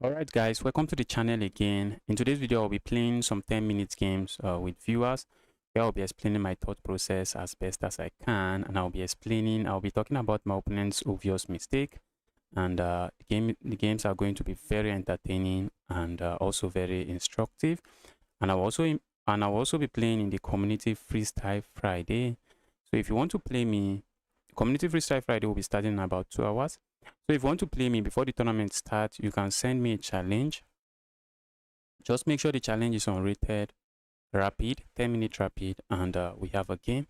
Alright guys, welcome to the channel again. In today's video, I'll be playing some 10-minute games with viewers. Where I'll be explaining my thought process as best as I can, and I'll be talking about my opponent's obvious mistake. And the games are going to be very entertaining and also very instructive. And I'll also be playing in the community Freestyle Friday. So if you want to play me, community Freestyle Friday will be starting in about 2 hours. So if you want to play me before the tournament starts, you can send me a challenge. Just make sure the challenge is unrated, rapid, 10-minute rapid, and we have a game.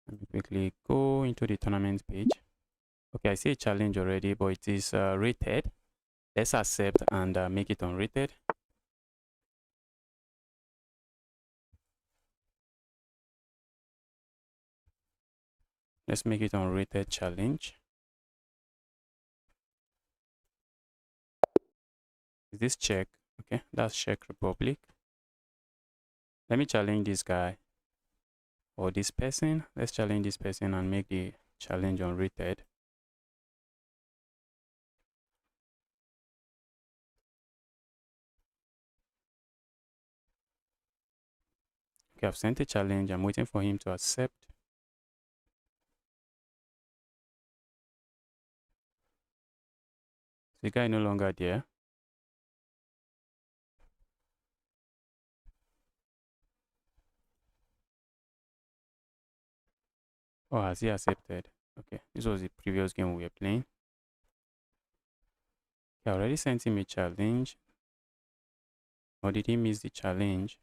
Let me quickly go into the tournament page. Okay, I see a challenge already, but it is rated. Let's accept and make it unrated. Let's make it unrated challenge. Is this Czech? Okay, that's Czech Republic. Let me challenge this guy or this person. Let's challenge this person and make the challenge unrated. Okay, I've sent a challenge. I'm waiting for him to accept. The guy no longer there. Oh, has he accepted? Okay, this was the previous game we were playing. I already sent him a challenge. Or did he miss the challenge?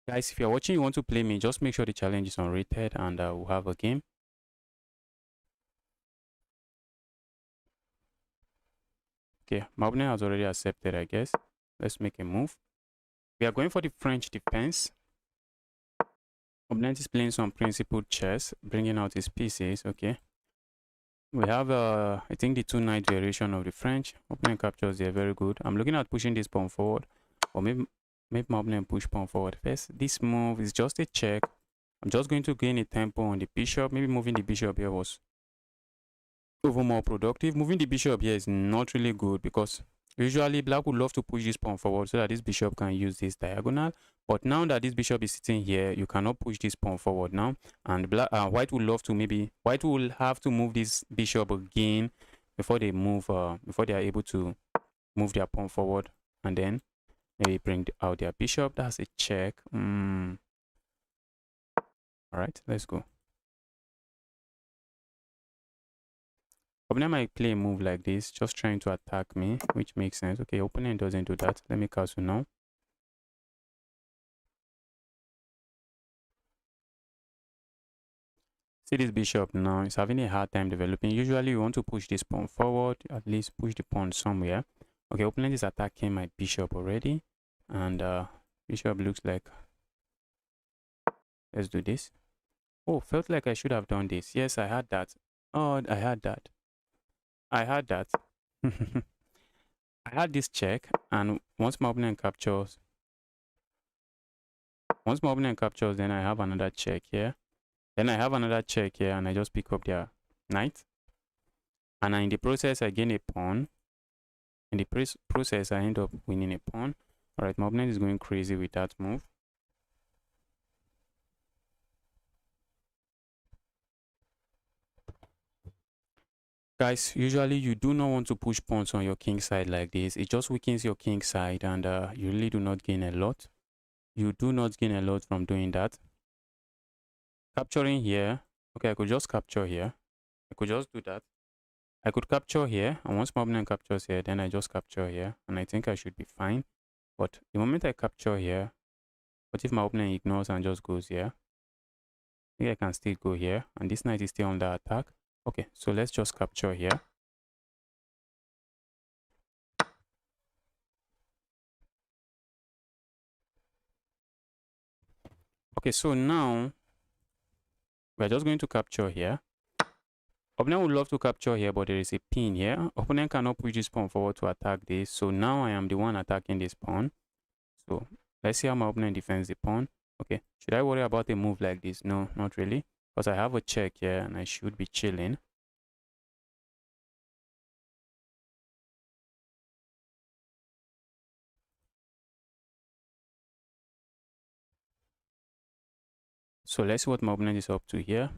Guys, if you're watching, you want to play me, just make sure the challenge is unrated and we'll have a game. Okay, my opponent has already accepted, I guess. Let's make a move. We are going for the French defense. Opponent is playing some principled chess, bringing out his pieces. Okay. We have, I think, the 2-knight variation of the French. Opponent captures there, very good. I'm looking at pushing this pawn forward, or maybe my opponent push pawn forward first. This move is just a check. I'm just going to gain a tempo on the bishop. Maybe moving the bishop here was over more productive. Moving the bishop here is not really good because usually black would love to push this pawn forward so that this bishop can use this diagonal. But now that this bishop is sitting here, you cannot push this pawn forward now. And white would love to white will have to move this bishop again before they move, before they are able to move their pawn forward and then maybe bring out their bishop. That's a check. All right, let's go. Opponent might play a move like this, just trying to attack me, which makes sense. Okay, opponent doesn't do that. Let me castle now. See this bishop now, it's having a hard time developing. Usually you want to push this pawn forward, at least push the pawn somewhere. Okay, opponent is attacking my bishop already. And bishop looks like, let's do this. Oh, felt like I should have done this. Yes, I had that. Oh, I had that. I had that. I had this check, and once my opponent captures, then I have another check here. Then I have another check here, and I just pick up their knight. And in the process, I gain a pawn. In the process, I end up winning a pawn. All right, my opponent is going crazy with that move. Guys, usually you do not want to push pawns on your king side like this. It just weakens your king side, and you really do not gain a lot. You do not gain a lot from doing that. Capturing here. Okay, I could just capture here. I could just do that. I could capture here, and once my opponent captures here, then I just capture here, and I think I should be fine. But the moment I capture here, what if my opponent ignores and just goes here? I think I can still go here, and this knight is still under attack. Okay, so let's just capture here. Okay, so now we're just going to capture here. Opponent would love to capture here, but there is a pin here. Opponent cannot push this pawn forward to attack this. So now I am the one attacking this pawn. So let's see how my opponent defends the pawn. Okay, should I worry about a move like this? No, not really. because I have a check here and I should be chilling. So let's see what my opponent is up to here.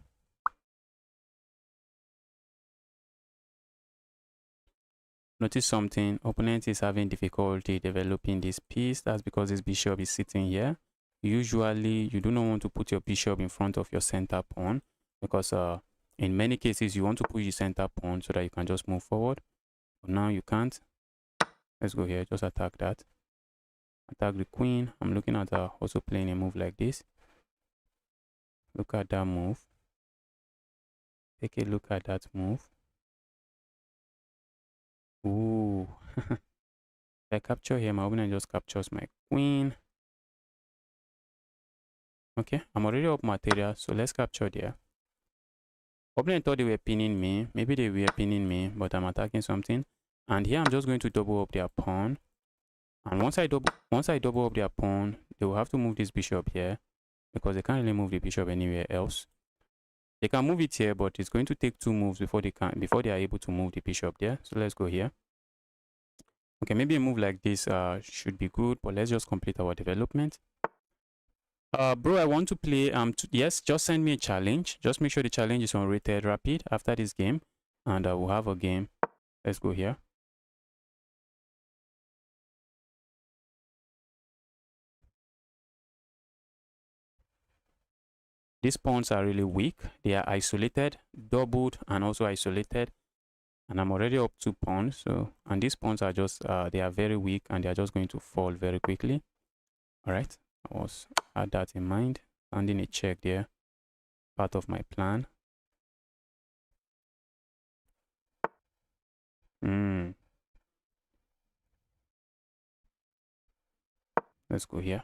Notice something, opponent is having difficulty developing this piece. That's because this bishop is sitting here. Usually, you do not want to put your bishop in front of your center pawn because in many cases, you want to push the center pawn so that you can just move forward. But now you can't. Let's go here, just attack that. Attack the queen. I'm looking at also playing a move like this. Look at that move. Take a look at that move. Ooh. If I capture here, my opponent just captures my queen. Okay, I'm already up material, so let's capture there. Opponent thought they were pinning me. Maybe they were pinning me, but I'm attacking something. And here I'm just going to double up their pawn. And once I double up their pawn, they will have to move this bishop here because they can't really move the bishop anywhere else. They can move it here, but it's going to take 2 moves before they are able to move the bishop there. So let's go here. Okay, maybe a move like this should be good, but let's just complete our development. Bro, I want to play yes, just send me a challenge. Just make sure the challenge is unrated rapid after this game, and we'll have a game. Let's go here. These pawns are really weak. They are isolated, doubled, and also isolated. And I'm already up 2 pawns. So, and these pawns are just, they are very weak and they are just going to fall very quickly. All right. I was had that in mind. Landing a check there. Part of my plan. Let's go here.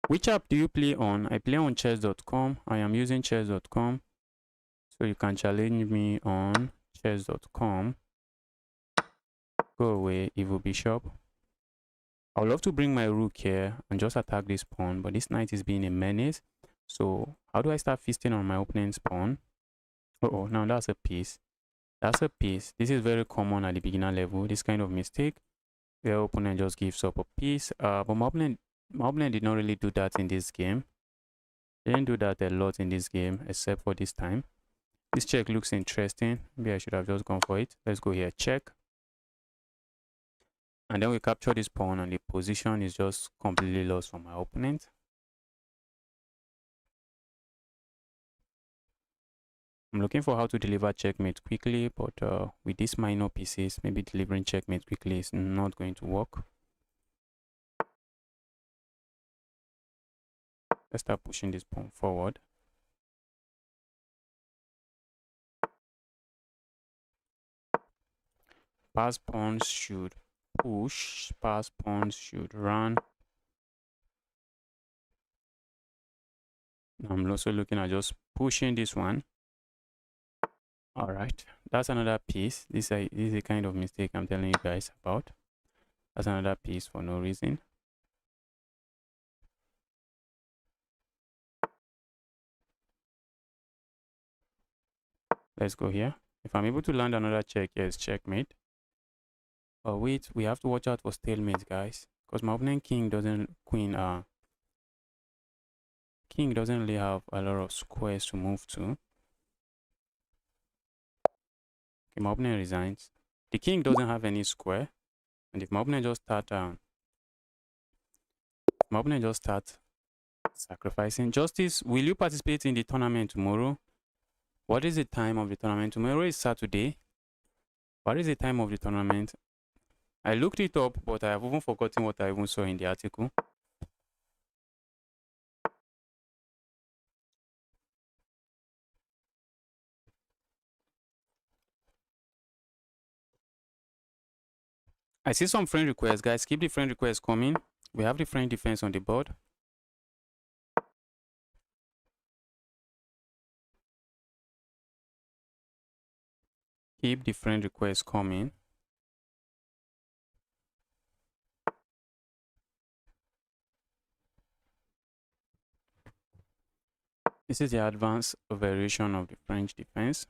Which app do you play on? I play on chess.com. I am using chess.com. So you can challenge me on chess.com. Go away, evil bishop. I would love to bring my rook here and just attack this pawn, but this knight is being a menace. So how do I start feasting on my opponent's pawn? Oh, now that's a piece. That's a piece. This is very common at the beginner level. This kind of mistake, the opponent just gives up a piece. But my opponent did not really do that in this game. They didn't do that a lot in this game, except for this time. This check looks interesting. Maybe I should have just gone for it. Let's go here, check. And then we capture this pawn and the position is just completely lost from my opponent. I'm looking for how to deliver checkmate quickly, but with these minor pieces, maybe delivering checkmate quickly is not going to work. Let's start pushing this pawn forward. Pass pawns should push, pass pawns should run. I'm also looking at just pushing this one. All right, that's another piece. This is a kind of mistake I'm telling you guys about. That's another piece for no reason. Let's go here. If I'm able to land another check, yes, checkmate. But wait, we have to watch out for stalemate, guys, because my opponent king doesn't really have a lot of squares to move to. Okay, my opponent resigns. The king doesn't have any square, and if my opponent just start sacrificing. Justice, will you participate in the tournament tomorrow? What is the time of the tournament? Tomorrow is Saturday. What is the time of the tournament? I looked it up, but I have even forgotten what I even saw in the article. I see some friend requests, guys. Keep the friend requests coming. We have the friend defense on the board. Keep the friend requests coming. This is the advanced variation of the French defense.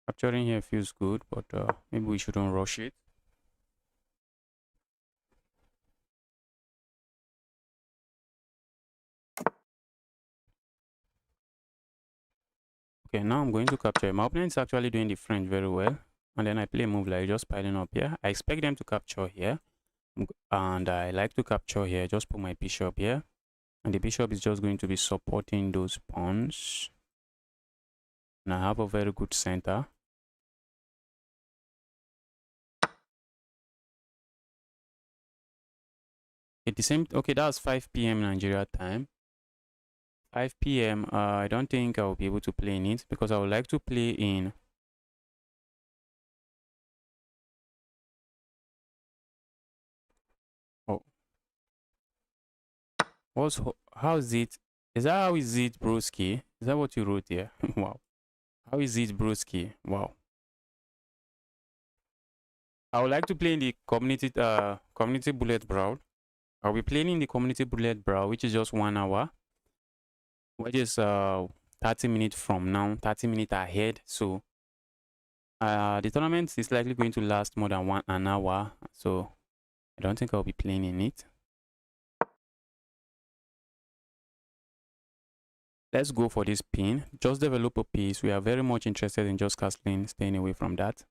Capturing here feels good, but maybe we shouldn't rush it. Okay, now I'm going to capture. My opponent is actually doing the French very well. And then I play a move like just piling up here. I expect them to capture here. And I like to capture here. Just put my bishop here. And the bishop is just going to be supporting those pawns. And I have a very good center. At the same, okay, that's 5 p.m. Nigeria time. 5 p.m. I don't think I'll be able to play in it because I would like to play in. Oh, how is it? Is that how is it, broski? Is that what you wrote here? Wow. How is it, broski? Wow. I would like to play in the community bullet brawl. I'll be playing in the community bullet brawl, which is just 1 hour, which is 30 minutes from now, 30 minutes ahead. So the tournament is likely going to last more than an hour. So I don't think I'll be playing in it. Let's go for this pin. Just develop a piece. We are very much interested in just castling, staying away from that.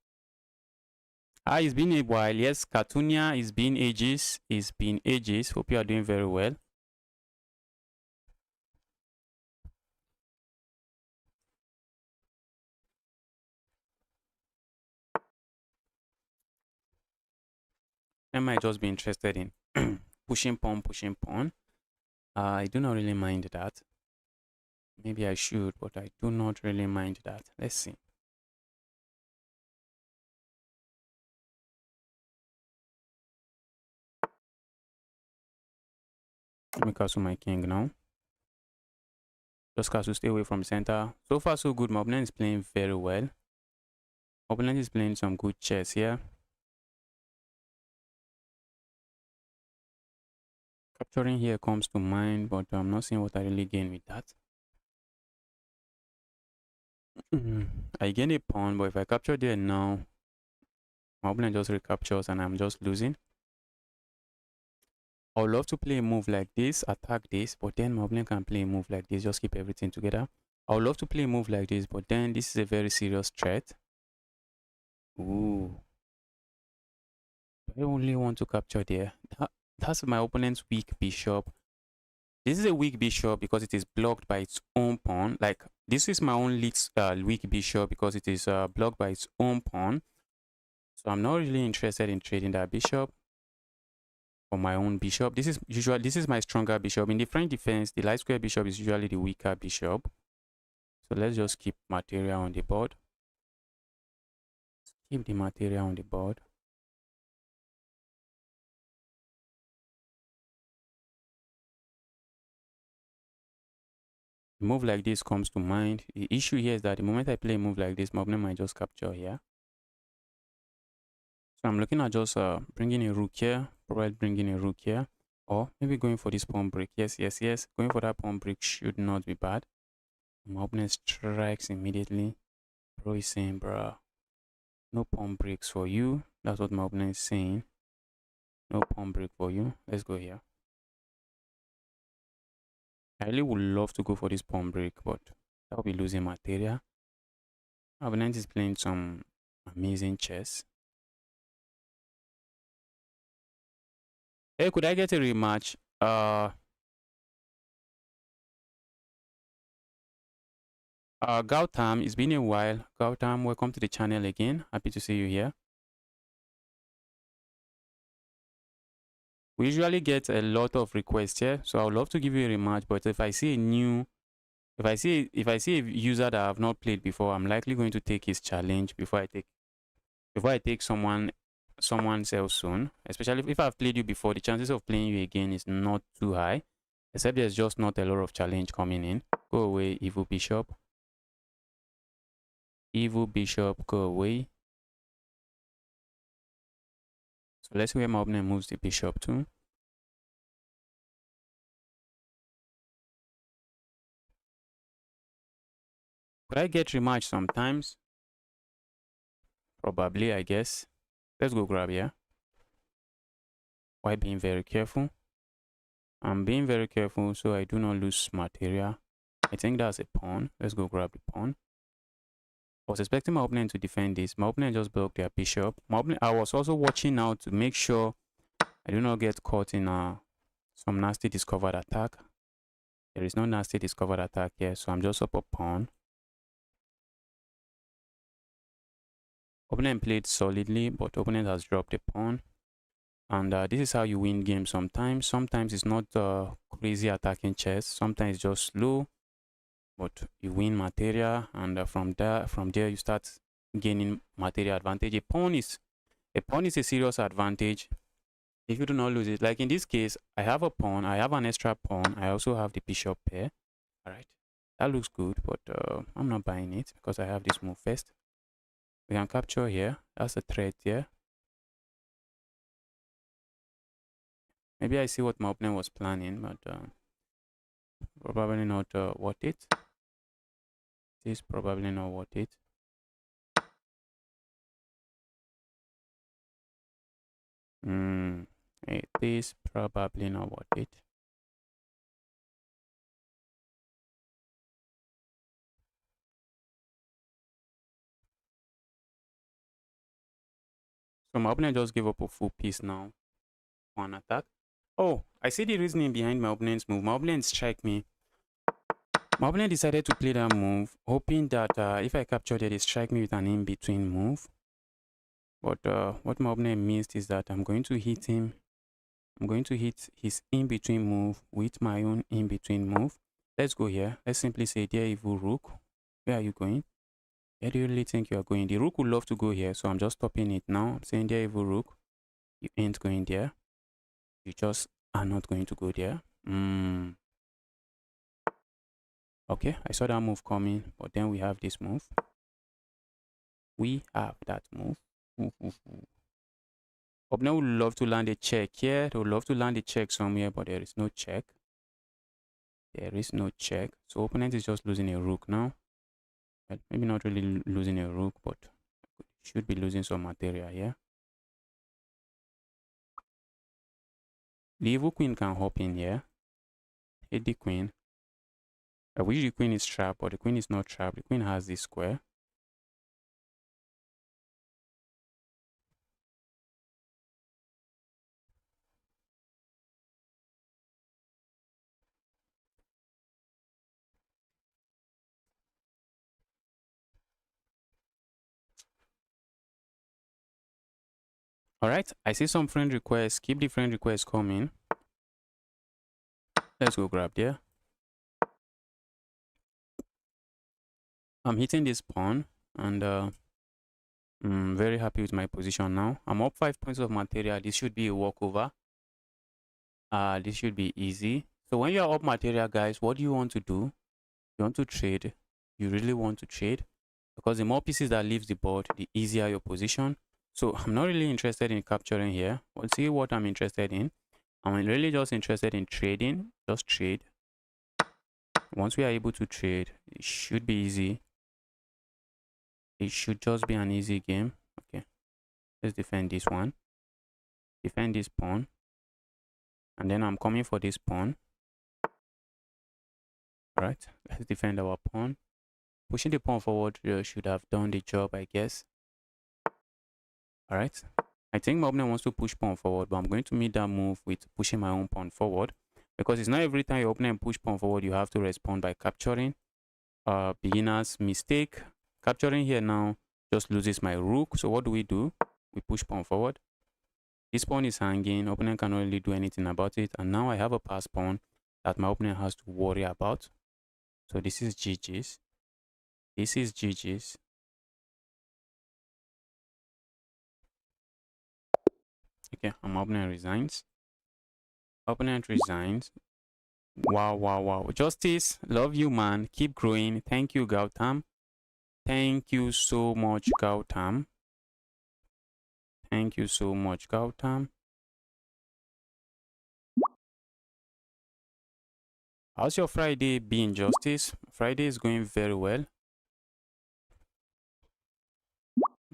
It's been a while. Yes, Cartoonia, it's been ages. It's been ages. Hope you are doing very well. I might just be interested in pushing pawn. I do not really mind that. Maybe I should, but I do not really mind that. Let's see. Let me castle my king now. Just castle, stay away from center. So far, so good. My opponent is playing very well. My opponent is playing some good chess here. Capturing here comes to mind, but I'm not seeing what I really gain with that. I gain a pawn, but if I capture there now, my opponent just recaptures and I'm just losing. I would love to play a move like this, attack this, but then my opponent can play a move like this, just keep everything together. I would love to play a move like this, but then this is a very serious threat. Ooh. I only want to capture there. That's my opponent's weak bishop. This is a weak bishop because it is blocked by its own pawn. Like, this is my only weak bishop because it is blocked by its own pawn. So I'm not really interested in trading that bishop for my own bishop. This is my stronger bishop. In the French defense, the light square bishop is usually the weaker bishop. So let's just keep material on the board. Keep the material on the board. A move like this comes to mind. The issue here is that the moment I play a move like this, my opponent might just capture here. So I'm looking at just bringing a rook here, probably bringing a rook here, or maybe going for this pawn break. Yes. Going for that pawn break should not be bad. My opponent strikes immediately. Bro is saying, bruh, no pawn breaks for you. That's what my opponent is saying. No pawn break for you. Let's go here. I really would love to go for this pawn break, but I'll be losing material. My opponent is playing some amazing chess. Hey, could I get a rematch? Gautam, it's been a while. Gautam, welcome to the channel again. Happy to see you here. We usually get a lot of requests here, so I would love to give you a rematch. But if I see a user that I have not played before, I'm likely going to take his challenge before I take someone someone else soon, especially if I've played you before. The chances of playing you again is not too high, except there's just not a lot of challenge coming in. Go away, evil bishop. Evil bishop, go away. So let's see where my opponent moves the bishop to. Could I get rematch sometimes? Probably, I guess. Let's go grab here. Why being very careful? I'm being very careful so I do not lose material. I think that's a pawn. Let's go grab the pawn. I was expecting my opponent to defend this. My opponent just blocked their bishop. I was also watching now to make sure I do not get caught in some nasty discovered attack. There is no nasty discovered attack here, so I'm just up a pawn. Opponent played solidly, but opponent has dropped a pawn. And this is how you win games sometimes. Sometimes it's not crazy attacking chess. Sometimes it's just slow, but you win material, and from there you start gaining material advantage. A pawn is a serious advantage if you do not lose it. Like in this case, I have a pawn, I have an extra pawn, I also have the bishop pair. All right, that looks good, but I'm not buying it because I have this move first. We can capture here. That's a threat here. Maybe I see what my opponent was planning, but probably not worth it. It is probably not worth it. It is probably not worth it. So my opponent just gave up a full piece now for an attack. Oh, I see the reasoning behind my opponent's move. My opponent strike me. My opponent decided to play that move, hoping that if I captured it, they strike me with an in-between move. But what my opponent missed is that I'm going to hit him. I'm going to hit his in-between move with my own in-between move. Let's go here. Let's simply say, dear evil rook, where are you going? Where do you really think you are going? The rook would love to go here, so I'm just stopping it now. I'm saying, dear evil rook, you ain't going there. You just are not going to go there. Okay, I saw that move coming, but then we have this move. We have that move. Opponent would love to land a check here. They would love to land a check somewhere, but there is no check. There is no check. So opponent is just losing a rook now. Well, maybe not really losing a rook, but should be losing some material here. The evil queen can hop in here. Hit the queen. I wish the queen is trapped, but the queen is not trapped. The queen has this square. All right, I see some friend requests. Keep the friend requests coming. Let's go grab there. I'm hitting this pawn, and I'm very happy with my position now. I'm up 5 points of material. This should be a walkover. This should be easy. So when you're up material, guys, what do you want to do? You want to trade. You really want to trade, because the more pieces that leaves the board, the easier your position. So I'm not really interested in capturing here. We'll see what I'm interested in. I'm really just interested in trading. Just trade. Once we are able to trade, it should be easy. It should just be an easy game. Okay, let's defend this one. Defend this pawn. And then I'm coming for this pawn. Alright, let's defend our pawn. Pushing the pawn forward should have done the job, I guess. Alright, I think my opponent wants to push pawn forward, but I'm going to meet that move with pushing my own pawn forward, because it's not every time your opponent push pawn forward you have to respond by capturing. Beginner's mistake. Capturing here now just loses my rook. So what do? We push pawn forward. This pawn is hanging. Opponent cannot really do anything about it, and now I have a pass pawn that my opponent has to worry about. So this is GG's. This is GG's. Okay, my opponent resigns. Opponent resigns. Wow, wow, wow. Justice, love you, man. Keep growing. Thank you, Gautam. Thank you so much, Gautam. Thank you so much, Gautam. How's your Friday been, Justice? Friday is going very well.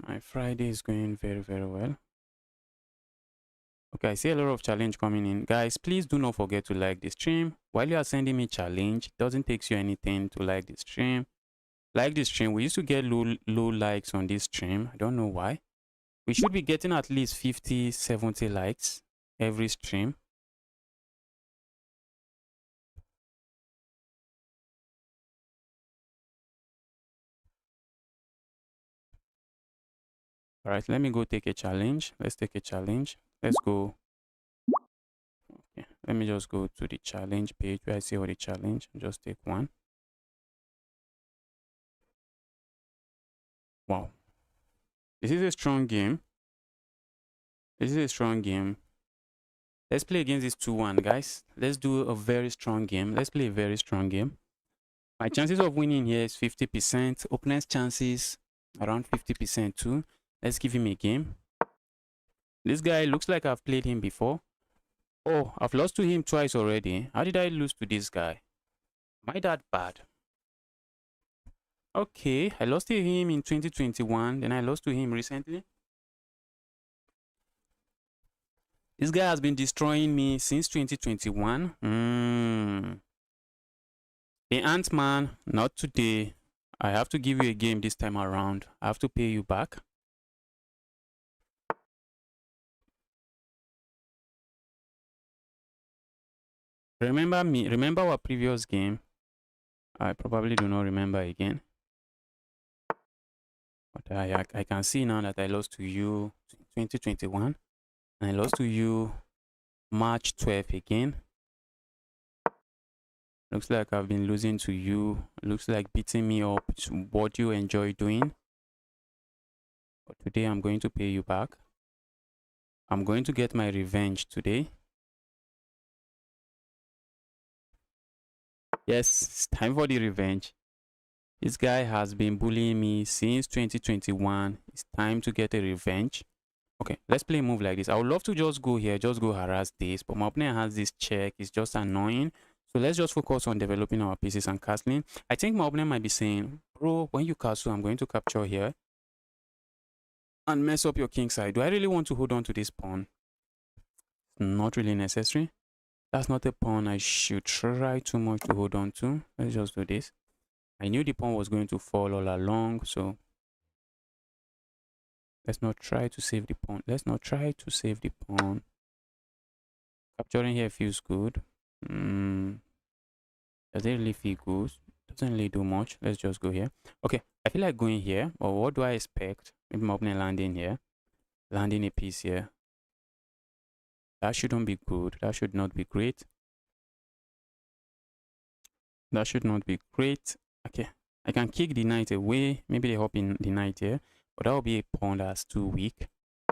My Friday is going very, very well. Okay, I see a lot of challenge coming in. Guys, please do not forget to like the stream. While you are sending me challenge, it doesn't take you anything to like the stream. Like the stream. We used to get low likes on this stream. I don't know why. We should be getting at least 50, 70 likes every stream. All right, let me go take a challenge. Let's take a challenge. Let's go. Okay, let me just go to the challenge page where I see all the challenge. Just take one. Wow. This is a strong game. This is a strong game. Let's play against this 2-1, guys. Let's do a very strong game. Let's play a very strong game. My chances of winning here is 50%. Opponent's chances around 50% too. Let's give him a game. This guy looks like I've played him before. Oh, I've lost to him twice already. How did I lose to this guy? Am I that bad? Okay, I lost to him in 2021. Then I lost to him recently. This guy has been destroying me since 2021. The Ant-Man, not today. I have to give you a game this time around. I have to pay you back. Remember me? Remember our previous game? I probably do not remember again. But I can see now that I lost to you 2021. And I lost to you March 12th again. Looks like I've been losing to you. Looks like beating me up is what you enjoy doing. But today I'm going to pay you back. I'm going to get my revenge today. Yes, it's time for the revenge. This guy has been bullying me since 2021. It's time to get a revenge. Okay, let's play a move like this. I would love to just go here, just go harass this, but my opponent has this check. It's just annoying. So let's just focus on developing our pieces and castling. I think my opponent might be saying, bro, when you castle, I'm going to capture here and mess up your king side. Do I really want to hold on to this pawn? Not really necessary. That's not a pawn I should try too much to hold on to. Let's just do this. I knew the pawn was going to fall all along, so let's not try to save the pawn. Let's not try to save the pawn. Capturing here feels good. Does it really feel good? Doesn't really do much. Let's just go here. Okay, I feel like going here, but what do I expect? Maybe my opponent landing here. Landing a piece here. That shouldn't be good. That should not be great. That should not be great. Okay, I can kick the knight away. Maybe they hop in the knight here. But that will be a pawn that's too weak.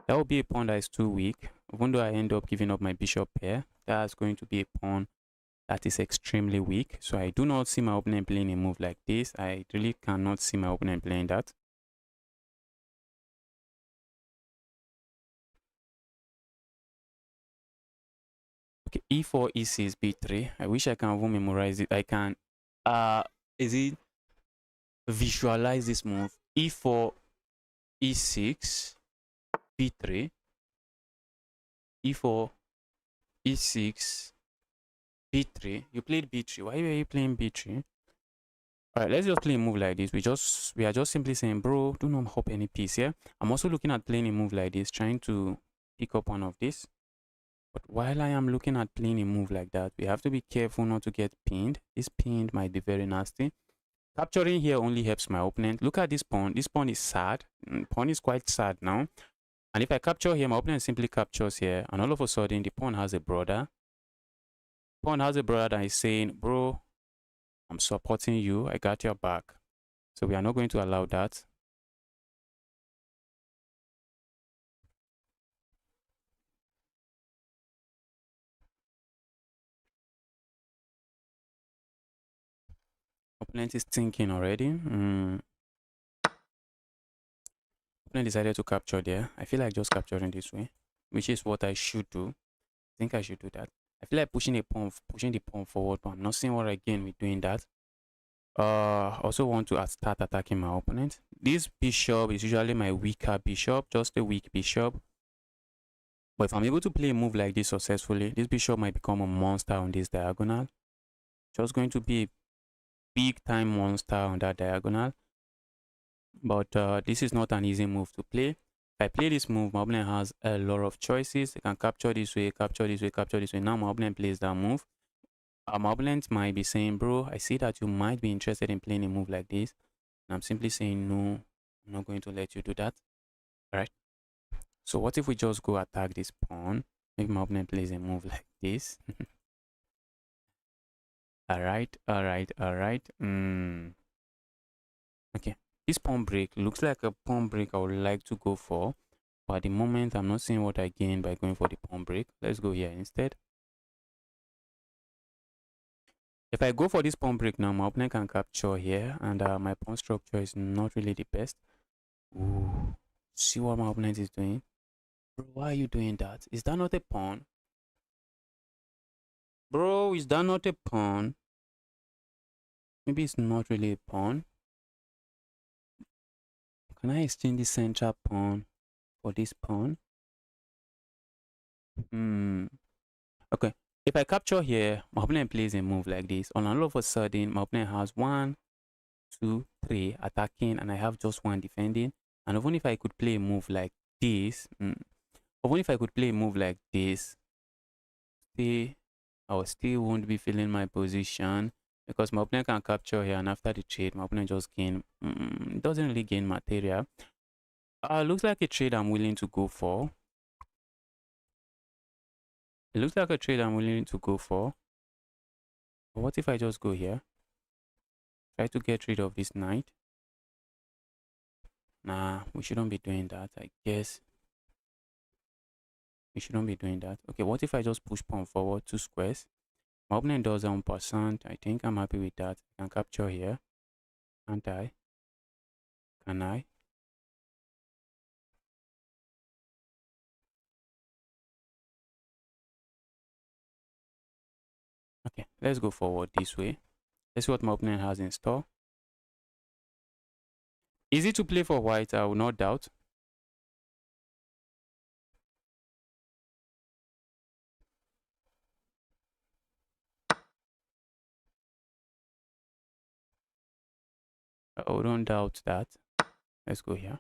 That will be a pawn that is too weak. Even though I end up giving up my bishop here, that's going to be a pawn that is extremely weak. So I do not see my opponent playing a move like this. I really cannot see my opponent playing that. Okay, e4, e6, b3. I wish I can even memorize it. I can is it visualize this move? E4, e6, b3, e4, e6, b3. You played b3. Why were you playing b3? All right, let's just play a move like this. We are just simply saying, bro, do not hop any piece here. I'm also looking at playing a move like this, trying to pick up one of this. But while I am looking at playing a move like that, we have to be careful not to get pinned. This pinned might be very nasty. Capturing here only helps my opponent. Look at this pawn. This pawn is sad. Pawn is quite sad now. And if I capture here, my opponent simply captures here. And all of a sudden, the pawn has a brother. Pawn has a brother that is saying, bro, I'm supporting you. I got your back. So we are not going to allow that. Opponent is thinking already. Opponent decided to capture there. I feel like just capturing this way, which is what I should do. I think I should do that. I feel like pushing the pawn forward, but I'm not seeing what I gain with doing that. Also want to start attacking my opponent. This bishop is usually my weaker bishop, just a weak bishop. But if I'm able to play a move like this successfully, this bishop might become a monster on this diagonal. Just going to be a big time monster on that diagonal. But this is not an easy move to play. If I play this move, my opponent has a lot of choices. They can capture this way, capture this way, capture this way. Now my opponent plays that move. My opponent might be saying, bro, I see that you might be interested in playing a move like this. And I'm simply saying, no, I'm not going to let you do that. All right. So what if we just go attack this pawn? Maybe my opponent plays a move like this. All right. Okay. This pawn break looks like a pawn break I would like to go for. But at the moment, I'm not seeing what I gain by going for the pawn break. Let's go here instead. If I go for this pawn break now, my opponent can capture here, and my pawn structure is not really the best. Ooh, see what my opponent is doing? Bro, why are you doing that? Is that not a pawn? Bro, is that not a pawn? Maybe it's not really a pawn. Can I exchange the central pawn for this pawn? Okay. If I capture here, my opponent plays a move like this. And all of a sudden, my opponent has 1, 2, 3 attacking, and I have just 1 defending. And even if I could play a move like this, I still won't be feeling my position because my opponent can capture here, and after the trade, my opponent just gain. Doesn't really gain material. Looks like a trade I'm willing to go for. It looks like a trade I'm willing to go for. But what if I just go here? Try to get rid of this knight. Nah, we shouldn't be doing that. I guess we shouldn't be doing that. Okay, what if I just push pawn forward 2 squares? My opponent does 1%. I think I'm happy with that. I can capture here. Can't I? Can I? Okay, let's go forward this way. Let's see what my opponent has in store. Easy to play for white, I will not doubt. I don't doubt that. Let's go here.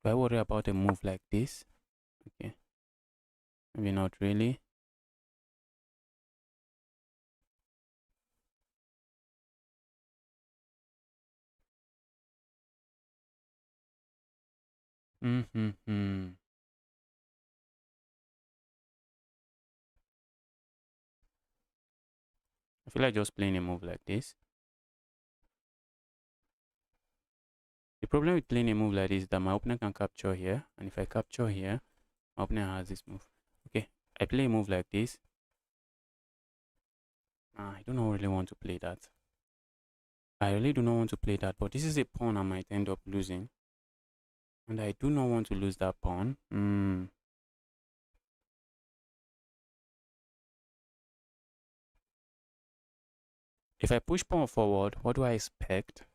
Do I worry about a move like this? Okay. Maybe not really. I feel like just playing a move like this. The problem with playing a move like this is that my opponent can capture here. And if I capture here, my opponent has this move. Okay, I play a move like this. I do not really want to play that. I really do not want to play that. But this is a pawn I might end up losing. And I do not want to lose that pawn. If I push pawn forward, what do I expect?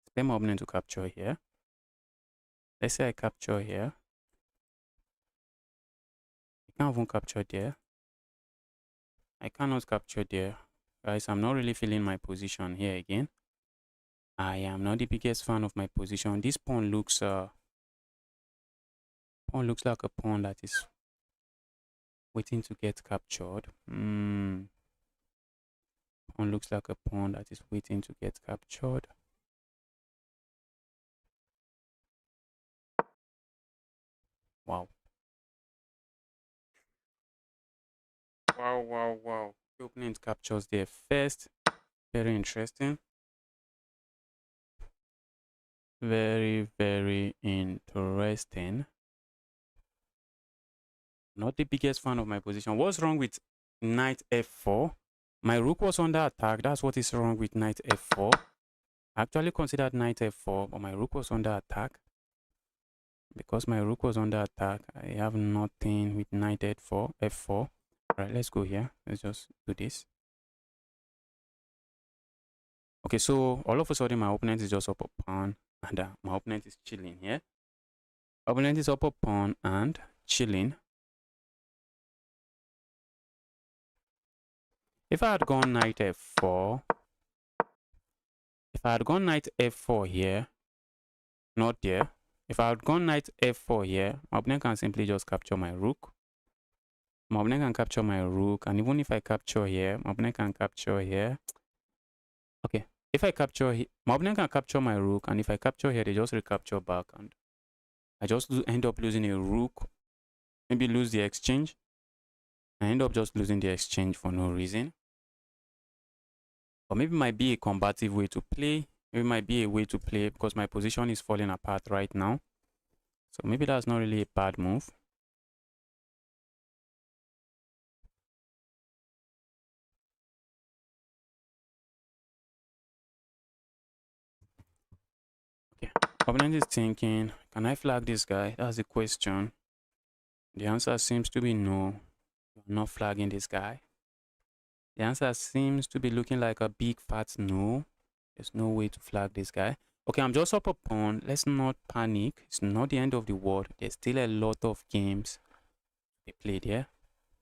Expect my opponent to capture here. Let's say I capture here. I can't even capture there. I cannot capture there. Guys, I'm not really feeling my position here again. I am not the biggest fan of my position. This pawn looks like a pawn that is waiting to get captured. Pawn looks like a pawn that is waiting to get captured. Wow. Wow. The opponent captures there first. Very interesting. Very interesting. Not the biggest fan of my position. What's wrong with knight f4? my rook was under attack. That's what is wrong with knight f4. I actually considered knight f4, but my rook was under attack. Because my rook was under attack, I have nothing with knight f4. All right, let's go here. Let's just do this. Okay, so all of a sudden my opponent is just up a pawn, and my opponent is chilling here. Opponent is up a pawn and chilling. If I had gone knight f4, if I had gone knight f4 here, not there. If I had gone knight f4 here, my opponent can simply just capture my rook. My opponent can capture my rook, and even if I capture here, my opponent can capture here. Okay, if I capture here, my opponent can capture my rook, and if I capture here, they just recapture back, and I just end up losing a rook. Maybe lose the exchange. I end up just losing the exchange for no reason. Or maybe it might be a combative way to play. Maybe it might be a way to play because my position is falling apart right now. So maybe that's not really a bad move. Okay, opponent is thinking, can I flag this guy? That's the question. The answer seems to be no. I'm not flagging this guy. The answer seems to be looking like a big fat no. There's no way to flag this guy. Okay, I'm just up a pawn. Let's not panic. It's not the end of the world. There's still a lot of games they played here.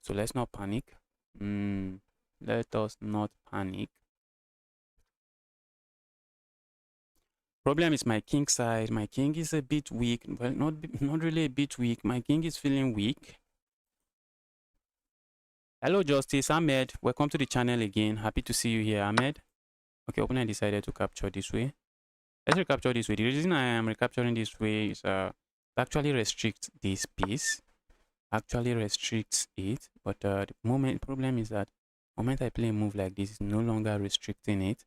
So let's not panic. Let us not panic. Problem is my king side. My king is a bit weak. Well, not really a bit weak. My king is feeling weak. Hello, Justice. Ahmed. Welcome to the channel again. Happy to see you here, Ahmed. Okay, opponent decided to capture this way. Let's recapture this way. The reason I am recapturing this way is actually restricts this piece. Actually restricts it. But the problem is that the moment I play a move like this, it's no longer restricting it.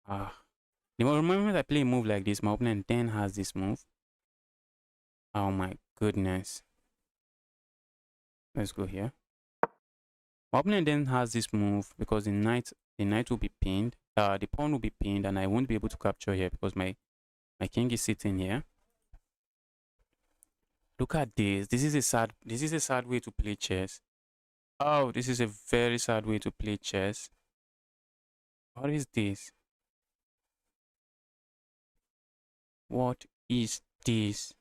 The moment I play a move like this, my opponent then has this move. Oh my goodness. Let's go here. My opponent then has this move because the knight will be pinned. The pawn will be pinned, and I won't be able to capture here because my king is sitting here. Look at this. This is a sad way to play chess. Oh, this is a very sad way to play chess. What is this? What is this?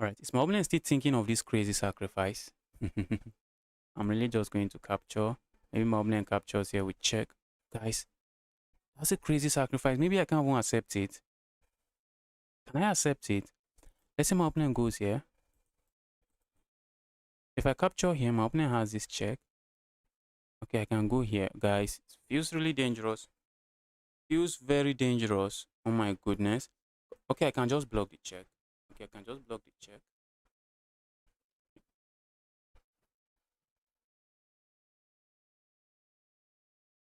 Alright, is my opponent still thinking of this crazy sacrifice? I'm really just going to capture. Maybe my opponent captures here with check. Guys, that's a crazy sacrifice. Maybe I can't even accept it. Can I accept it? Let's say my opponent goes here. If I capture him, my opponent has this check. Okay, I can go here. Guys, it feels really dangerous. Feels very dangerous. Oh my goodness. Okay, I can just block the check. Okay, I can just block the check.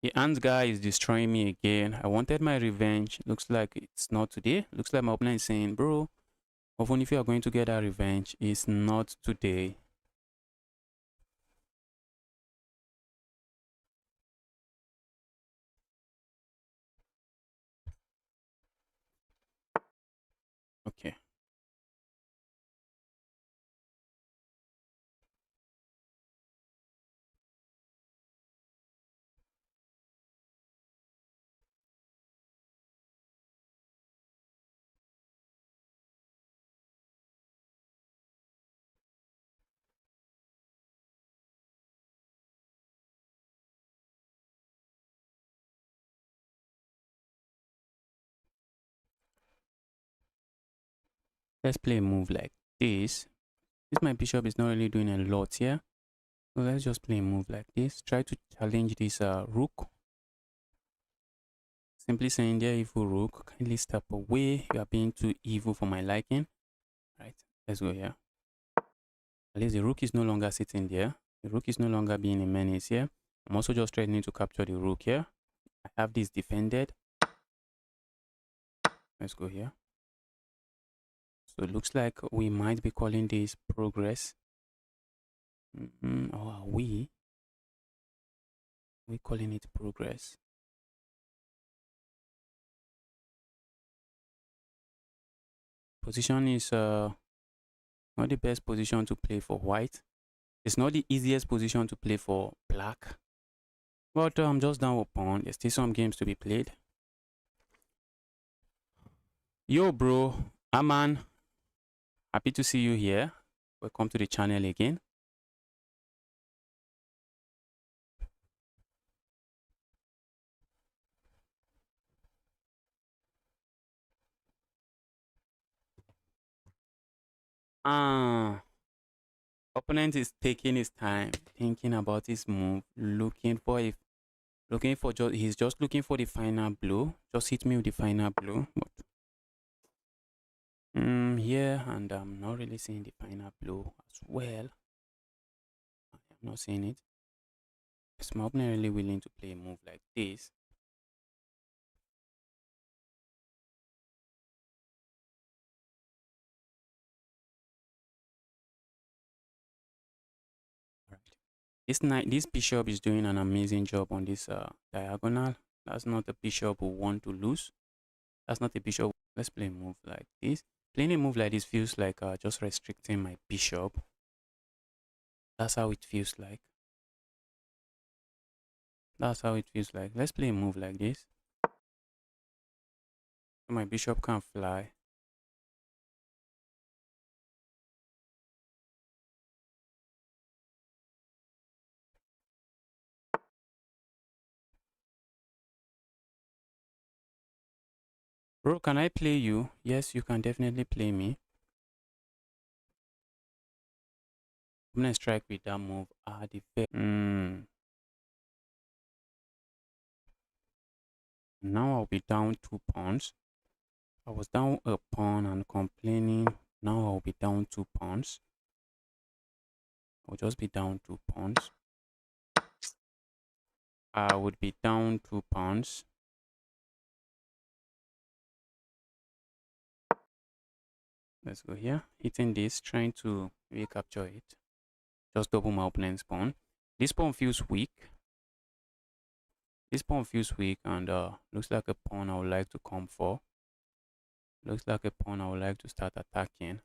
The ant guy is destroying me again. I wanted my revenge. Looks like it's not today. Looks like my opponent is saying, bro, even if you are going to get that revenge, it's not today. Okay. Let's play a move like this. This my bishop is not really doing a lot here. So let's just play a move like this. Try to challenge this rook. Simply saying, there evil rook, kindly step away. You are being too evil for my liking. Right, let's go here. At least the rook is no longer sitting there. The rook is no longer being a menace here. I'm also just threatening to capture the rook here. I have this defended. Let's go here. So it looks like we might be calling this progress. Or are we? We're calling it progress. Position is not the best position to play for white. It's not the easiest position to play for black. But I'm just down with pawn. There's still some games to be played. Yo, bro. Aman. Happy to see you here. Welcome to the channel again. Opponent is taking his time, thinking about his move, he's just looking for the final blow. Just hit me with the final blow. But here, and I'm not really seeing the final blow as well. I'm not seeing it. Is my opponent really willing to play a move like this? This bishop is doing an amazing job on this diagonal. That's not a bishop who want to lose. That's not a bishop. Let's play a move like this. Playing a move like this feels like just restricting my bishop. That's how it feels like. That's how it feels like. Let's play a move like this. So my bishop can't fly. Bro, can I play you? Yes, you can definitely play me. I'm gonna strike with that move. Now I'll be down 2 pawns. I was down a pawn and complaining. Now I'll be down 2 pawns. I'll just be down 2 pawns. I would be down 2 pawns. Let's go here. Hitting this, trying to recapture it. Just double my opponent's pawn. This pawn feels weak. This pawn feels weak and looks like a pawn I would like to come for. Looks like a pawn I would like to start attacking.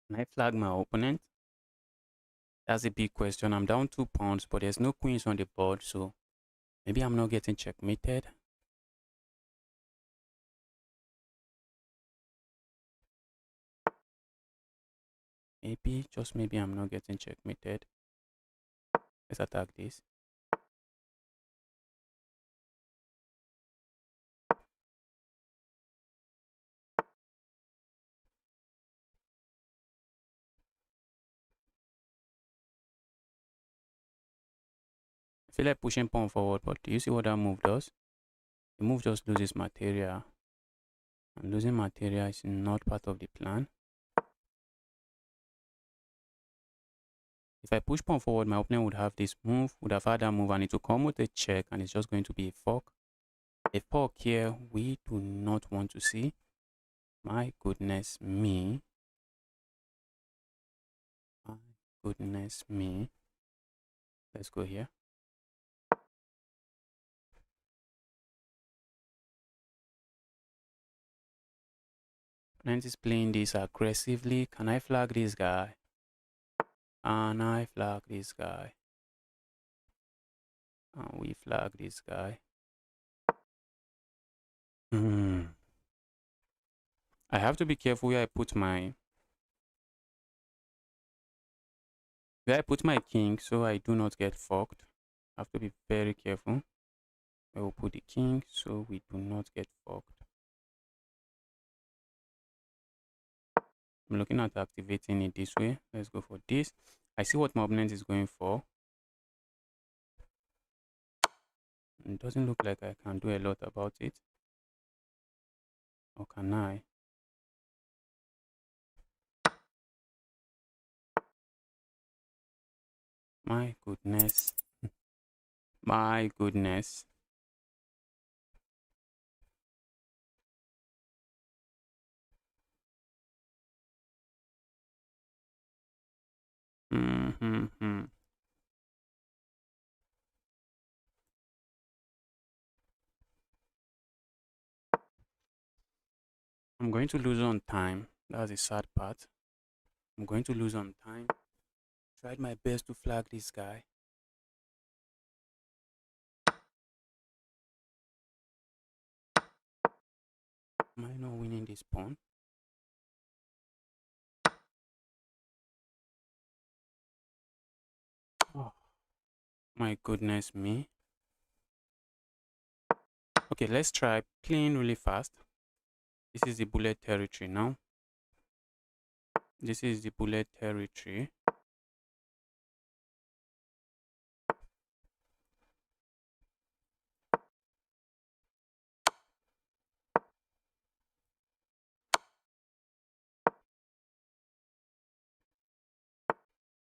Can I flag my opponent? That's a big question. I'm down 2 pawns, but there's no queens on the board, so maybe I'm not getting checkmated. Maybe, just maybe I'm not getting checkmated. Let's attack this. I feel like pushing pawn forward, but do you see what that move does? The move just loses material. And losing material is not part of the plan. If I push pawn forward, my opponent would have this move, would have had that move, and it will come with a check, and it's just going to be a fork. A fork here, we do not want to see. My goodness me. My goodness me. Let's go here. Opponent is playing this aggressively. Can I flag this guy? Can I flag this guy? And we flag this guy. I have to be careful where I put my king so I do not get forked. I have to be very careful. I will put the king so we do not get forked. I'm looking at activating it this way. Let's go for this. I see what my opponent is going for. It doesn't look like I can do a lot about it. Or can I? My goodness. My goodness. I'm going to lose on time. That's the sad part. I'm going to lose on time. Tried my best to flag this guy. Am I not winning this pawn? Oh, my goodness me. Okay, let's try playing really fast. This is the bullet territory now. This is the bullet territory.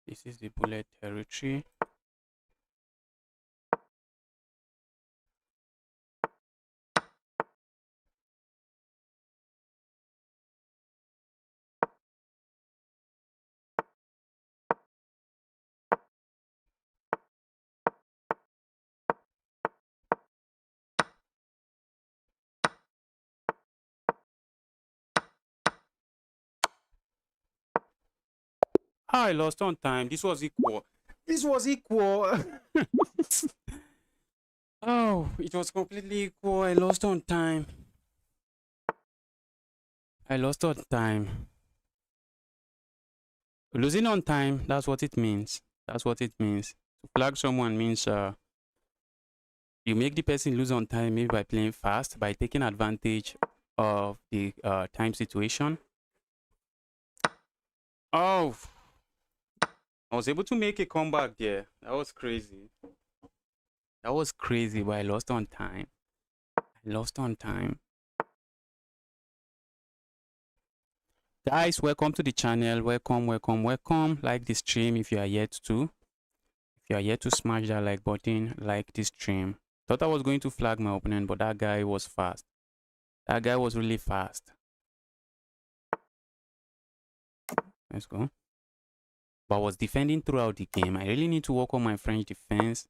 This is the bullet territory. I lost on time. This was equal. This was equal. Oh, it was completely equal. I lost on time. I lost on time. Losing on time, that's what it means. That's what it means. To flag someone means you make the person lose on time, maybe by playing fast, by taking advantage of the time situation. Oh, I was able to make a comeback there. That was crazy. That was crazy, but I lost on time. I lost on time. Guys, welcome to the channel. Welcome, welcome, welcome. Like the stream if you are yet to. If you are yet to smash that like button, like this stream. Thought I was going to flag my opponent, but that guy was fast. That guy was really fast. Let's go. But I was defending throughout the game. I really need to work on my French defense.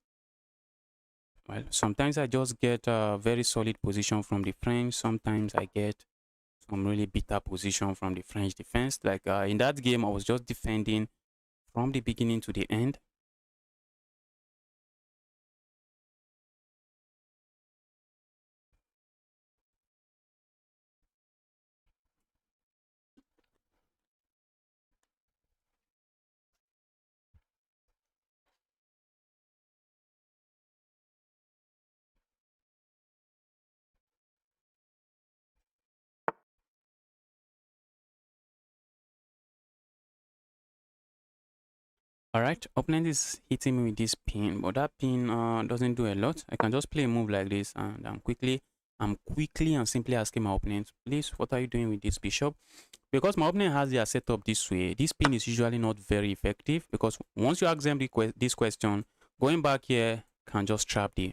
Well, sometimes I just get a very solid position from the French. Sometimes I get some really bitter position from the French defense. Like in that game, I was just defending from the beginning to the end. All right, opponent is hitting me with this pin, but that pin doesn't do a lot. I can just play a move like this, and I'm quickly and simply asking my opponent, please, what are you doing with this bishop? Because my opponent has their setup this way, this pin is usually not very effective, because once you ask them this question, going back here can just trap the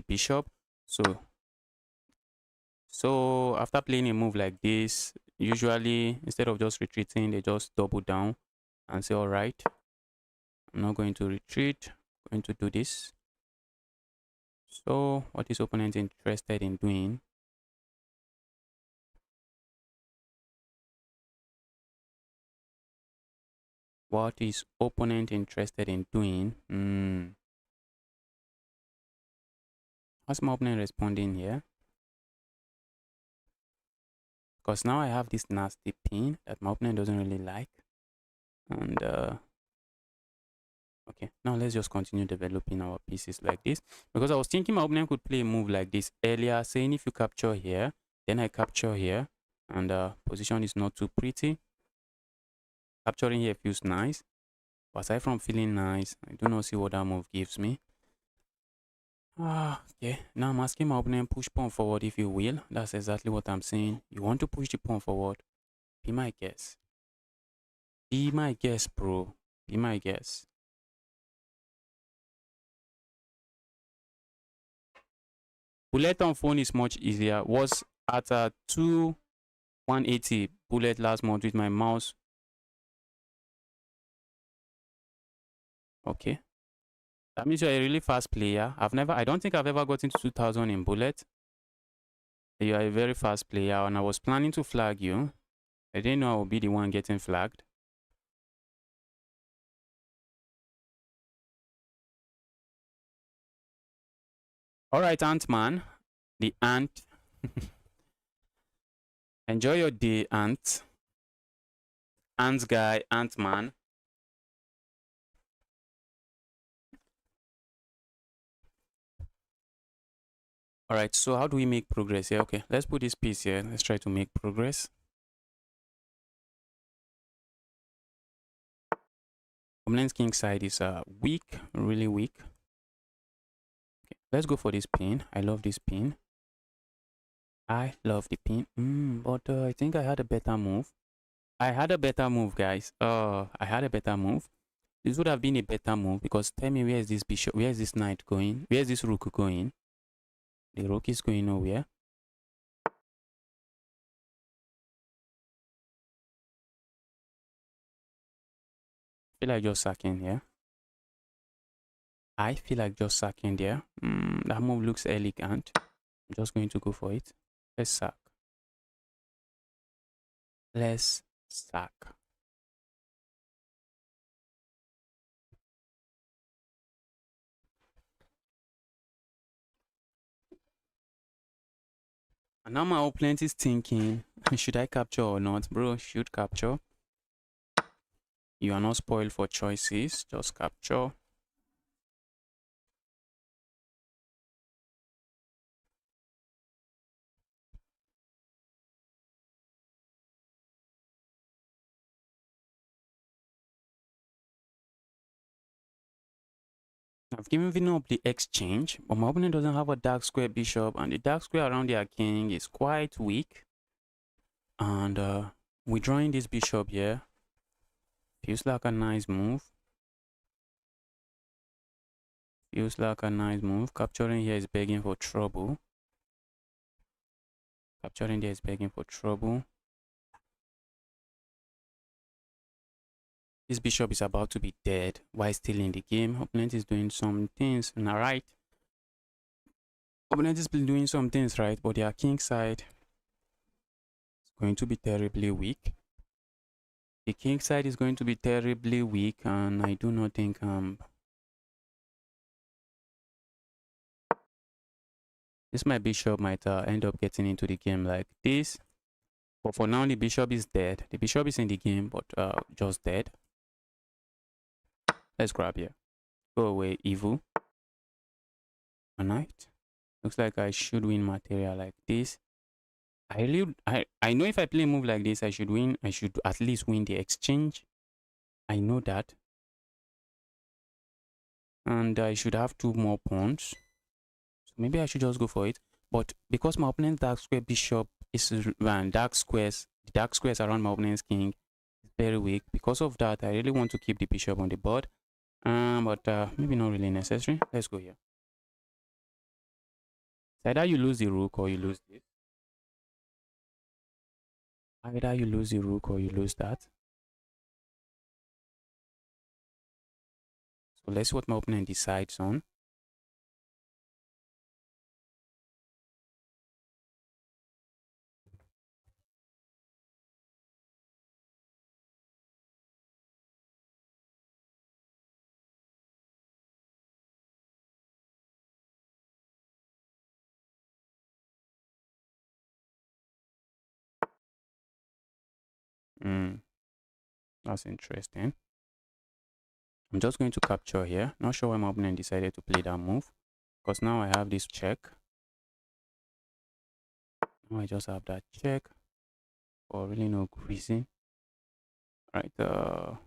bishop. So after playing a move like this, usually instead of just retreating, they just double down and say, all right, I'm not going to retreat, I'm going to do this. So what is opponent interested in doing? What is opponent interested in doing? How's my opponent responding here? Because now I have this nasty pin that my opponent doesn't really like. And okay, now let's just continue developing our pieces like this. Because I was thinking my opponent could play a move like this earlier, saying if you capture here, then I capture here, and position is not too pretty. Capturing here feels nice. But aside from feeling nice, I do not see what that move gives me. Okay, now I'm asking my opponent push pawn forward if you will. That's exactly what I'm saying. You want to push the pawn forward? Be my guess. Be my guess, bro. Be my guess. Bullet on phone is much easier. Was at a 180 bullet last month with my mouse. Okay. That means you're a really fast player. I don't think I've ever gotten to 2000 in bullet. You are a very fast player, and I was planning to flag you. I didn't know I would be the one getting flagged. All right, Ant-Man. The ant. Enjoy your day, Ant. Ant guy, Ant-Man. All right, so how do we make progress here? Okay, let's put this piece here. Let's try to make progress. Opponent's king side is weak, really weak. Okay, let's go for this pin. I love this pin. I love the pin. But I think I had a better move. I had a better move, guys. I had a better move. This would have been a better move because tell me, where is this bishop? Where is this knight going? Where is this rook going? The rook is going nowhere. I feel like just sacking here. I feel like just sacking there. That move looks elegant. I'm just going to go for it. Let's sack. Let's sack. And now my opponent is thinking, should I capture or not? Bro, should capture. You are not spoiled for choices. Just capture. I've given up the exchange, but my opponent doesn't have a dark square bishop, and the dark square around their king is quite weak. And withdrawing this bishop here feels like a nice move. Feels like a nice move. Capturing here is begging for trouble. Capturing there is begging for trouble. This bishop is about to be dead while still in the game. Opponent is doing some things right. Opponent is doing some things right, but their king side is going to be terribly weak. The king side is going to be terribly weak, and I do not think this my bishop might end up getting into the game like this. But for now, the bishop is dead. The bishop is in the game, but just dead. Let's grab here. Go away, evil. A knight. Looks like I should win material like this. I know if I play a move like this, I should win. I should at least win the exchange. I know that. And I should have 2 more pawns. So maybe I should just go for it. But because my opponent's dark square bishop is dark squares, the dark squares around my opponent's king is very weak. Because of that, I really want to keep the bishop on the board. But maybe not really necessary. Let's go here. It's either you lose the rook or you lose this. Either you lose the rook or you lose that. So let's see what my opponent decides on. That's interesting. I'm just going to capture here. Not sure why my opponent decided to play that move. Because now I have this check. Now I just have that check. For really no reason. Right. I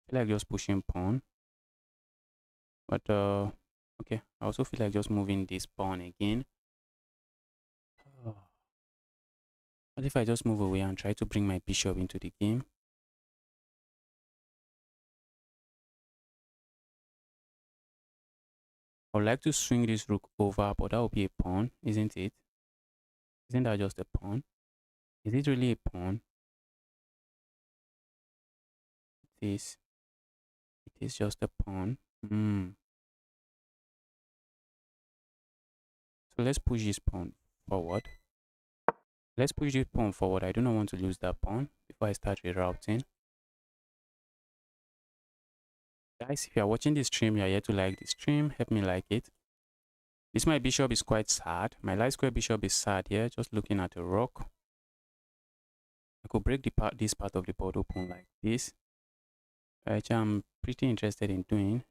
feel like just pushing pawn. But okay. I also feel like just moving this pawn again. What if I just move away and try to bring my bishop into the game? I would like to swing this rook over, but that would be a pawn, isn't it? Isn't that just a pawn? Is it really a pawn? It is. It is just a pawn. So let's push this pawn forward. Let's push this pawn forward. I do not want to lose that pawn before I start rerouting. Guys, if you are watching this stream, you are here to like the stream, help me like it. This my bishop is quite sad. My light square bishop is sad here, just looking at a rook. I could break this part of the board open like this, which I'm pretty interested in doing.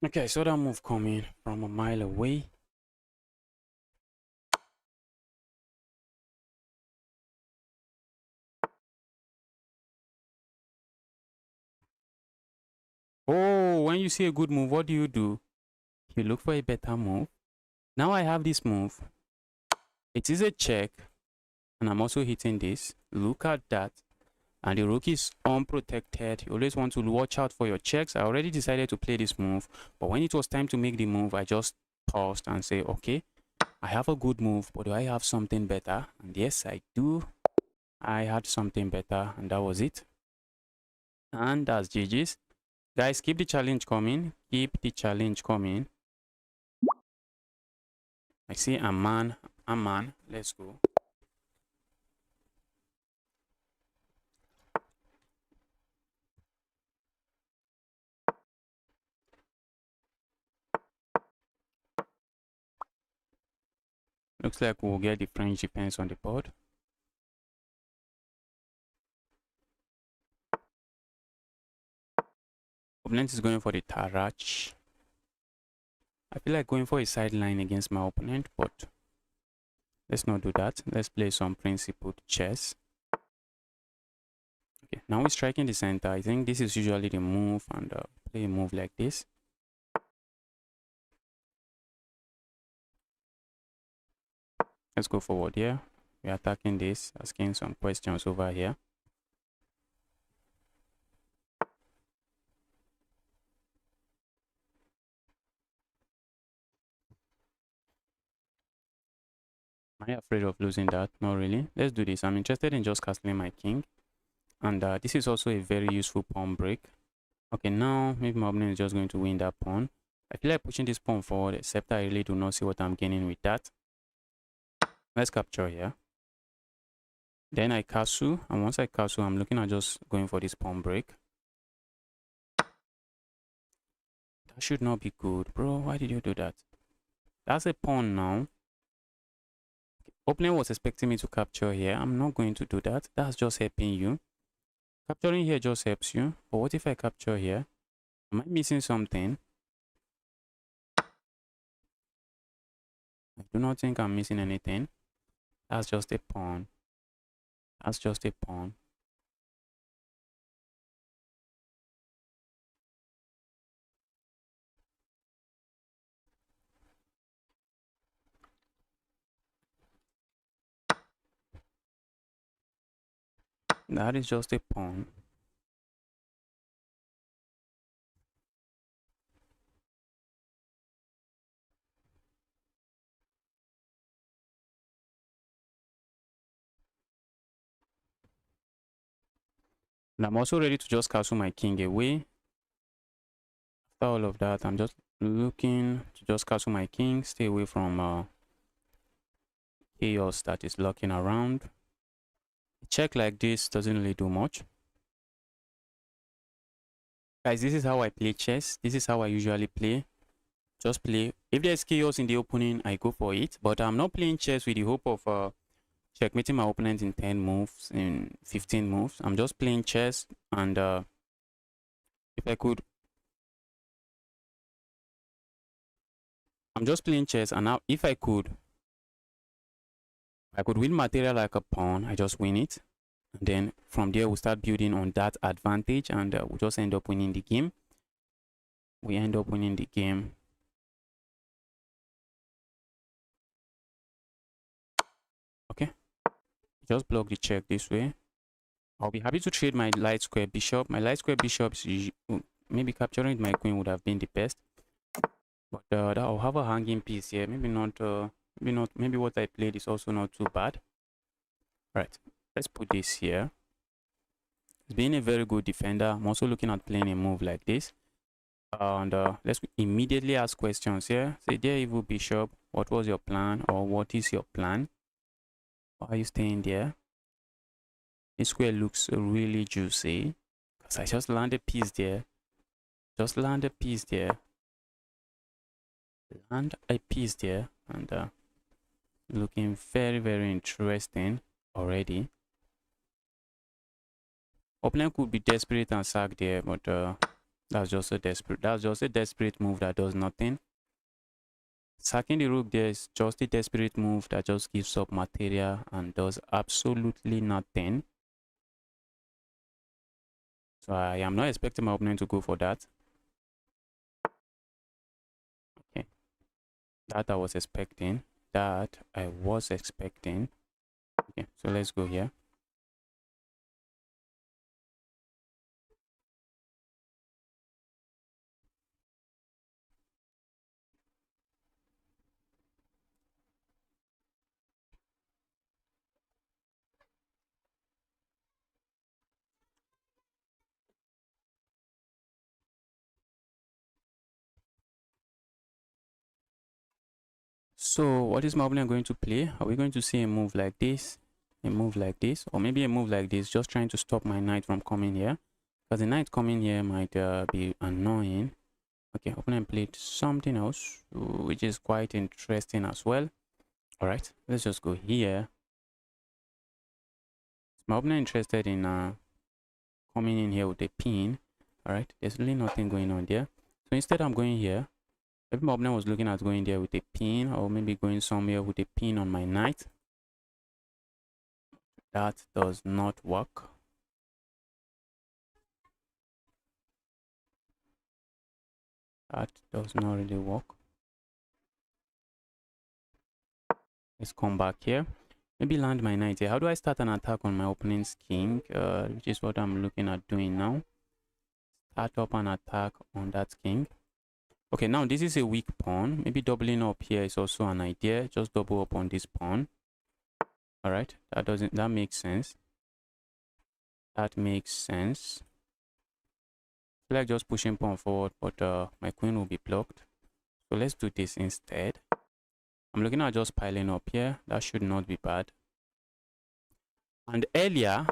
Okay, I saw that move coming from a mile away. Oh, when you see a good move, what do? You look for a better move. Now I have this move. It is a check, and I'm also hitting this. Look at that. And the rook is unprotected. You always want to watch out for your checks. I already decided to play this move, but when it was time to make the move, I just paused and say, okay, I have a good move, but do I have something better? And yes, I do. I had something better, and that was it. And that's GG's. Guys, keep the challenge coming. Keep the challenge coming. I see a man. Let's go. Looks like we'll get the French defense on the board. Opponent is going for the Tarach. I feel like going for a sideline against my opponent, but let's not do that. Let's play some principled chess. Okay, now we're striking the center. I think this is usually the move, and play a move like this. Let's go forward here. We're attacking this, asking some questions over here. Am I afraid of losing that? Not really. Let's do this. I'm interested in just castling my king. And this is also a very useful pawn break. Okay, now maybe my opponent is just going to win that pawn. I feel like pushing this pawn forward, except I really do not see what I'm gaining with that. Let's capture here. Then I castle, and once I castle, I'm looking at just going for this pawn break. That should not be good, bro. Why did you do that? That's a pawn now. Opponent was expecting me to capture here. I'm not going to do that. That's just helping you. Capturing here just helps you. But what if I capture here? Am I missing something? I do not think I'm missing anything. That's just a pawn. That's just a pawn. That is just a pawn. And I'm also ready to just castle my king away. After all of that, I'm just looking to just castle my king, stay away from chaos that is lurking around. A check like this doesn't really do much. Guys, this is how I play chess. This is how I usually play. Just play. If there's chaos in the opening, I go for it. But I'm not playing chess with the hope of checkmating my opponent in 10 moves, in 15 moves. I'm just playing chess, and if I could, I'm just playing chess, and now if I could win material like a pawn, I just win it. And then from there, we'll start building on that advantage, and we'll just end up winning the game. We end up winning the game. Okay. Just block the check this way. I'll be happy to trade my light square bishop. My light square bishop is maybe capturing my queen would have been the best. But I'll have a hanging piece here. Maybe not. Maybe what I played is also not too bad. Right. Let's put this here. He's being a very good defender. I'm also looking at playing a move like this. And let's immediately ask questions here. Say, dear evil bishop, what was your plan, or what is your plan? Why are you staying there? This square looks really juicy because I just landed piece there. Just land a piece there. Land a piece there, and looking very, very interesting already. Opponent could be desperate and sack there, but that's just a desperate move that does nothing. Sacking the rook there is just a desperate move that just gives up material and does absolutely nothing. So I am not expecting my opponent to go for that. Okay. That I was expecting. Okay, so let's go here. So what is my opponent going to play? Are we going to see a move like this? A move like this? Or maybe a move like this, just trying to stop my knight from coming here? Because the knight coming here might be annoying. Okay, opponent played something else, which is quite interesting as well. Alright, let's just go here. Is my opponent interested in coming in here with a pin? Alright, there's really nothing going on there. So instead I'm going here. Maybe my opponent was looking at going there with a pin, or maybe going somewhere with a pin on my knight. That does not work. That does not really work. Let's come back here. Maybe land my knight here. How do I start an attack on my opponent's king? Which is what I'm looking at doing now. Start up an attack on that king. Okay, now this is a weak pawn. Maybe doubling up here is also an idea. Just double up on this pawn. All right, that makes sense. That makes sense. I feel like just pushing pawn forward, but my queen will be blocked. So let's do this instead. I'm looking at just piling up here. That should not be bad. And earlier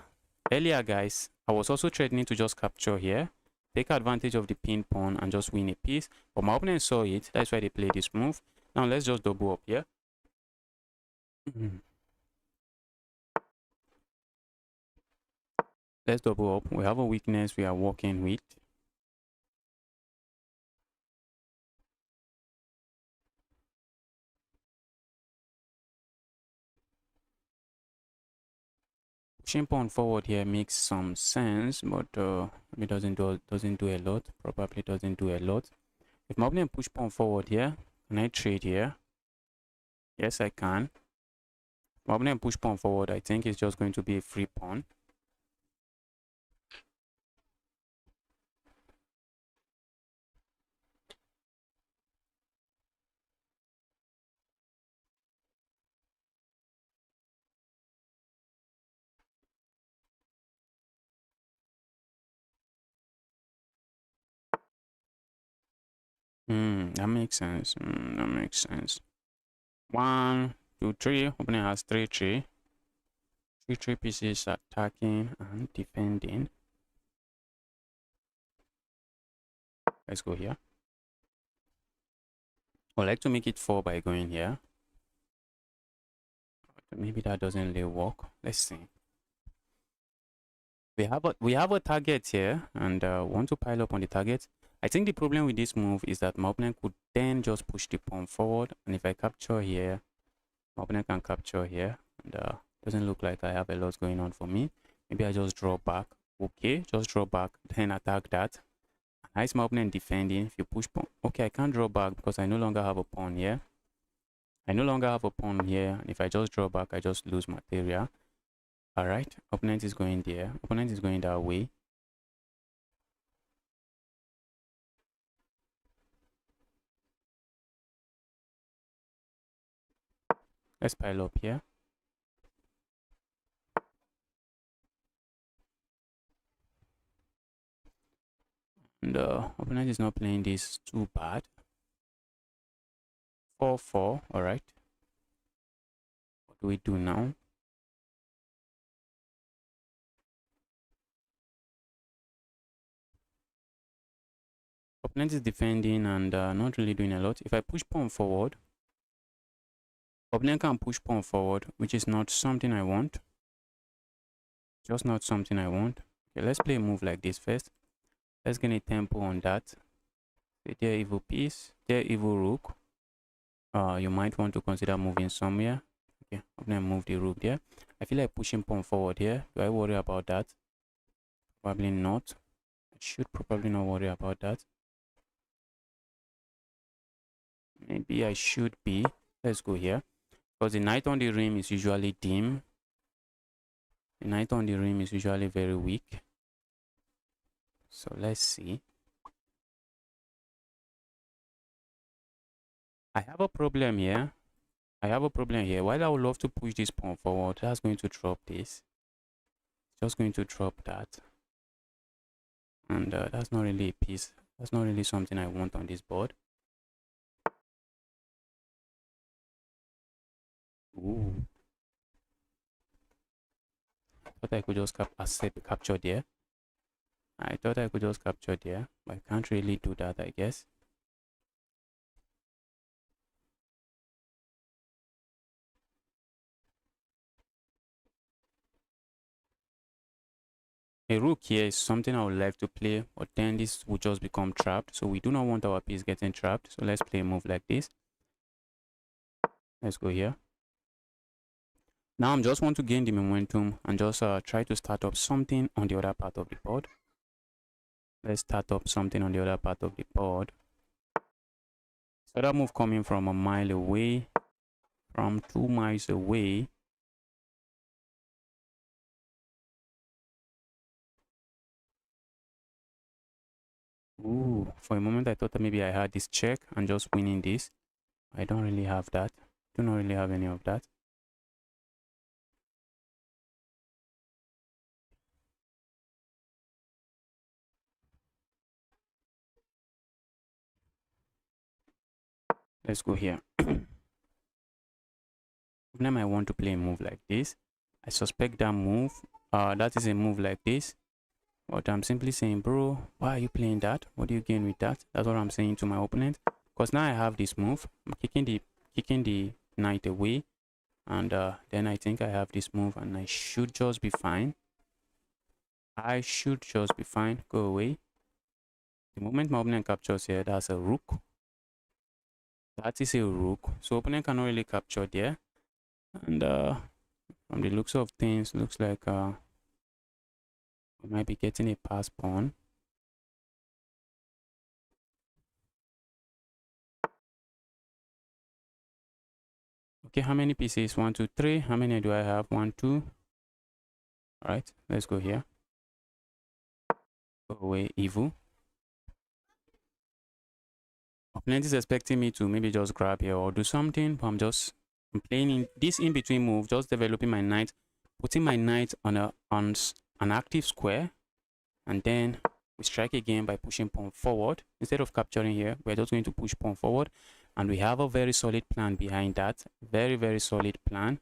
guys, I was also threatening to just capture here, take advantage of the pin pawn and just win a piece, but my opponent saw it. That's why they played this move. Now let's just double up here. Let's double up. We have a weakness we are working with. Pushing pawn forward here makes some sense, but it doesn't do a lot. Probably doesn't do a lot. If my opponent push pawn forward here, can I trade here? Yes, I can. My opponent push pawn forward, I think it's just going to be a free pawn. That makes sense. That makes sense. 1, 2, 3. Opponent has 3, 3. 3 pieces attacking and defending. Let's go here. I'd like to make it 4 by going here. Maybe that doesn't really work. Let's see. We have a target here, and want to pile up on the target. I think the problem with this move is that my opponent could then just push the pawn forward, and if I capture here, my opponent can capture here, and doesn't look like I have a lot going on for me. Maybe I just draw back. Okay, just draw back, then attack that. Nice, my opponent defending. If you push pawn, okay, I can't draw back because I no longer have a pawn here. I no longer have a pawn here, and if I just draw back, I just lose material. All right, opponent is going there. Opponent is going that way. Let's pile up here. And opponent is not playing this too bad. 4-4. All right. What do we do now? Opponent is defending and not really doing a lot. If I push pawn forward, opponent can push pawn forward, which is not something I want. Just not something I want. Okay, let's play a move like this first. Let's get a tempo on that. There evil piece, there evil rook. You might want to consider moving somewhere. Okay, I'm gonna move the rook there. I feel like pushing pawn forward here. Do I worry about that? Probably not. I should probably not worry about that. Maybe I should be. Let's go here. Because the knight on the rim is usually dim. The knight on the rim is usually very weak. So let's see. I have a problem here. While I would love to push this pawn forward, that's going to drop this. Just going to drop that. And that's not really a piece. That's not really something I want on this board. Ooh. I thought I could just capture there. I thought I could just capture there, but I can't really do that, I guess. A rook here is something I would like to play, but then this would just become trapped. So we do not want our piece getting trapped. So let's play a move like this. Let's go here. Now I just want to gain the momentum and just try to start up something on the other part of the board. Let's start up something on the other part of the board. So that move coming from a mile away, from 2 miles away. Ooh, for a moment I thought that maybe I had this check and just winning this. I don't really have that. Do not really have any of that. Let's go here. Now I want to play a move like this. I suspect that move, that is a move like this. But I'm simply saying, bro, why are you playing that? What do you gain with that? That's what I'm saying to my opponent. Because now I have this move. I'm kicking the knight away. And then I think I have this move and I should just be fine. I should just be fine. Go away. The moment my opponent captures here, that's a rook. That is a rook. So opponent cannot really capture there. And from the looks of things, looks like we might be getting a pass pawn. Okay, how many pieces? 1, 2, 3. How many do I have? 1, 2. All right, let's go here. Go away, evil. Opponent is expecting me to maybe just grab here or do something, but I'm playing in this in-between move, just developing my knight, putting my knight on an active square, and then we strike again by pushing pawn forward. Instead of capturing here, we're just going to push pawn forward, and we have a very solid plan behind that. Very, very solid plan.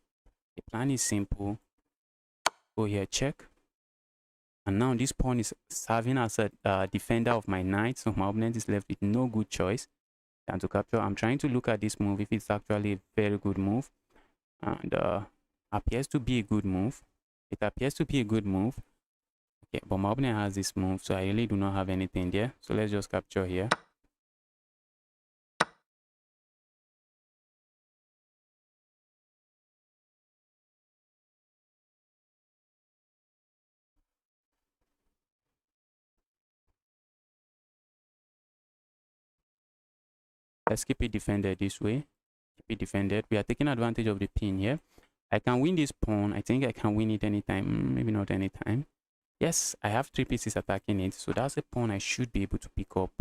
The plan is simple. Go here, check. And now this pawn is serving as a defender of my knight, so my opponent is left with no good choice than to capture. I'm trying to look at this move if it's actually a very good move, and appears to be a good move. It appears to be a good move. Okay, but my opponent has this move, so I really do not have anything there. So let's just capture here. Let's keep it defended this way. Keep it defended. We are taking advantage of the pin here. I can win this pawn. I think I can win it anytime. Maybe not anytime. Yes, I have 3 pieces attacking it. So that's a pawn I should be able to pick up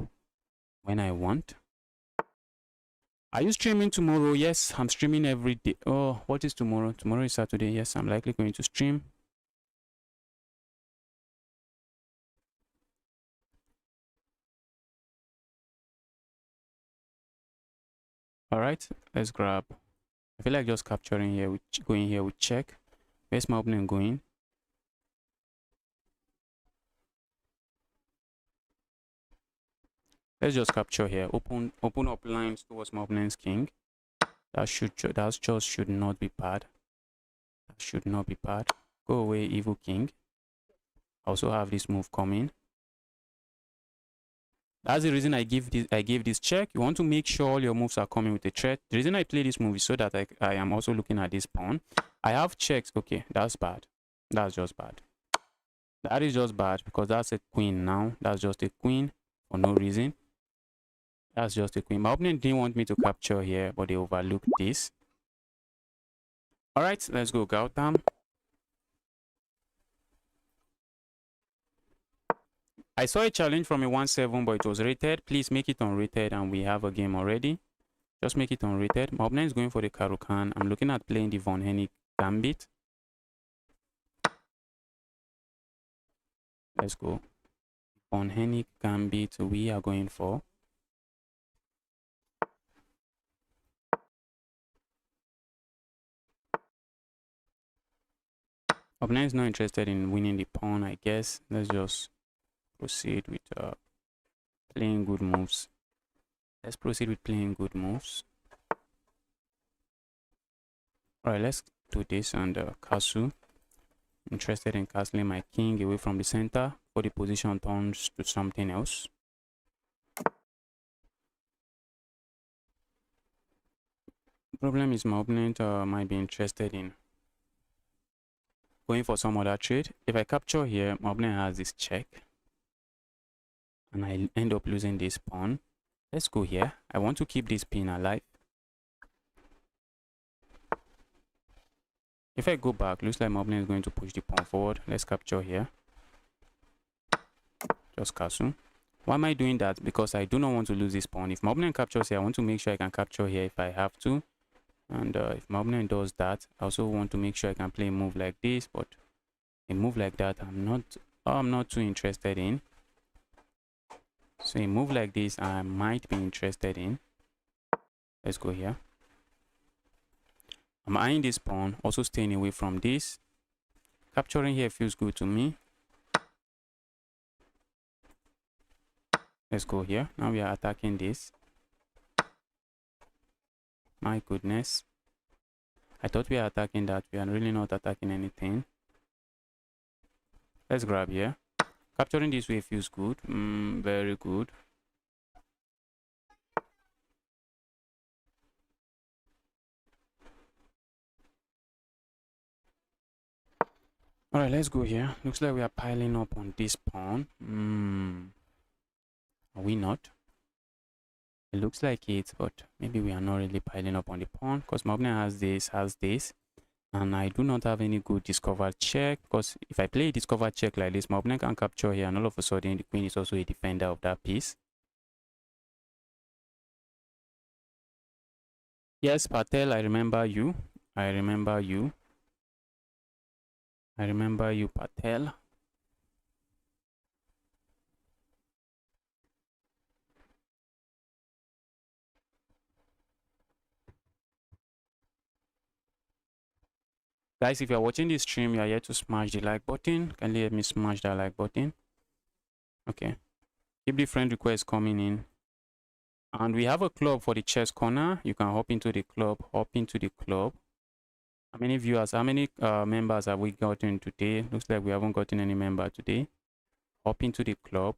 when I want. Are you streaming tomorrow? Yes, I'm streaming every day. Oh, what is tomorrow? Tomorrow is Saturday. Yes, I'm likely going to stream. All right, let's grab. I feel like just capturing here, going here with check. Where's my opponent going? Let's just capture here. Open up lines towards my opponent's king. That just should not be bad. That should not be bad. Go away, evil king. I also have this move coming. That's the reason I give this check. You want to make sure all your moves are coming with a threat. The reason I play this move is so that I am also looking at this pawn. I have checks. Okay, that's bad. That's just bad. That is just bad because that's a queen now. That's just a queen for no reason. That's just a queen. My opponent didn't want me to capture here, but they overlooked this. All right, let's go Gautam. I saw a challenge from a 1-7, but it was rated. Please make it unrated, and we have a game already. Just make it unrated. My opponent is going for the Caro-Kann. I'm looking at playing the Von Hennig Gambit. Let's go. Von Hennig Gambit we are going for. Opponent is not interested in winning the pawn, I guess. Let's just proceed with playing good moves. Let's proceed with playing good moves. Alright, let's do this and castle. Interested in castling my king away from the center for the position turns to something else. Problem is my opponent might be interested in going for some other trade. If I capture here, my opponent has this check and I end up losing this pawn. Let's go here. I want to keep this pin alive. If I go back, looks like my opponent is going to push the pawn forward. Let's capture here. Just castle. Why am I doing that? Because I do not want to lose this pawn. If my opponent captures here, I want to make sure I can capture here if I have to. And if my opponent does that, I also want to make sure I can play a move like this. But a move like that, I'm not too interested in. So a move like this, I might be interested in. Let's go here. I'm eyeing this pawn, also staying away from this. Capturing here feels good to me. Let's go here. Now we are attacking this. My goodness. I thought we are attacking that. We are really not attacking anything. Let's grab here. Capturing this way feels good. Very good. Alright, let's go here. Looks like we are piling up on this pawn. Are we not? It looks like it, but maybe we are not really piling up on the pawn because my opponent has this. And I do not have any good discovered check because if I play a discovered check like this, my opponent can capture here and all of a sudden the queen is also a defender of that piece. Yes, Patel, I remember you. I remember you. I remember you, Patel. Guys, if you're watching this stream, you're here to smash the like button. Can you help me smash that like button? Okay. Keep the friend request coming in. And we have a club for the chess corner. You can hop into the club. Hop into the club. How many viewers, how many members have we gotten today? Looks like we haven't gotten any member today. Hop into the club.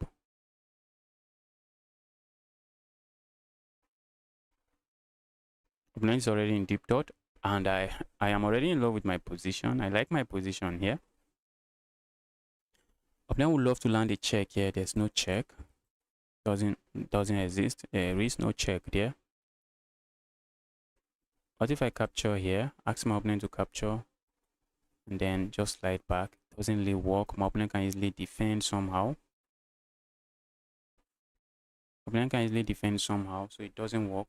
Opponent is already in deep thought. And I am already in love with my position. I like my position here. Opponent would love to land a check here. There's no check. Doesn't exist. There is no check there. What if I capture here? Ask my opponent to capture. And then just slide back. Doesn't really work. My opponent can easily defend somehow. Opponent can easily defend somehow. So it doesn't work.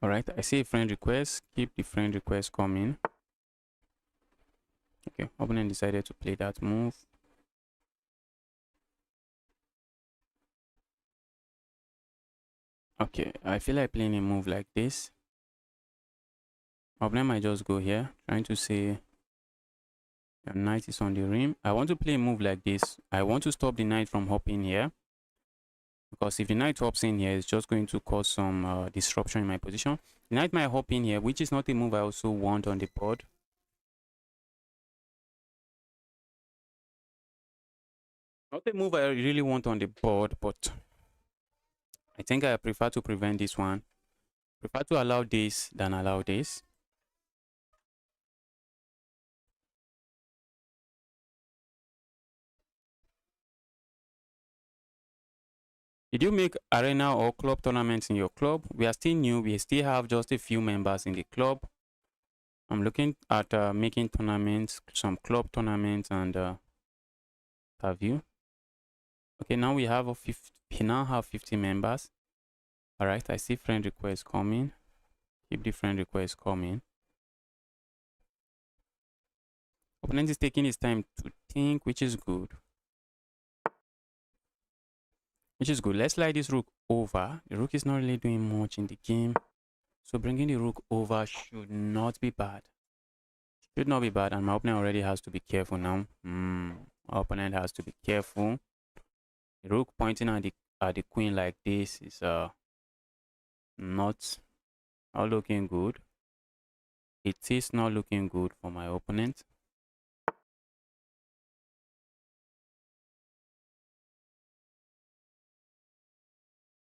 All right, I see a friend request. Keep the friend request coming. Okay, opponent decided to play that move. Okay, I feel like playing a move like this. Opponent might just go here, trying to say your knight is on the rim. I want to play a move like this. I want to stop the knight from hopping here. Because if the knight hops in here, it's just going to cause some disruption in my position. The knight might hop in here, which is not a move I also want on the board. Not a move I really want on the board, but I think I prefer to prevent this one. Prefer to allow this than allow this. Did you make arena or club tournaments in your club? We are still new. We still have just a few members in the club. I'm looking at making tournaments, some club tournaments, and have you? Okay, now we have we now have 50 members. All right, I see friend request coming. Keep the friend request coming. Opponent is taking his time to think, which is good. Which is good. Let's slide this rook over. The rook is not really doing much in the game. So bringing the rook over should not be bad. Should not be bad. And my opponent already has to be careful now. Our opponent has to be careful. The rook pointing at the queen like this is not looking good. It is not looking good for my opponent.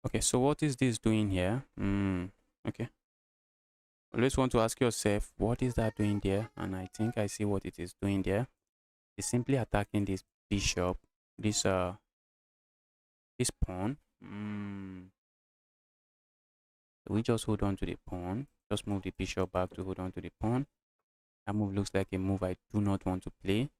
Okay, so what is this doing here? Okay. Always want to ask yourself, what is that doing there? And I think I see what it is doing there. It's simply attacking this bishop, this pawn. We just hold on to the pawn. Just move the bishop back to hold on to the pawn. That move looks like a move I do not want to play.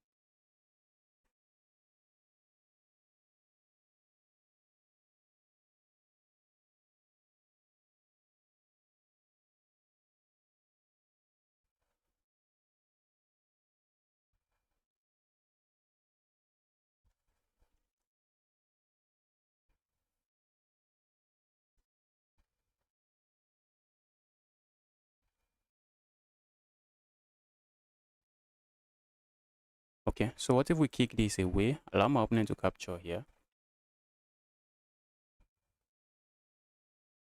Okay, so what if we kick this away? Allow my opponent to capture here.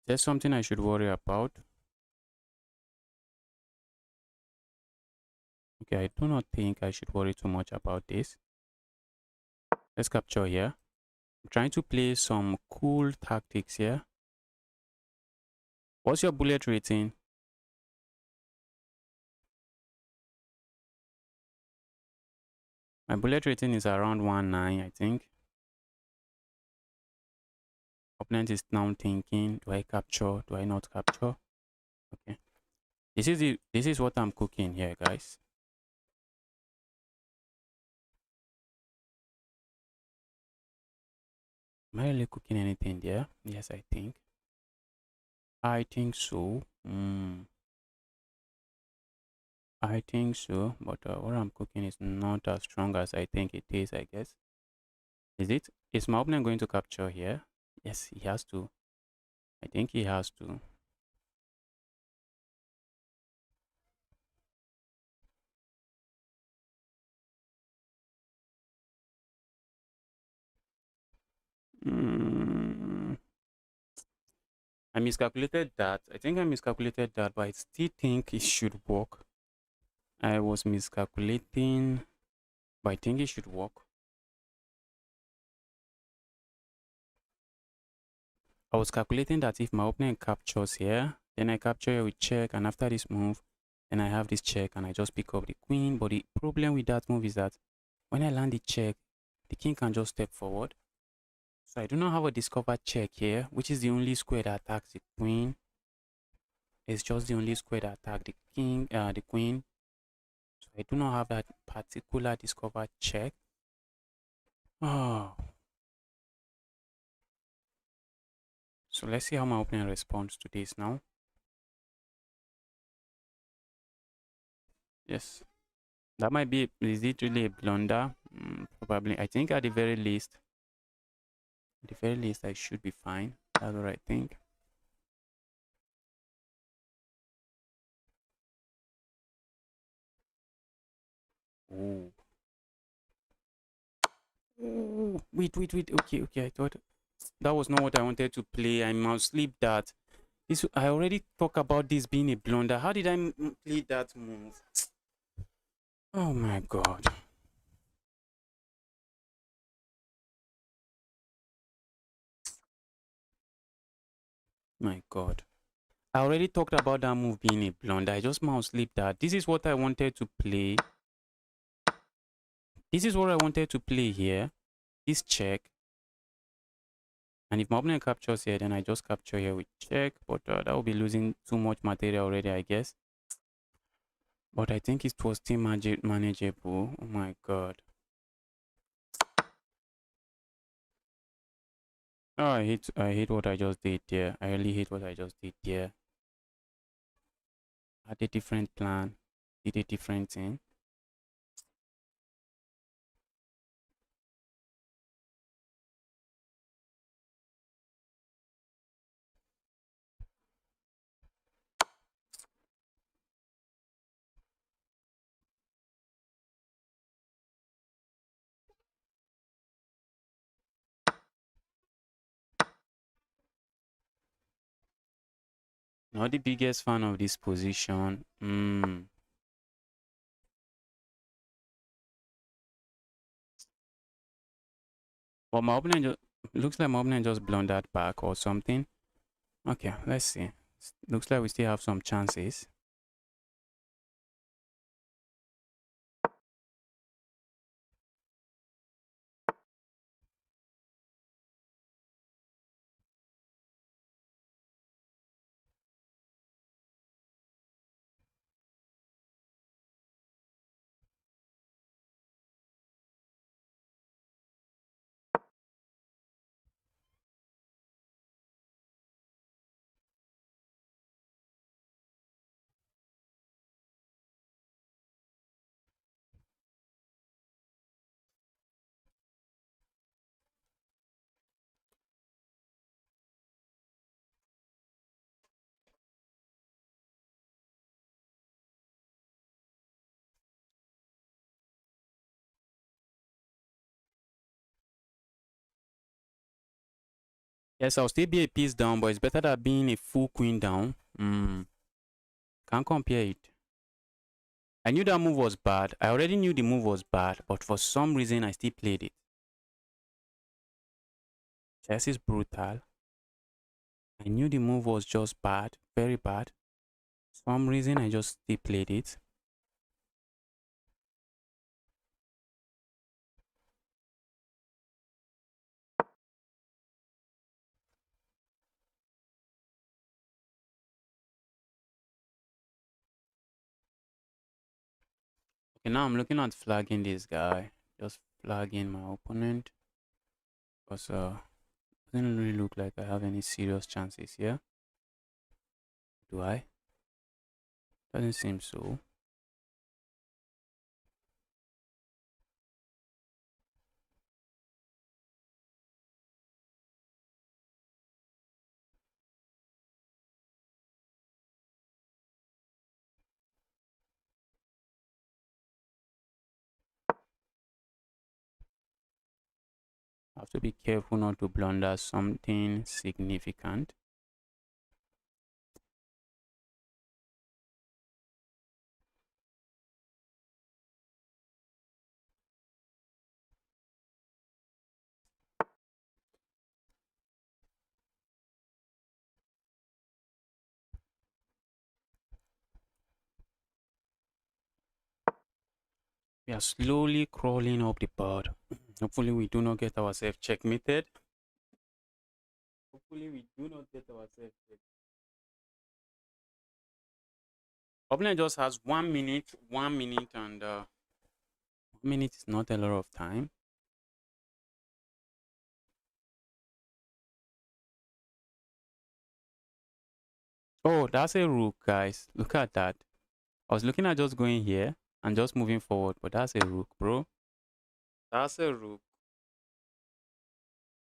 There's something I should worry about. Okay, I do not think I should worry too much about this. Let's capture here. I'm trying to play some cool tactics here. What's your bullet rating? My bullet rating is around 1.9, I think. Opponent is now thinking, do I capture? Do I not capture? Okay. This is what I'm cooking here, guys. Am I really cooking anything there? Yes, I think. I think so. I think so, but what I'm cooking is not as strong as I think it is, I guess. Is it? Is my opponent going to capture here? Yes, he has to. I think he has to. I miscalculated that. I think I miscalculated that, but I still think it should work. I was miscalculating, but I think it should work. I was calculating that if my opponent captures here, then I capture here with check, and after this move, then I have this check and I just pick up the queen. But the problem with that move is that when I land the check, the king can just step forward. So I do not have a discovered check here, which is the only square that attacks the queen. It's just the only square that attacks the king, the queen. So I do not have that particular discovered check. Oh. So let's see how my opponent responds to this now. Yes. That might be, is it really a blunder? Probably. I think at the very least, I should be fine. That's what I think. Oh. Oh. Wait. Okay. I thought that was not what I wanted to play. I must sleep that. This, I already talked about this being a blunder. How did I play that move? Oh my god. My god. I already talked about that move being a blunder. I just mouse sleep that. This is what I wanted to play. This is what I wanted to play here. This check. And if my opponent captures here, then I just capture here with check. But that will be losing too much material already, I guess. But I think it was still manageable. Oh my god. Oh, I hate what I just did there. I really hate what I just did there. Had a different plan. Did a different thing. Not the biggest fan of this position. But my opponent just looks like my opponent just blundered back or something. Okay, let's see. Looks like we still have some chances. Yes, I'll still be a piece down, but it's better than being a full queen down. Can't compare it. I knew that move was bad. I already knew the move was bad, but for some reason I still played it. Chess is brutal. I knew the move was just bad, very bad. For some reason I just still played it. Okay, now I'm looking at flagging this guy. Just flagging my opponent. Because doesn't really look like I have any serious chances here. Do I? Doesn't seem so. I have to be careful not to blunder something significant. We are slowly crawling up the board. Hopefully we do not get ourselves checkmated. Hopefully we do not get ourselves checkmated. Opponent just has 1 minute, 1 minute, and 1 minute is not a lot of time. Oh, that's a rook, guys. Look at that. I was looking at just going here and just moving forward, but that's a rook, bro. That's a rook.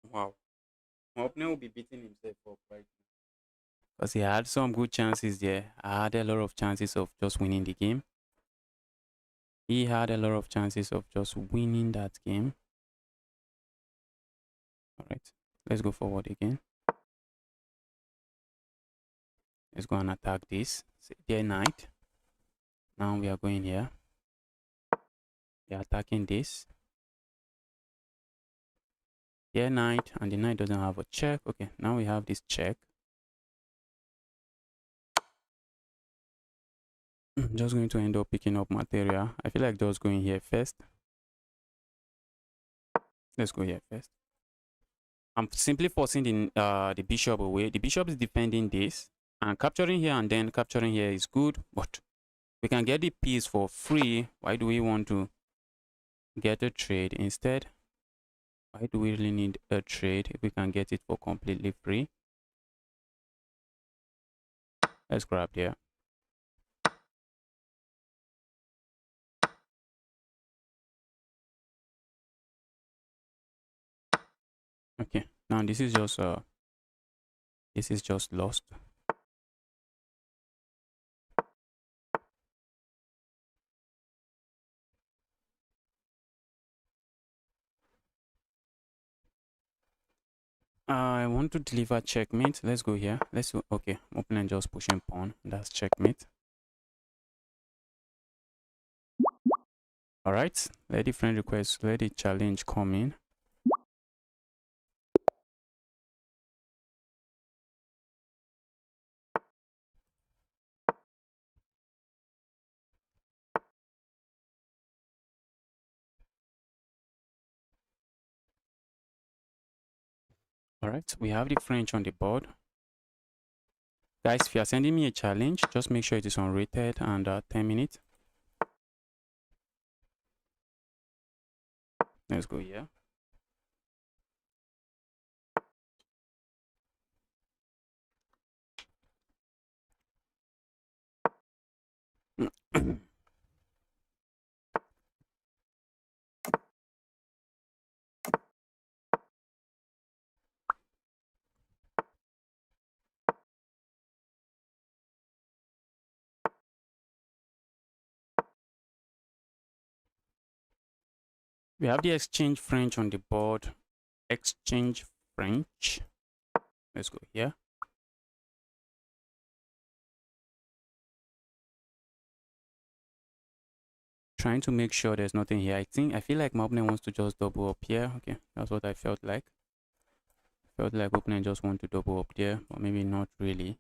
Wow. My opponent will be beating himself up right now. Because he had some good chances there. I had a lot of chances of just winning the game. He had a lot of chances of just winning that game. All right, let's go forward again. Let's go and attack this. Day knight. Now we are going here. We are attacking this. Day knight, and the knight doesn't have a check. Okay, now we have this check. I'm just going to end up picking up material. I feel like just going here first. Let's go here first. I'm simply forcing the bishop away. The bishop is defending this, and capturing here and then capturing here is good, but we can get the piece for free. Why do we want to get a trade instead? Why do we really need a trade if we can get it for completely free? Let's grab there. Okay, now this is just lost. I want to deliver checkmate. Let's go here. Let's go. Okay, opponent just pushing pawn. That's checkmate. All right, let the friend request, let the challenge come in. All right, we have the French on the board. Guys, if you are sending me a challenge, just make sure it is unrated and 10 minutes. Let's go here. We have the exchange French on the board. Exchange French. Let's go here. Trying to make sure there's nothing here. I feel like my opponent wants to just double up here. Okay, that's what I felt like. Felt like opponent just want to double up there, but maybe not really.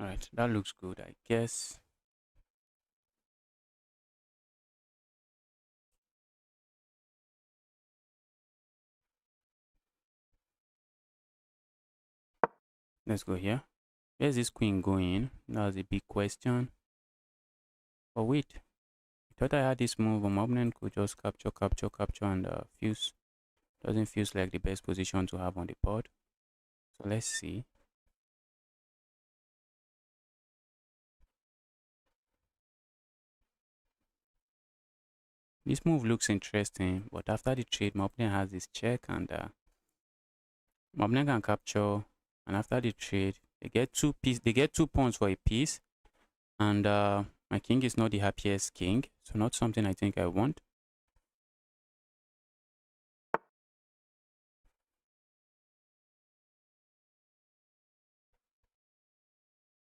All right, that looks good, I guess. Let's go here. Where's this queen going? That's a big question. But wait, I thought I had this move. My opponent could just capture, and fuse. Doesn't feel like the best position to have on the board. So let's see. This move looks interesting, but after the trade, my opponent has this check, and my opponent can capture. And after the trade, they get two pawns for a piece, and my king is not the happiest king, so not something I think I want.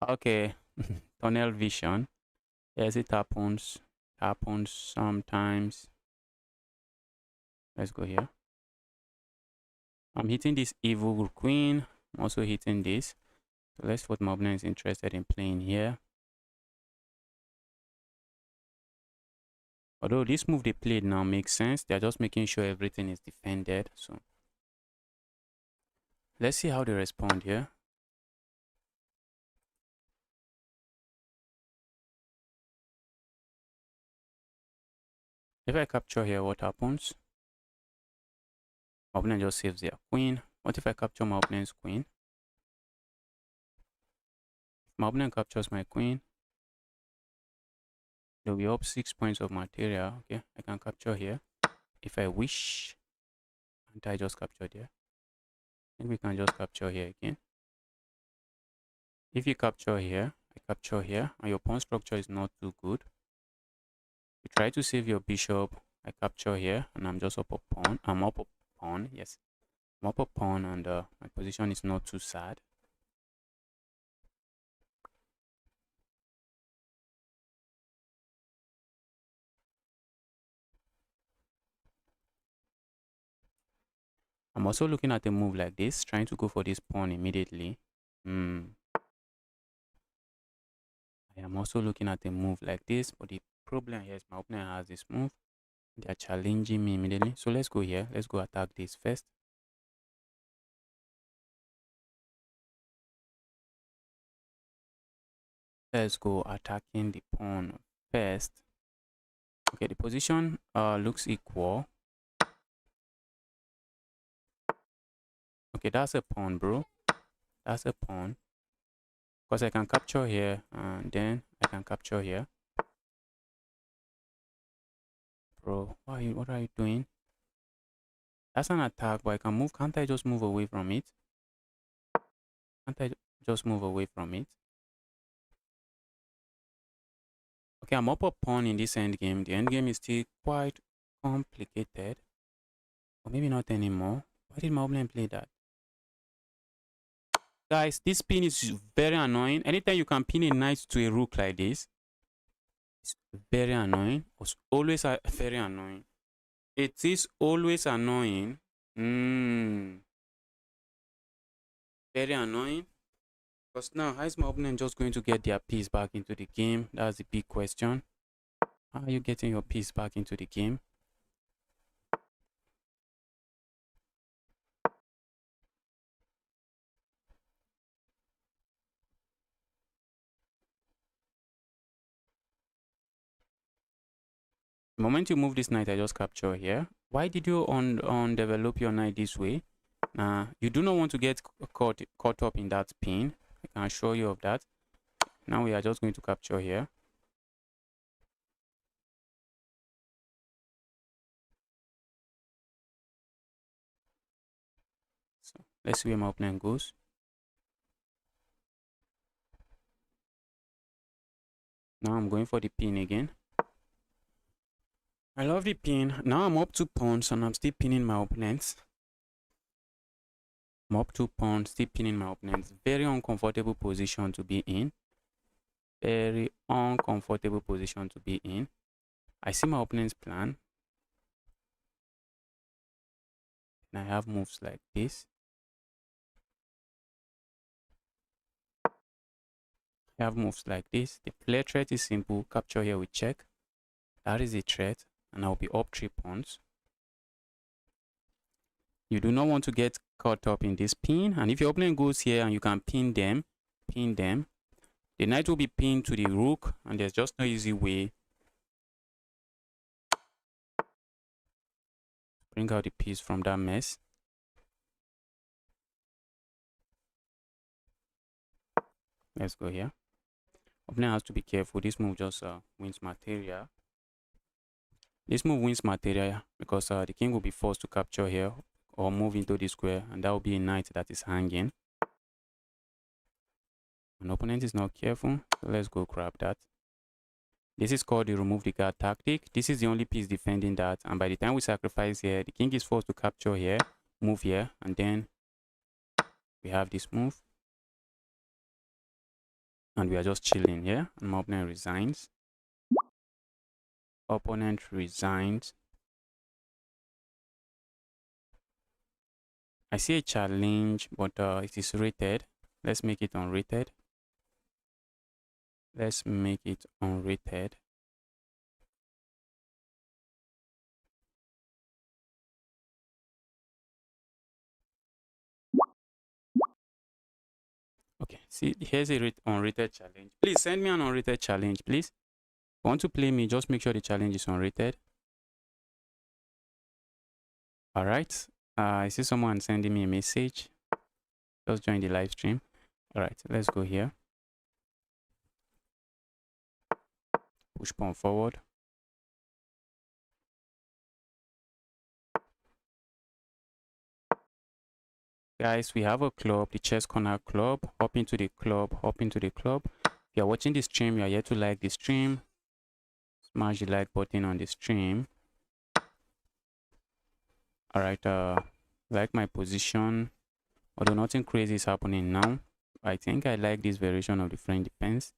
Okay, tunnel vision. Yes, it happens. Happens sometimes. Let's go here. I'm hitting this evil queen. I'm also hitting this. So let's what my opponent is interested in playing here. Although this move they played now makes sense, they're just making sure everything is defended. So let's see how they respond here. If I capture here, what happens? My opponent just saves their queen. What if I capture my opponent's queen? If my opponent captures my queen, they'll be up 6 points of material. Okay, I can capture here if I wish. And I just captured here. I think we can just capture here again. If you capture here, I capture here, and your pawn structure is not too good. You try to save your bishop. I capture here, and I'm just up a pawn. I'm up a pawn. Yes, I'm up a pawn, and my position is not too sad. I'm also looking at a move like this, trying to go for this pawn immediately. I am also looking at a move like this, but the problem here is my opponent has this move. They are challenging me immediately. So let's go here. Let's go attack this first. Let's go attacking the pawn first. Okay, the position looks equal. Okay, that's a pawn, bro. That's a pawn. Because I can capture here and then I can capture here. Bro, what are you doing? That's an attack, but I can move. Can't I just move away from it? Can't I just move away from it? Okay, I'm up a pawn in this endgame. The endgame is still quite complicated. Or maybe not anymore. Why did my opponent play that? Guys, this pin is very annoying. Anytime you can pin a knight to a rook like this, it's very annoying. It's always very annoying. It is always annoying. Very annoying. Because now, how is my opponent just going to get their piece back into the game? That's the big question. How are you getting your piece back into the game? The moment you move this knight, I just capture here. Why did you develop your knight this way? You do not want to get caught up in that pin. I can assure you of that. Now we are just going to capture here. So let's see where my opponent goes. Now I'm going for the pin again. I love the pin. Now I'm up 2 pawns and I'm still pinning my opponents. I'm up 2 pawns, still pinning my opponents. Very uncomfortable position to be in. Very uncomfortable position to be in. I see my opponent's plan. And I have moves like this. I have moves like this. The flare threat is simple. Capture here with check. That is the threat. And I'll be up 3 pawns. You do not want to get caught up in this pin. And if your opponent goes here and you can pin them, the knight will be pinned to the rook. And there's just no easy way. Bring out the piece from that mess. Let's go here. Opponent has to be careful. This move just wins material. This move wins material because the king will be forced to capture here or move into the square, and that will be a knight that is hanging. An opponent is not careful, so let's go grab that. This is called the remove the guard tactic. This is the only piece defending that, and by the time we sacrifice here, the king is forced to capture here, move here, and then we have this move. And we are just chilling here, and my opponent resigns. Opponent resigns. I see a challenge, but it is rated. Let's make it unrated. Let's make it unrated. Okay, see, here's a unrated challenge. Please send me an unrated challenge, please. If you want to play me, just make sure the challenge is unrated. All right. I see someone sending me a message. Just join the live stream. All right, let's go here. Push pawn forward. Guys, we have a club, the chess corner club. Hop into the club, hop into the club. If you're watching the stream, you are here to like the stream. Smash the like button on the stream. All right, like my position. Although nothing crazy is happening now. I think I like this variation of the French defense.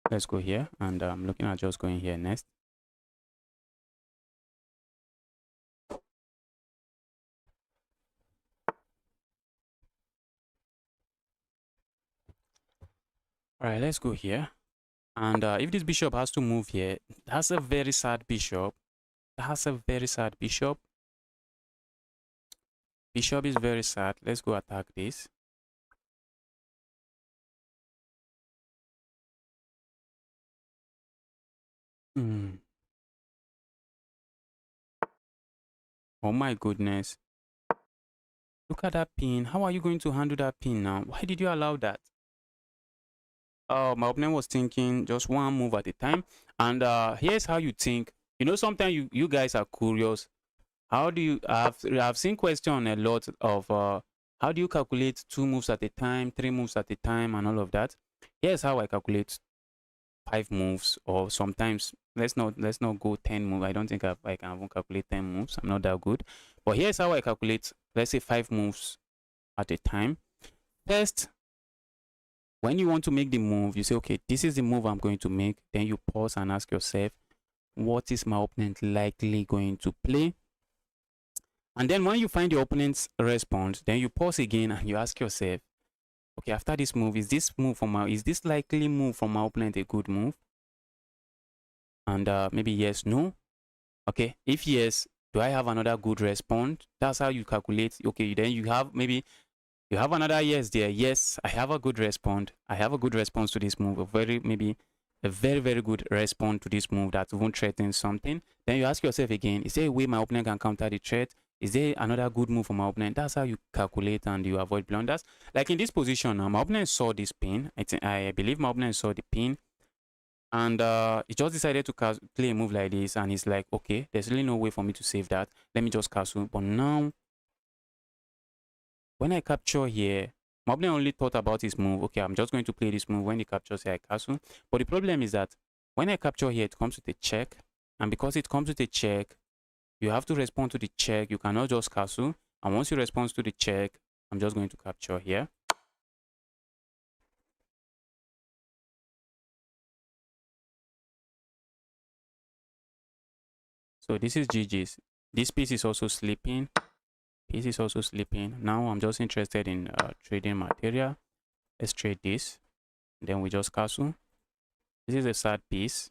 Let's go here, and I'm looking at just going here next. All right, let's go here. And if this bishop has to move here, that's a very sad bishop. That's a very sad bishop. Bishop is very sad. Let's go attack this. Oh my goodness. Look at that pin. How are you going to handle that pin now? Why did you allow that? My opponent was thinking just one move at a time. And here's how you think. You know, sometimes you guys are curious. How do you I've seen question a lot of how do you calculate 2 moves at a time, 3 moves at a time, and all of that? Here's how I calculate 5 moves, or sometimes let's not go 10 moves. I don't think I can even calculate 10 moves. I'm not that good. But here's how I calculate, let's say 5 moves at a time. First, when you want to make the move, you say, okay, this is the move I'm going to make. Then you pause and ask yourself, what is my opponent likely going to play? And then when you find the opponent's response, then you pause again and you ask yourself, okay, after this move, is this likely move from my opponent a good move? And maybe yes, no. Okay, if yes, do I have another good response? That's how you calculate. Okay, then you have another yes there. Yes, I have a good response. I have a good response to this move. A very, very good response to this move that won't threaten something. Then you ask yourself again, is there a way my opponent can counter the threat? Is there another good move for my opponent? That's how you calculate and you avoid blunders. Like in this position now, my opponent saw this pin. I believe my opponent saw the pin. And he just decided to play a move like this. And he's like, okay, there's really no way for me to save that. Let me just castle. But now, when I capture here, my opponent only thought about his move. Okay, I'm just going to play this move. When he captures here, I castle. But the problem is that when I capture here, it comes with a check. And because it comes with a check, you have to respond to the check. You cannot just castle. And once you respond to the check, I'm just going to capture here. So this is GG's. This piece is also sleeping. Piece is also sleeping. Now I'm just interested in trading material. Let's trade this. Then we just castle. This is a sad piece.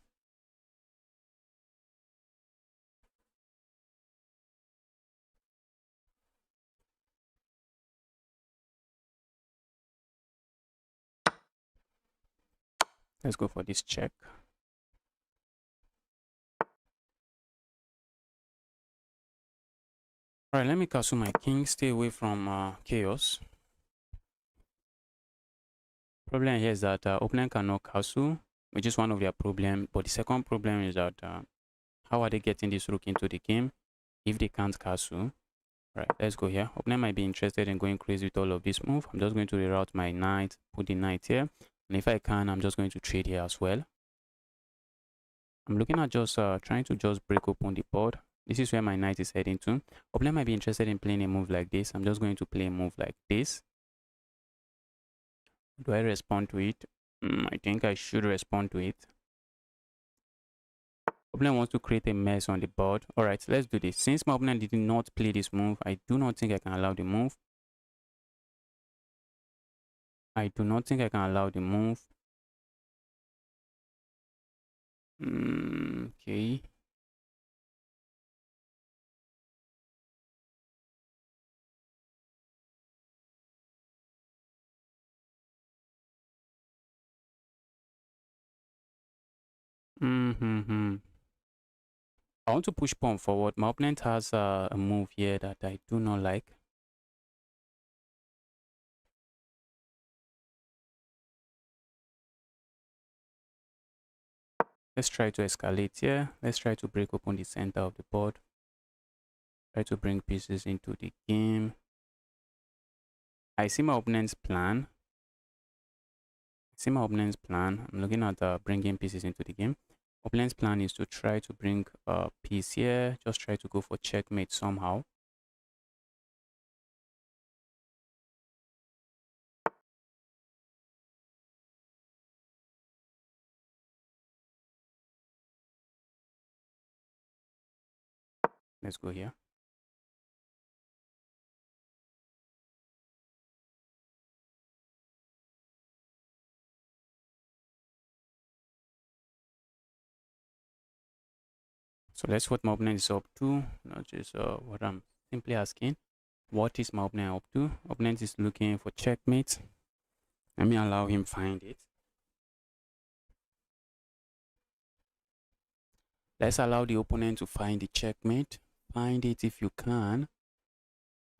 Let's go for this check. All right, let me castle my king. Stay away from chaos. Problem here is that opponent cannot castle, which is one of their problems. But the second problem is that how are they getting this rook into the game if they can't castle? All right, let's go here. Opponent might be interested in going crazy with all of this move. I'm just going to reroute my knight, put the knight here. And if I can, I'm just going to trade here as well. I'm looking at just trying to just break open the board. This is where my knight is heading to. Opponent might be interested in playing a move like this. I'm just going to play a move like this. Do I respond to it? I think I should respond to it. Opponent wants to create a mess on the board. All right, let's do this. Since my opponent did not play this move, I do not think I can allow the move. I do not think I can allow the move. Okay. I want to push pawn forward. My opponent has a move here that I do not like. Let's try to escalate here. Let's try to break open the center of the board. Try to bring pieces into the game. I see my opponent's plan. I'm looking at bringing pieces into the game. Opponent's plan is to try to bring a piece here. Just try to go for checkmate somehow. Let's go here. So that's what my opponent is up to. Not just what I'm simply asking. What is my opponent up to? Opponent is looking for checkmate. Let me allow him find it. Let's allow the opponent to find the checkmate. Find it if you can.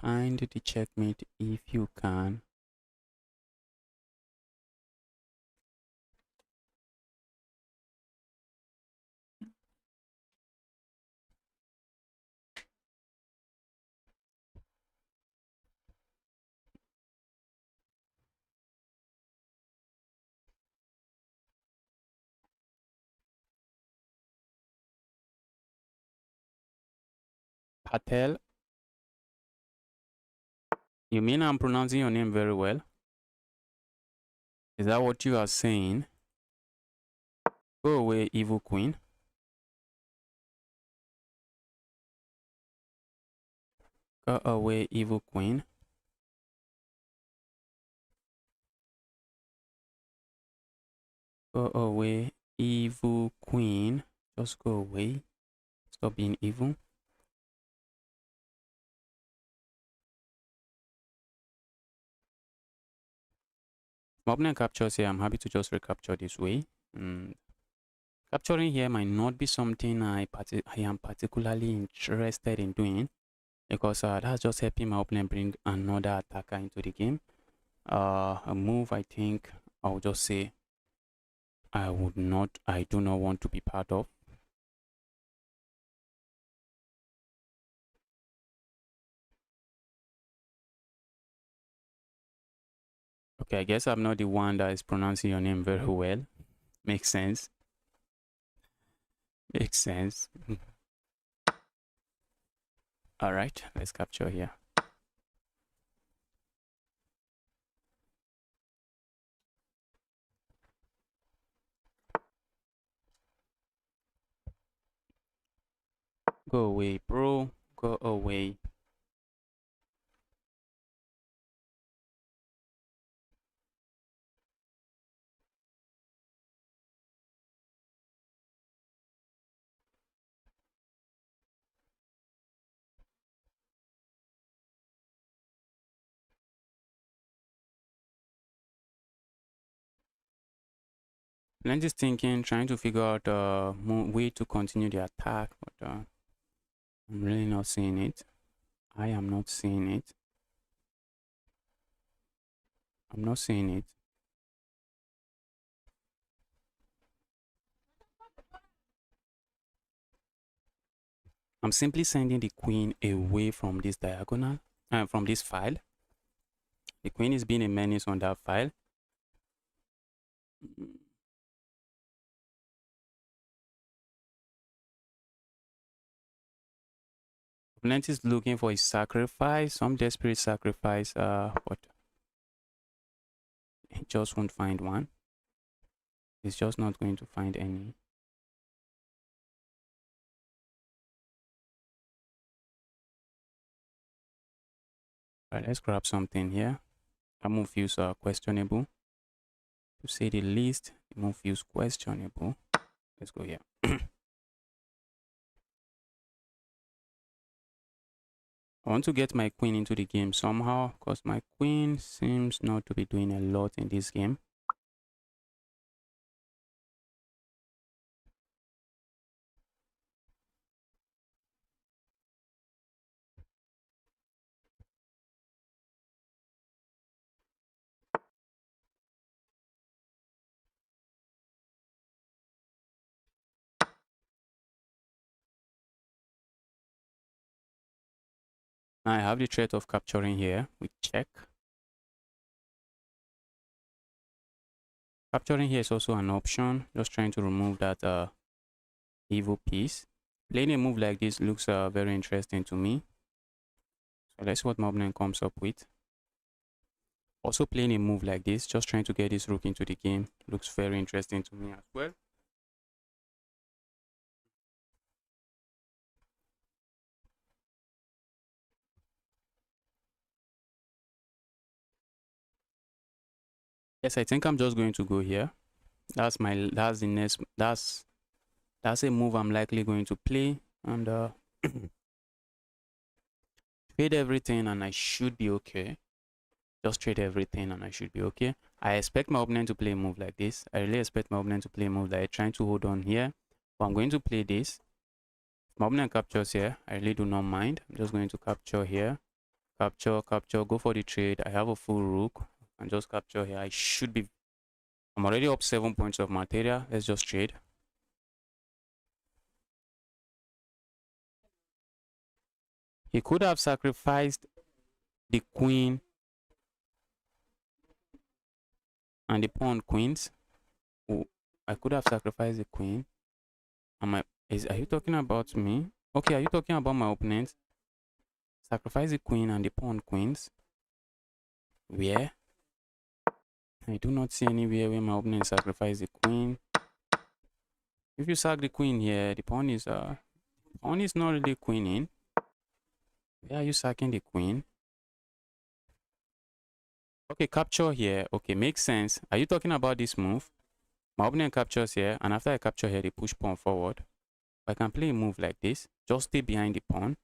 Find the checkmate if you can. Patel. You mean I'm pronouncing your name very well? Is that what you are saying? Go away, evil queen. Go away, evil queen. Go away, evil queen. Just go away. Stop being evil. My opponent captures here. I'm happy to just recapture this way. Capturing here might not be something I am particularly interested in doing, because that's just helping my opponent bring another attacker into the game. A move I think I would just say I do not want to be part of. Okay, I guess I'm not the one that is pronouncing your name very well. Makes sense. Makes sense. All right, let's capture here. Go away, bro. Go away. Plenty is thinking, trying to figure out a way to continue the attack, but I'm really not seeing it. I am not seeing it. I'm not seeing it. I'm simply sending the queen away from this diagonal, from this file. The queen is being a menace on that file. Opponent is looking for a sacrifice, some desperate sacrifice, but he just won't find one. He's just not going to find any. Alright, let's grab something here. That move feels questionable. To say the least, the move feels questionable. Let's go here. I want to get my queen into the game somehow, because my queen seems not to be doing a lot in this game. Now I have the threat of capturing here. We check. Capturing here is also an option. Just trying to remove that evil piece. Playing a move like this looks very interesting to me. So let's see what my opponent comes up with. Also playing a move like this, just trying to get this rook into the game, looks very interesting to me as well. Yes, I think I'm just going to go here. That's the next, that's a move I'm likely going to play, and trade everything and I should be okay. Just trade everything and I should be okay. I expect my opponent to play a move like this. I really expect my opponent to play a move like trying to hold on here. But I'm going to play this. If my opponent captures here, I really do not mind. I'm just going to capture here. Capture, go for the trade. I have a full rook and just capture here. I'm already up 7 points of material. Let's just trade. He could have sacrificed the queen and the pawn queens. Oh, I could have sacrificed the queen. Are you talking about me? Okay, are you talking about my opponent? Sacrifice the queen and the pawn queens. Where? I do not see anywhere where my opponent sacrifice the queen. If you sack the queen here, the pawn is not really queening. Where are you sacking the queen? Okay, capture here. Okay, makes sense. Are you talking about this move? My opponent captures here, and after I capture here, they push pawn forward. I can play a move like this. Just stay behind the pawn.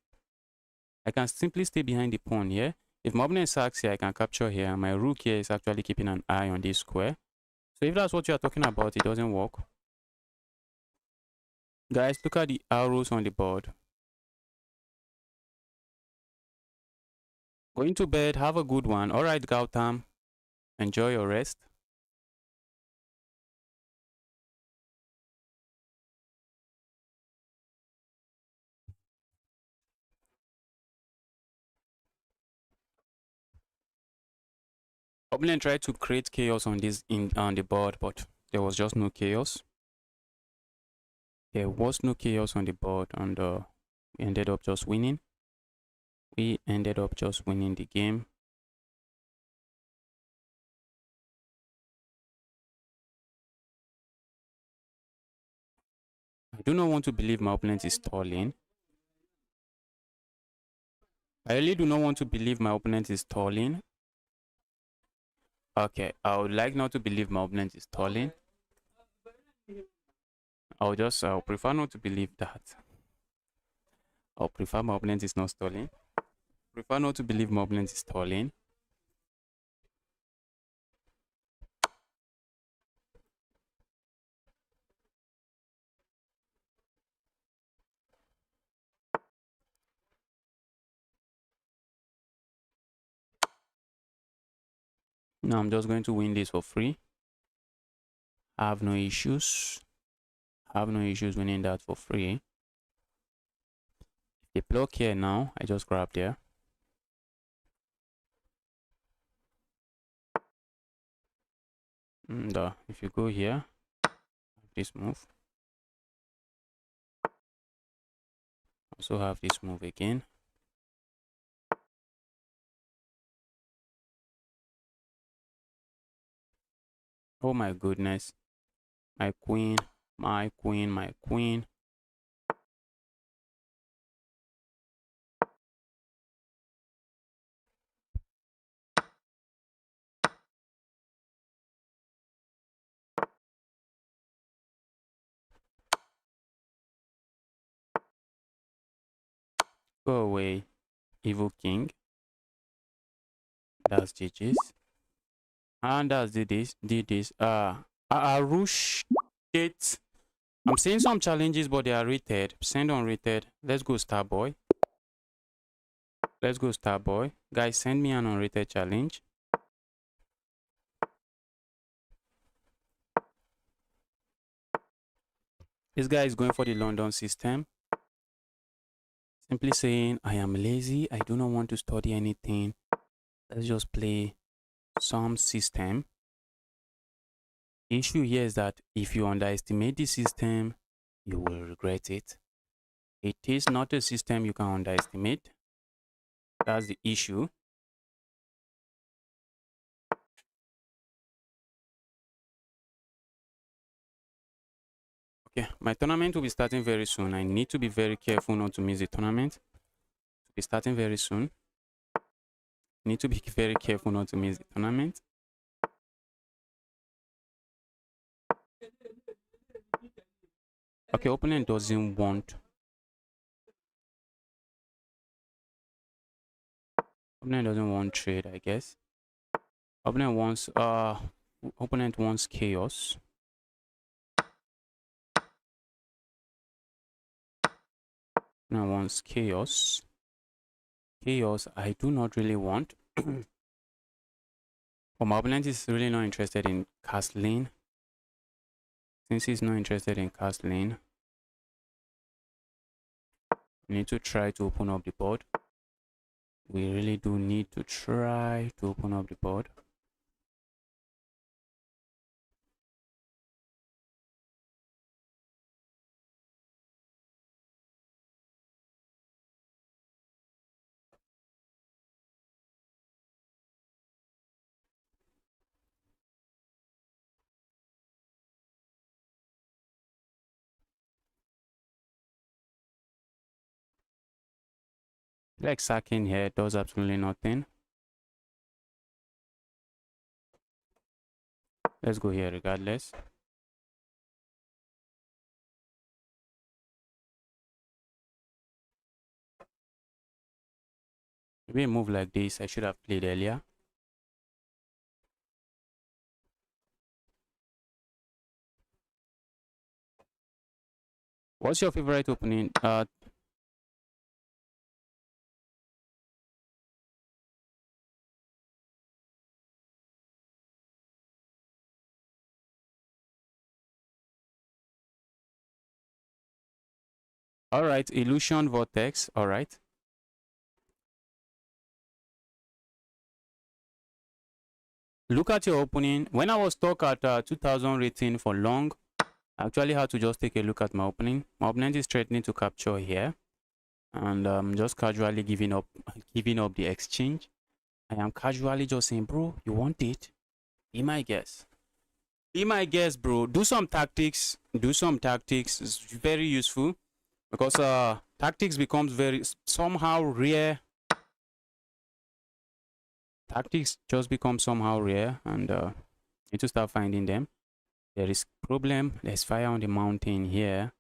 I can simply stay behind the pawn here. If my opponent sacks here, I can capture here. And my rook here is actually keeping an eye on this square. So if that's what you are talking about, it doesn't work. Guys, look at the arrows on the board. Going to bed. Have a good one. All right, Gautam. Enjoy your rest. Opponent tried to create chaos on the board, but there was just no chaos. There was no chaos on the board, and we ended up just winning. We ended up just winning the game. I do not want to believe my opponent is stalling. I really do not want to believe my opponent is stalling. Okay, I would like not to believe my opponent is stalling. I'll prefer not to believe that. I'll prefer my opponent is not stalling. Prefer not to believe my opponent is stalling. No, I'm just going to win this for free. I have no issues. I have no issues winning that for free. The block here now, I just grabbed there. And if you go here, this move. Also have this move again. Oh my goodness. My queen, my queen, my queen. Go away, evil king. That's GG's. And that's did this. Arush it. I'm seeing some challenges, but they are rated. Send unrated. Let's go, Starboy. Let's go, Starboy. Guys, send me an unrated challenge. This guy is going for the London system. Simply saying, I am lazy. I do not want to study anything. Let's just play some system. The issue here is that if you underestimate the system, you will regret it. It is not a system you can underestimate. That's the issue. Okay, my tournament will be starting very soon. I need to be very careful not to miss the tournament. It will be starting very soon. I need to be very careful not to miss the tournament. Okay, opponent doesn't want. Opponent doesn't want trade, I guess. Opponent wants chaos. Opponent wants chaos. Chaos I do not really want. But my opponent is really not interested in castling. Since he's not interested in castling, we need to try to open up the board. We really do need to try to open up the board. Like sacking here does absolutely nothing. Let's go here regardless. Maybe a move like this I should have played earlier. What's your favorite opening? All right, illusion vortex. All right. Look at your opening. When I was stuck at 2000 rating for long, I actually had to just take a look at my opening. My opponent is threatening to capture here, and just casually giving up the exchange. I am casually just saying, bro, you want it? Be my guest. Be my guest, bro. Do some tactics. Do some tactics. It's very useful because tactics becomes very somehow rare. Tactics just become somehow rare, and need to start finding them. There is problem. There's fire on the mountain here.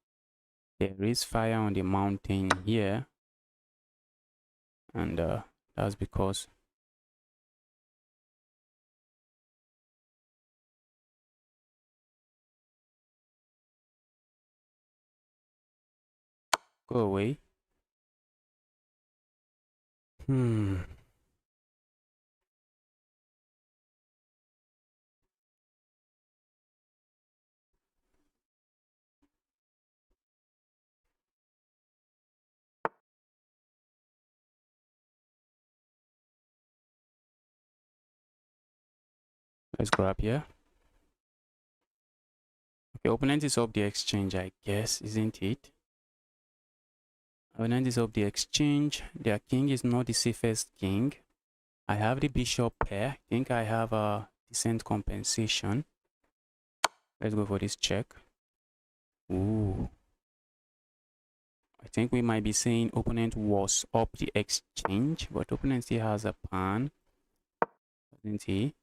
There is fire on the mountain here, and that's because go away. Let's grab here. Okay, opponent is up the exchange, I guess, isn't it? Opponent is up the exchange. Their king is not the safest king. I have the bishop pair. I think I have a decent compensation. Let's go for this check. Ooh. I think we might be saying opponent was up the exchange, but opponent still has a pawn, doesn't he?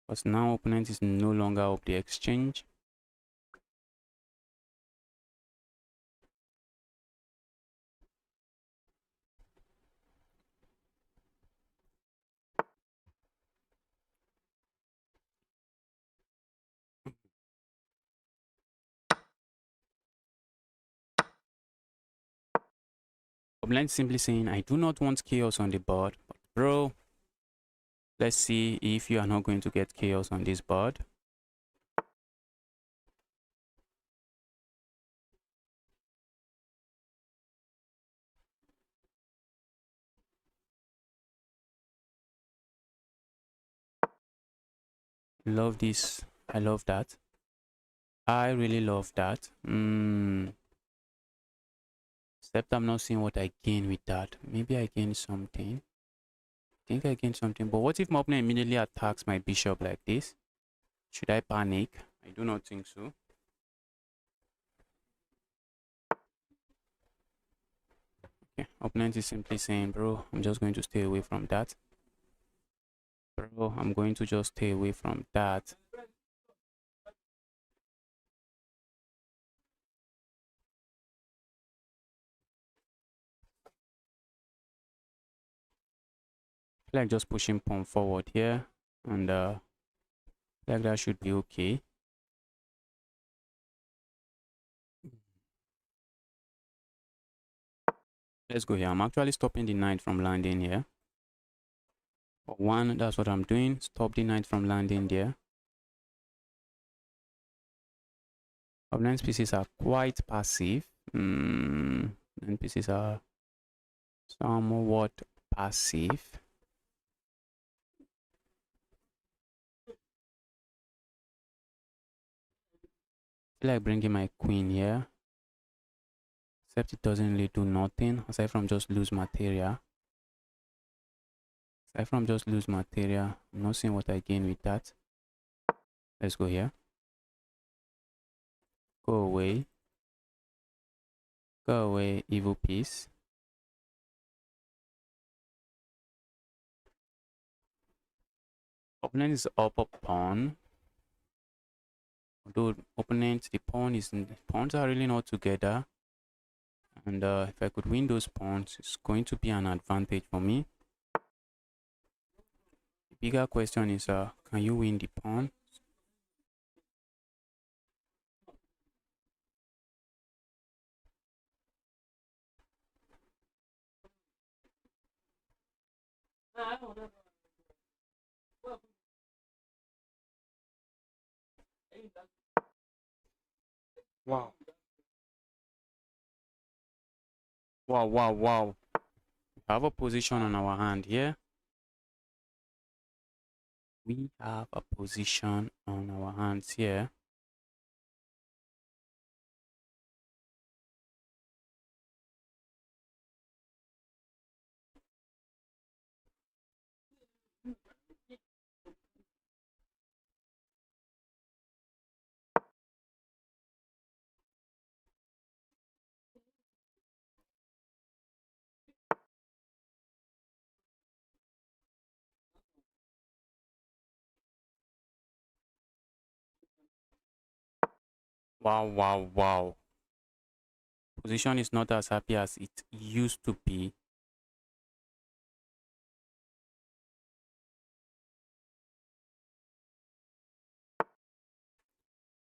Because now opponent is no longer up the exchange. Opponent simply saying, I do not want chaos on the board, but bro, let's see if you are not going to get chaos on this board. Love this. I love that. I really love that. Except I'm not seeing what I gain with that. Maybe I gain something. I think I gain something. But what if my opponent immediately attacks my bishop like this? Should I panic? I do not think so. Okay, opponent is simply saying, bro, I'm just going to stay away from that. Bro, I'm going to just stay away from that. Like just pushing pawn forward here, and like that should be okay. Let's go here. I'm actually stopping the knight from landing here. For one, that's what I'm doing. Stop the knight from landing there. Opponent's pieces are quite passive. And pieces are somewhat passive. I feel like bringing my queen here. Except it doesn't really do nothing aside from just lose material. I'm not seeing what I gain with that. Let's go here. Go away. Go away, evil piece. Opponent is up a pawn. Although opponent, the pawns are really not together. And if I could win those pawns, it's going to be an advantage for me. The bigger question is, can you win the pawn? Wow. Wow, wow, wow. We have a position on our hand here. We have a position on our hands here. Wow, wow, wow. Position is not as happy as it used to be.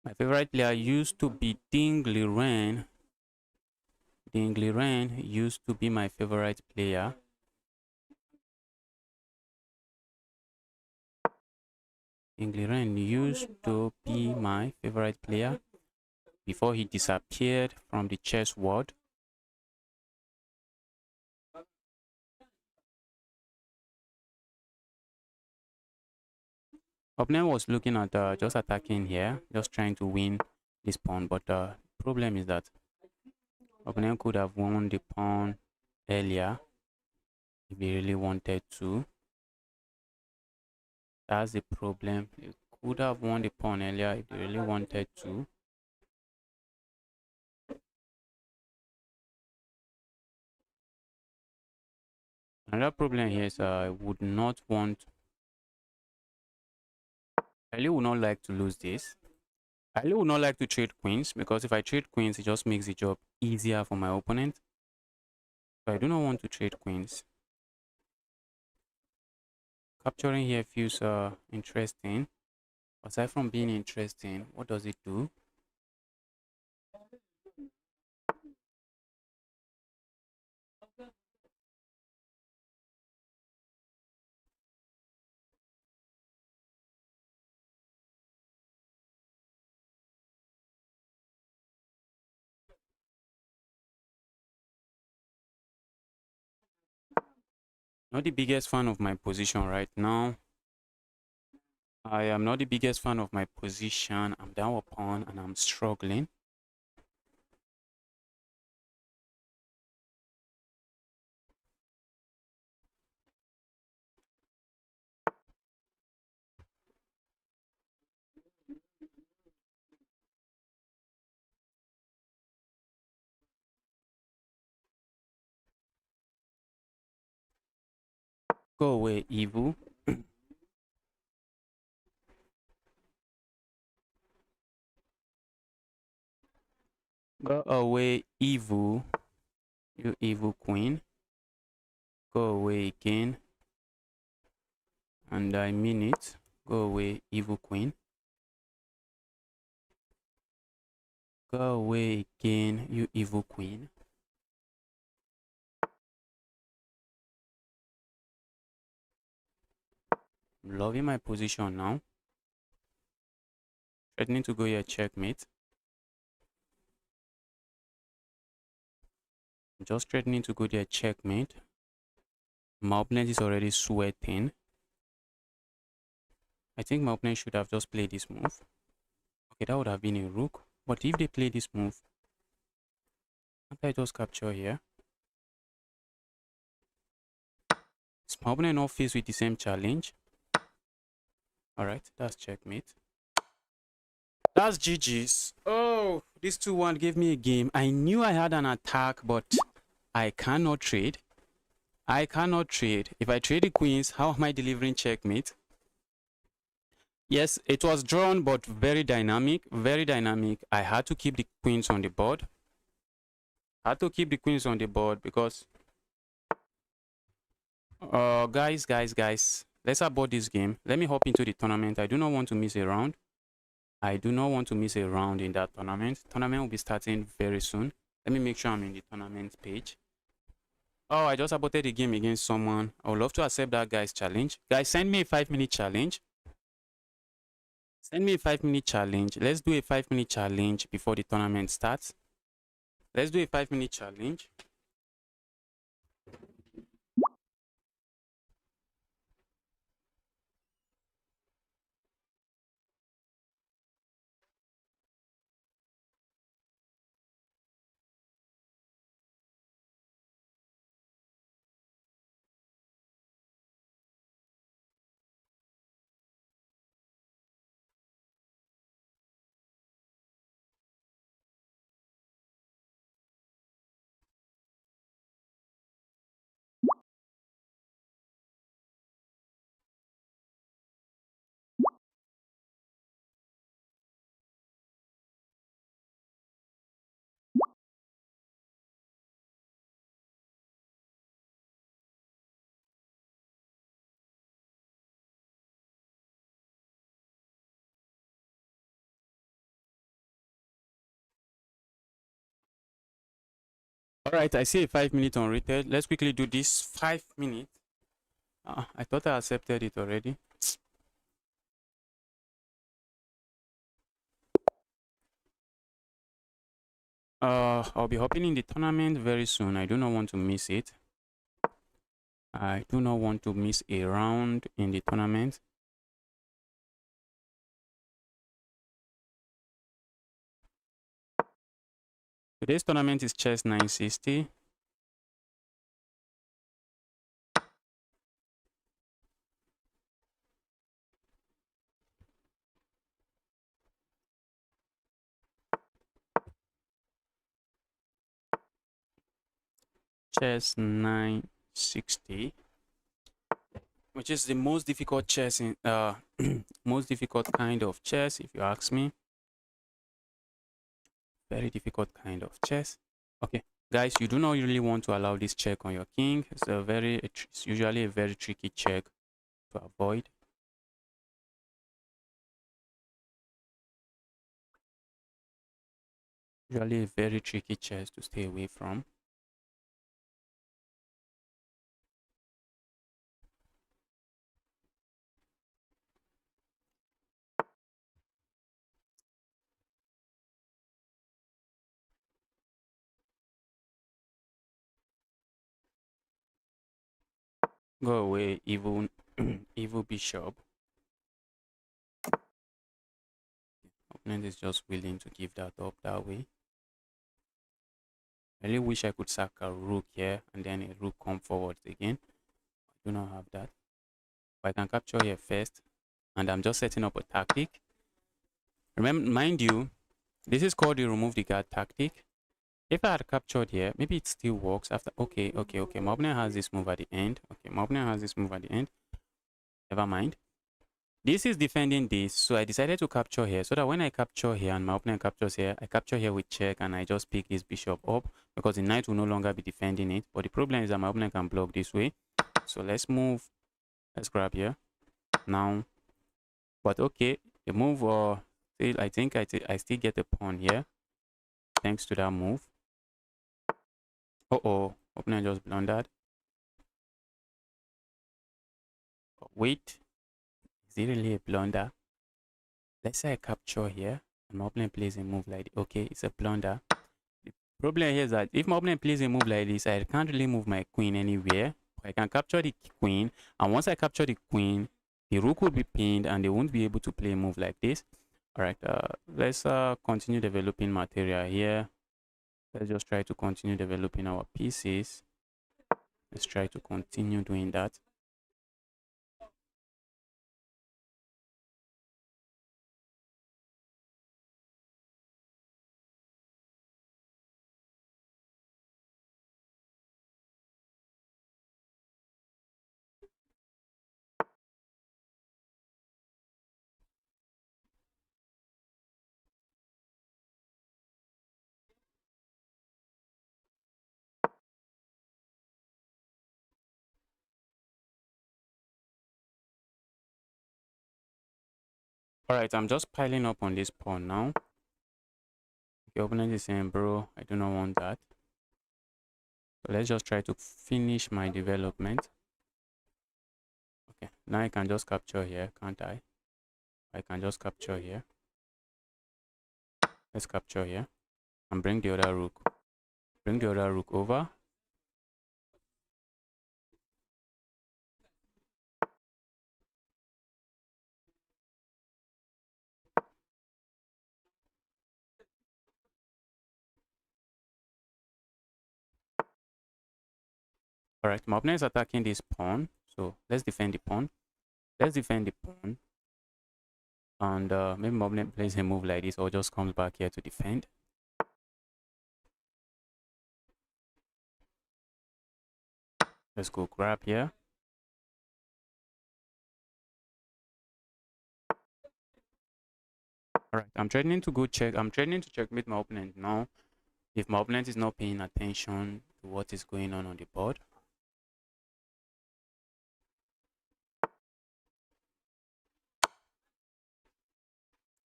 My favorite player used to be Ding Liren. Ding Liren used to be my favorite player. Ding Liren used to be my favorite player before he disappeared from the chess world. Opponent was looking at just attacking here, just trying to win this pawn. But the problem is that opponent could have won the pawn earlier if he really wanted to. That's the problem. He could have won the pawn earlier if he really wanted to. Another problem here is I would not want. I really would not like to lose this. I really would not like to trade queens because if I trade queens, it just makes the job easier for my opponent. So I do not want to trade queens. Capturing here feels interesting. Aside from being interesting, what does it do? Not the biggest fan of my position right now. I am not the biggest fan of my position. I'm down a pawn and I'm struggling. Go away, evil. Go away, evil. You evil queen. Go away again. And I mean it. Go away, evil queen. Go away again, you evil queen. I'm loving my position now. Threatening to go here, checkmate. Just threatening to go there, checkmate. My opponent is already sweating. I think my opponent should have just played this move. Okay, that would have been a rook. But if they play this move, can't I just capture here? Is my opponent not faced with the same challenge? Alright, that's checkmate. That's GG's. Oh, this 2-1 gave me a game. I knew I had an attack, but I cannot trade. I cannot trade. If I trade the queens, how am I delivering checkmate? Yes, it was drawn, but very dynamic. Very dynamic. I had to keep the queens on the board. I had to keep the queens on the board because... guys. Let's abort this game. Let me hop into the tournament. I do not want to miss a round. I do not want to miss a round in that tournament. Tournament will be starting very soon. Let me make sure I'm in the tournament page. Oh, I just aborted the game against someone. I would love to accept that guy's challenge. Guys, send me a 5-minute challenge. Send me a 5-minute challenge. Let's do a 5-minute challenge before the tournament starts. Let's do a 5-minute challenge. All right, I see a 5-minute unrated. Let's quickly do this 5 minutes. I thought I accepted it already. I'll be hopping in the tournament very soon. I do not want to miss it. I do not want to miss a round in the tournament. Today's tournament is chess 960. Chess 960, which is the most difficult chess in most difficult kind of chess, if you ask me. Very difficult kind of chess. Okay, guys, you do not really want to allow this check on your king. It's usually a very tricky check to avoid. Usually a very tricky chess to stay away from. Go away, evil evil bishop. Opponent is just willing to give that up that way. I really wish I could sack a rook here and then a rook come forward again. I do not have that. But I can capture here first, and I'm just setting up a tactic. Remember, mind you, this is called the remove the guard tactic. If I had captured here, maybe it still works after. Okay. My opponent has this move at the end. Okay, my opponent has this move at the end. Never mind. This is defending this, so I decided to capture here so that when I capture here and my opponent captures here, I capture here with check and I just pick his bishop up because the knight will no longer be defending it. But the problem is that my opponent can block this way. So let's move. Let's grab here now. But okay, the move still, I think I still get a pawn here thanks to that move. Opponent just blundered. But wait, is it really a blunder? Let's say I capture here and my opponent plays a move like this. Okay, it's a blunder. The problem here is that if my opponent plays a move like this, I can't really move my queen anywhere. I can capture the queen, and once I capture the queen, the rook will be pinned and they won't be able to play a move like this. All right, let's continue developing material here. Let's just try to continue developing our pieces. Let's try to continue doing that. All right, I'm just piling up on this pawn now. The opponent is saying, bro, I do not want that. So let's just try to finish my development. Okay, now I can just capture here, can't I? I can just capture here. Let's capture here and bring the other rook. Bring the other rook over. All right, my opponent is attacking this pawn. So let's defend the pawn. Let's defend the pawn. And maybe my opponent plays a move like this or just comes back here to defend. Let's go grab here. All right, I'm threatening to go check. I'm threatening to checkmate my opponent now if my opponent is not paying attention to what is going on the board.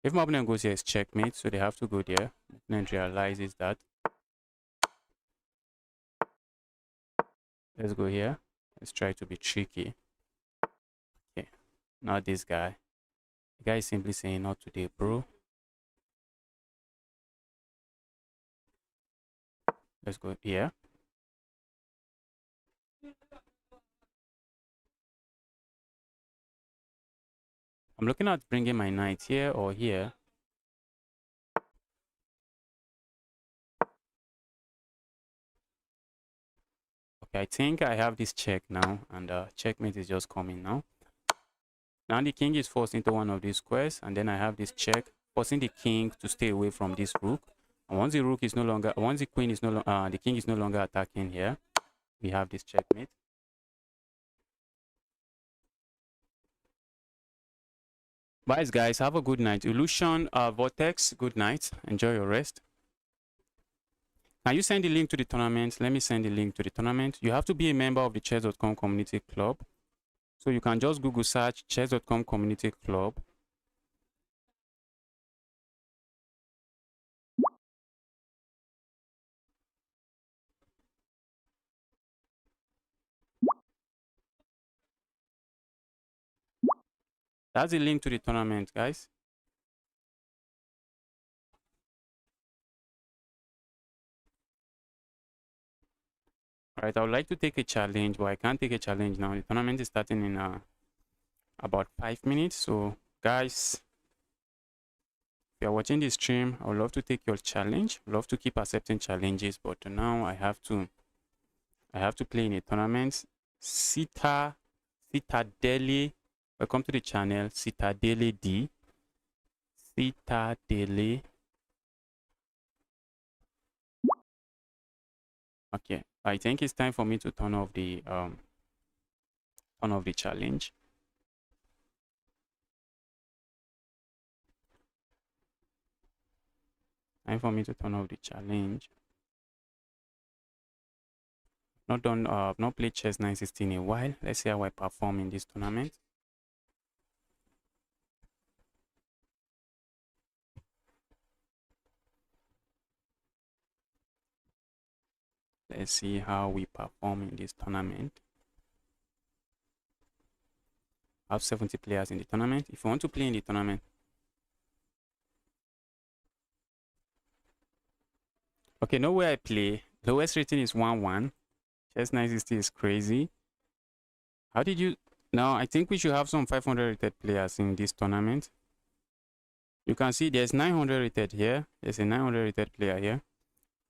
If my opponent goes here, it's checkmate, so they have to go there. My opponent realizes that. Let's go here. Let's try to be tricky. Okay, not this guy. The guy is simply saying, not today, bro. Let's go here. I'm looking at bringing my knight here or here. Okay, I think I have this check now, and checkmate is just coming now. Now the king is forced into one of these squares, and then I have this check, forcing the king to stay away from this rook. And once the rook is no longer, once the queen is no longer, the king is no longer attacking here, we have this checkmate. Bye guys, have a good night. Illusion Vortex, good night. Enjoy your rest. Can you send the link to the tournament? Let me send the link to the tournament. You have to be a member of the chess.com community club. So you can just Google search chess.com community club. That's the link to the tournament, guys. All right, I would like to take a challenge, but I can't take a challenge now. The tournament is starting in about 5 minutes. So, guys, If you are watching this stream, I would love to take your challenge. Love to keep accepting challenges, but now I have to play in a tournament. Citadele. Welcome to the channel, Citadele D. Citadele. Okay, I think it's time for me to turn off the challenge. Time for me to turn off the challenge. Not done. I've not played chess 960 in a while. Let's see how I perform in this tournament. Let's see how we perform in this tournament. I have 70 players in the tournament. If you want to play in the tournament, okay, know where I play. Lowest rating is 1-1. Chess 960 is crazy. How did you? Now I think we should have some 500 rated players in this tournament. You can see there's 900 rated here. There's a 900 rated player here.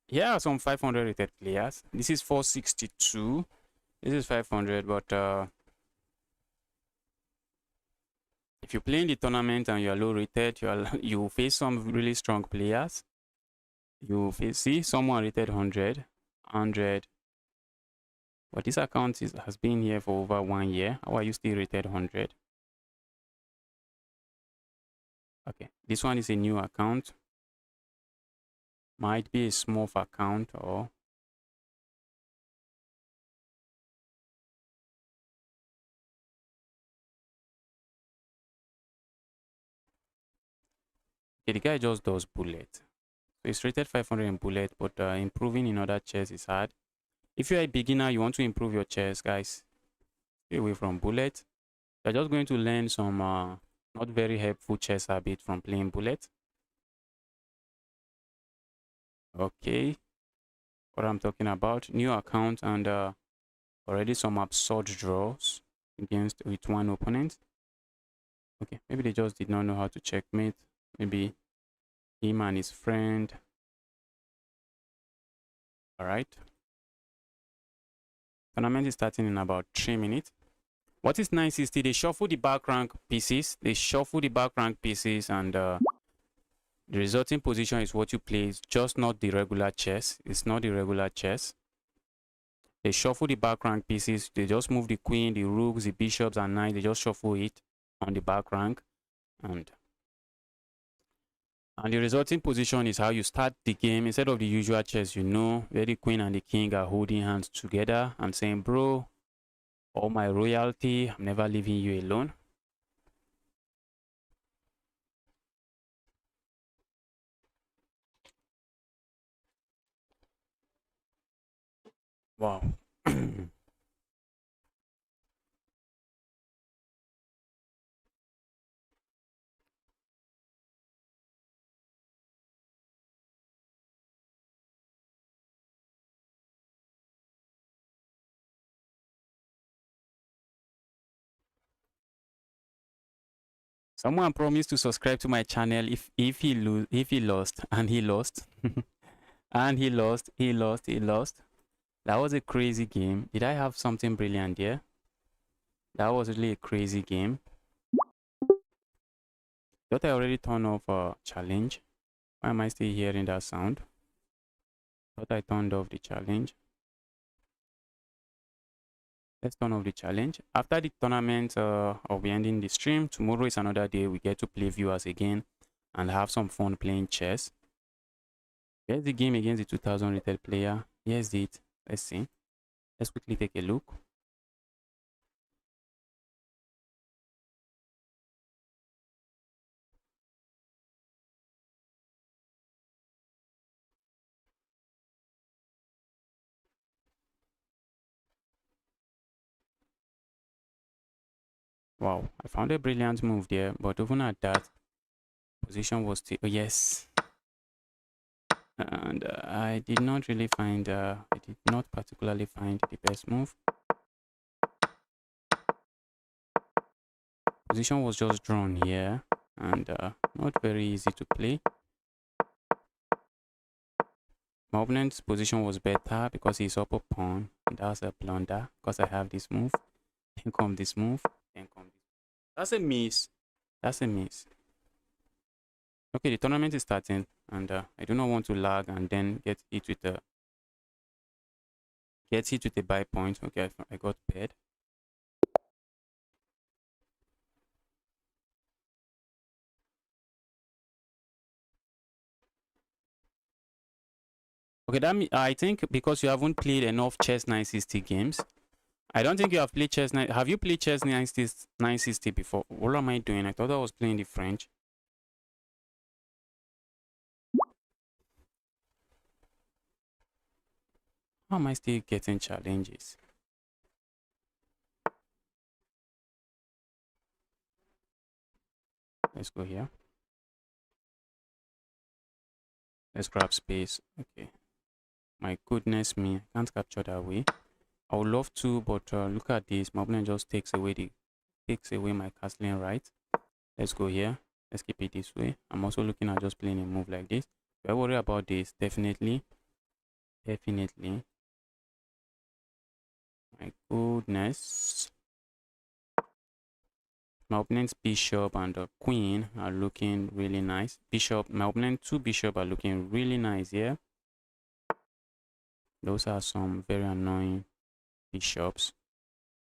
Here are some 500 rated players. This is 462. This is 500, but if you play in the tournament and you are low rated, you face some really strong players. You see someone rated 100, but this account has been here for over 1 year. How are you still rated 100? Okay, this one is a new account. Might be a small account or okay, the guy just does bullet. So it's rated 500 in bullet, but improving in other chess is hard. If you're a beginner, you want to improve your chess, guys, stay away from bullet. You're just going to learn some not very helpful chess habit from playing bullet. Okay, what I'm talking about, new account and already some absurd draws against with one opponent. Okay, maybe they just did not know how to checkmate. Maybe him and his friend. All right. Tournament is starting in about 3 minutes. What is nice is they shuffle the back rank pieces. They shuffle the back rank pieces, and the resulting position is what you play. It's just not the regular chess. It's not the regular chess. They shuffle the back rank pieces. They just move the queen, the rooks, the bishops, and knights. They just shuffle it on the back rank, and the resulting position is how you start the game. Instead of the usual chess, where the queen and the king are holding hands together and saying, bro, all my royalty, I'm never leaving you alone. Wow. Someone promised to subscribe to my channel if he lost, and he lost. And he lost. That was a crazy game. Did I have something brilliant there? That was really a crazy game. Thought I already turned off a challenge. Why am I still hearing that sound? Thought I turned off the challenge. Let's turn off the challenge. After the tournament, I'll be ending the stream. Tomorrow is another day. We get to play viewers again and have some fun playing chess. Here's the game against the 2000 rated player. Here's it. Let's see. Let's quickly take a look. Wow, I found a brilliant move there, but even at that, position was still, oh, yes. And I did not really find, I did not particularly find the best move. Position was just drawn here. and not very easy to play. My opponent's position was better because he's up a pawn. That's a blunder because I have this move. Then come this move. Then come this. That's a miss. That's a miss. Okay, the tournament is starting, and I do not want to lag and then get hit with a buy point. Okay, I got paired. Okay, that I think because you haven't played enough chess 960 games. I don't think you have played chess. Have you played chess 960 before? What am I doing? I thought I was playing the French. How am I still getting challenges? Let's go here. Let's grab space. Okay. My goodness me, I can't capture that way. I would love to, but look at this. My opponent just takes away my castling right. Let's go here. Let's keep it this way. I'm also looking at just playing a move like this. Do I worry about this? Definitely. Definitely. My goodness. My opponent's bishop and the queen are looking really nice. My opponent 2 bishop are looking really nice here. Those are some very annoying bishops.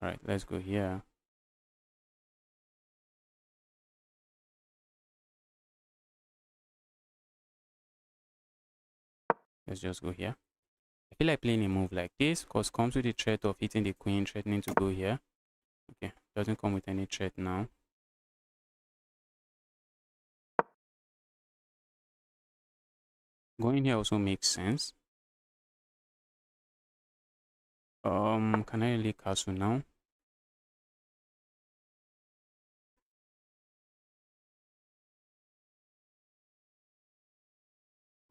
All right, let's go here. Let's just go here. I feel like playing a move like this because comes with the threat of hitting the queen, threatening to go here. Okay, doesn't come with any threat now. Going here also makes sense. Can I really castle now?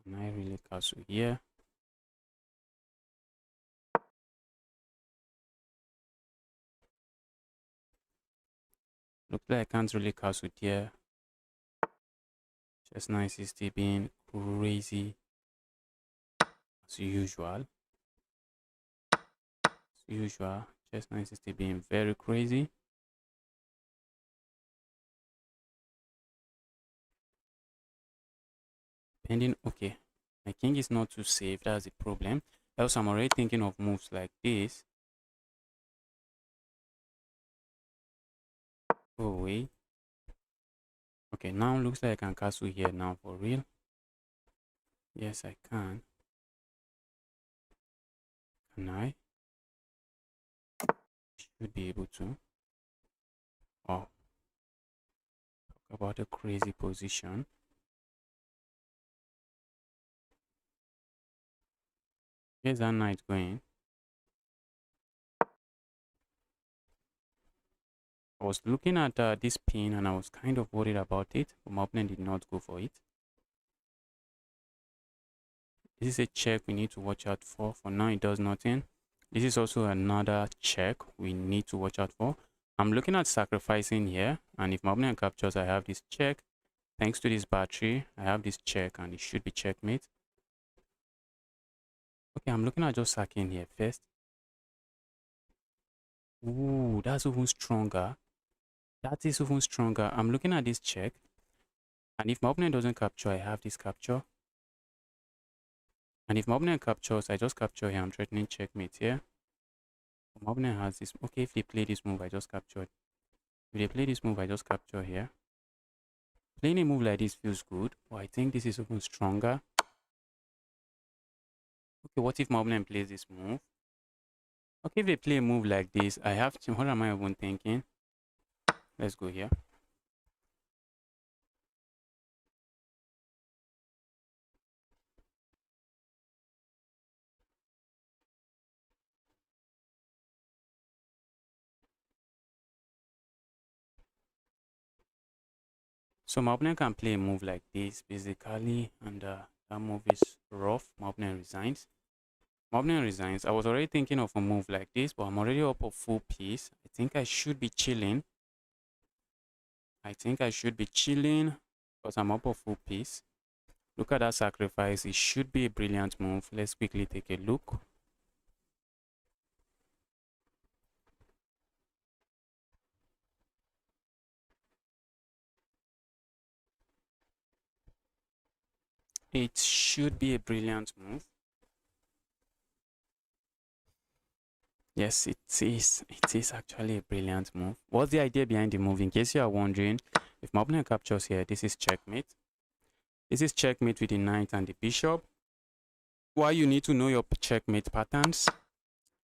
Can I really castle here? Looks like I can't really castle here. Just nice is still being crazy as usual. As usual, just nice is still being very crazy. Pending, okay. My king is not too safe, that's the problem. Else I'm already thinking of moves like this. Go away. Okay, now looks like I can castle here now for real. Yes, I can. Can I? Should be able to. Oh. Talk about a crazy position. Here's that knight going. I was looking at this pin and I was kind of worried about it, but my opponent did not go for it. This is a check we need to watch out for. For now, it does nothing. This is also another check we need to watch out for. I'm looking at sacrificing here, and if my opponent captures, I have this check. Thanks to this battery, I have this check, and it should be checkmate. Okay, I'm looking at just sacking here first. Ooh, that's even stronger. That is even stronger. I'm looking at this check, and if my opponent doesn't capture, I have this capture. And if my opponent captures, I just capture here. I'm threatening checkmate here. My opponent has this. Okay, if they play this move, I just captured. If they play this move, I just capture here. Playing a move like this feels good. But I think this is even stronger. Okay, what if my opponent plays this move? Okay, if they play a move like this, I have to. What am I even thinking? Let's go here. So my opponent can play a move like this, basically, and that move is rough. My opponent resigns. My opponent resigns. I was already thinking of a move like this, but I'm already up a full piece. I think I should be chilling. I think I should be chilling because I'm up a full piece. Look at that sacrifice. It should be a brilliant move. Let's quickly take a look. It should be a brilliant move. Yes, it is. It is actually a brilliant move. What's the idea behind the move? In case you are wondering, if my opponent captures here, this is checkmate. This is checkmate with the knight and the bishop. Why you need to know your checkmate patterns?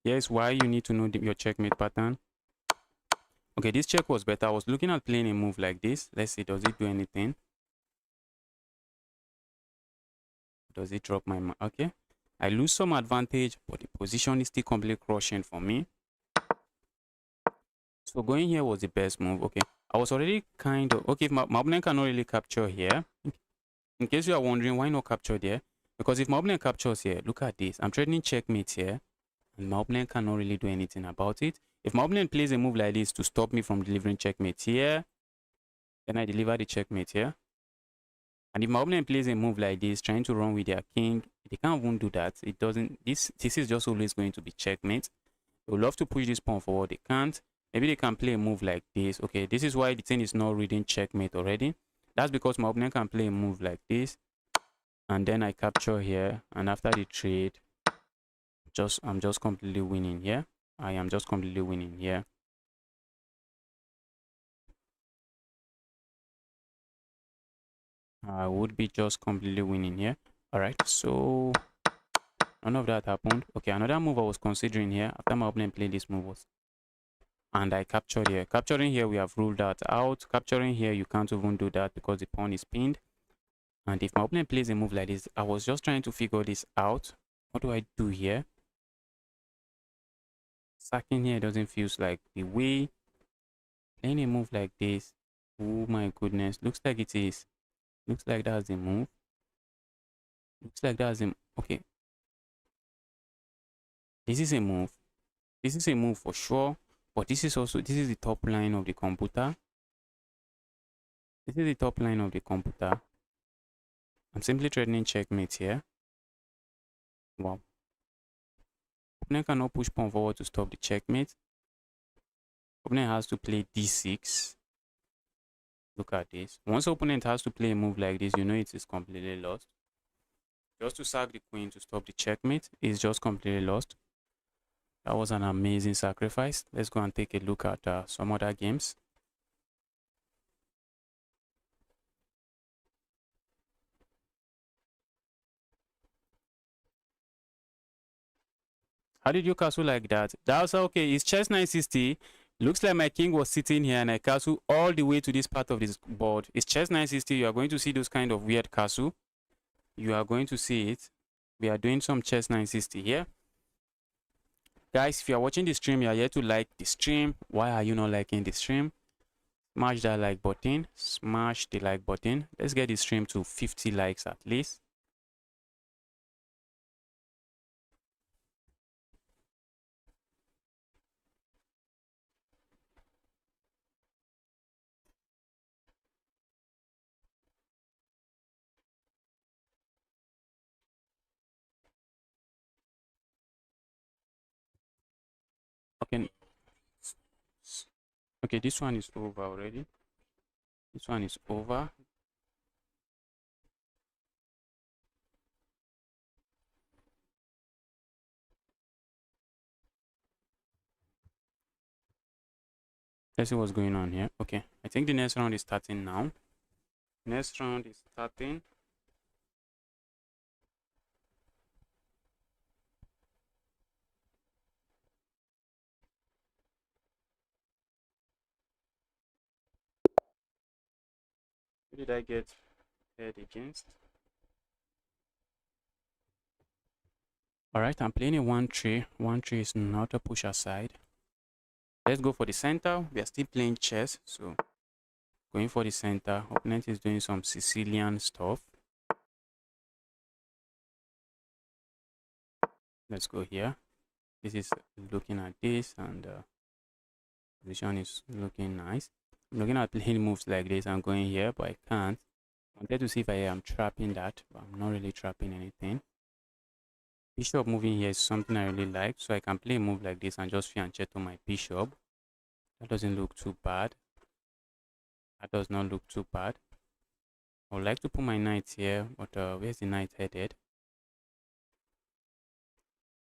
Yes, why you need to know your checkmate pattern? Okay, this check was better. I was looking at playing a move like this. Let's see, does it do anything? Does it drop my... Okay. I lose some advantage, but the position is still completely crushing for me. So going here was the best move. Okay. I was already kind of... Okay, if my opponent cannot really capture here. In case you are wondering, why not capture there? Because if my opponent captures here, look at this. I'm threatening checkmate here. And my opponent cannot really do anything about it. If my opponent plays a move like this to stop me from delivering checkmate here, then I deliver the checkmate here. And if my opponent plays a move like this, trying to run with their king, they can't even do that. It doesn't. This is just always going to be checkmate. They would love to push this pawn forward. They can't. Maybe they can play a move like this. Okay, this is why the thing is not reading checkmate already. That's because my opponent can play a move like this, and then I capture here. And after the trade, I'm just completely winning here. I am just completely winning here. I would be just completely winning here. All right, so none of that happened. Okay, another move I was considering here after my opponent played this move was, and I captured here. Capturing here, we have ruled that out. Capturing here, you can't even do that because the pawn is pinned. And if my opponent plays a move like this, I was just trying to figure this out. What do I do here? Sacking here doesn't feel like the way. Playing a move like this. Oh my goodness. Looks like it is. Looks like that's the move. Looks like that's the... Okay. This is a move. This is a move for sure. But this is also... This is the top line of the computer. This is the top line of the computer. I'm simply threatening checkmate here. Wow. Opponent cannot push pawn forward to stop the checkmate. Opponent has to play d6. Look at this. Once opponent has to play a move like this, you know it is completely lost. Just to sack the queen to stop the checkmate is just completely lost. That was an amazing sacrifice. Let's go and take a look at some other games. How did you castle like that? That's okay. It's chess 960. Looks like my king was sitting here and I castle all the way to this part of this board. It's chess 960. You are going to see those kind of weird castle. You are going to see it. We are doing some chess 960 here. Guys, if you are watching the stream, you are here to like the stream. Why are you not liking the stream? Smash that like button. Smash the like button. Let's get the stream to 50 likes at least. Okay. Okay, this one is over already. This one is over. Let's see what's going on here. Okay, I think the next round is starting now. Next round is starting. Who did I get head against? Alright, I'm playing a 1-3. 1-3 is not a push aside. Let's go for the center. We are still playing chess, so going for the center. Opponent is doing some Sicilian stuff. Let's go here. This is looking at this, and position is looking nice. I'm looking at playing moves like this and going here, but I can't. I wanted to see if I am trapping that, but I'm not really trapping anything. Bishop moving here is something I really like, so I can play a move like this and just fianchetto my bishop. That doesn't look too bad. That does not look too bad. I would like to put my knight here, but where's the knight headed?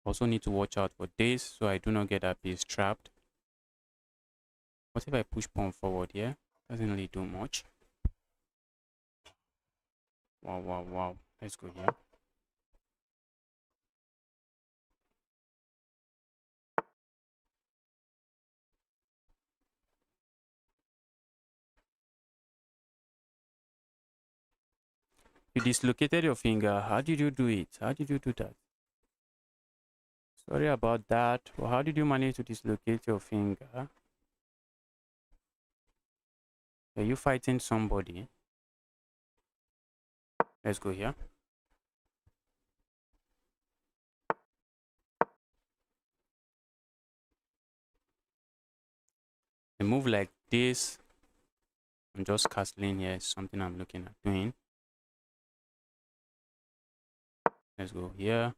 Also need to watch out for this so I do not get that piece trapped. What if I push pawn forward here? Doesn't really do much. Wow, wow, wow. Let's go here. You dislocated your finger. How did you do it? How did you do that? Sorry about that. Well, how did you manage to dislocate your finger? Are you fighting somebody? Let's go here. A move like this, I'm just castling here, is something I'm looking at doing. Let's go here.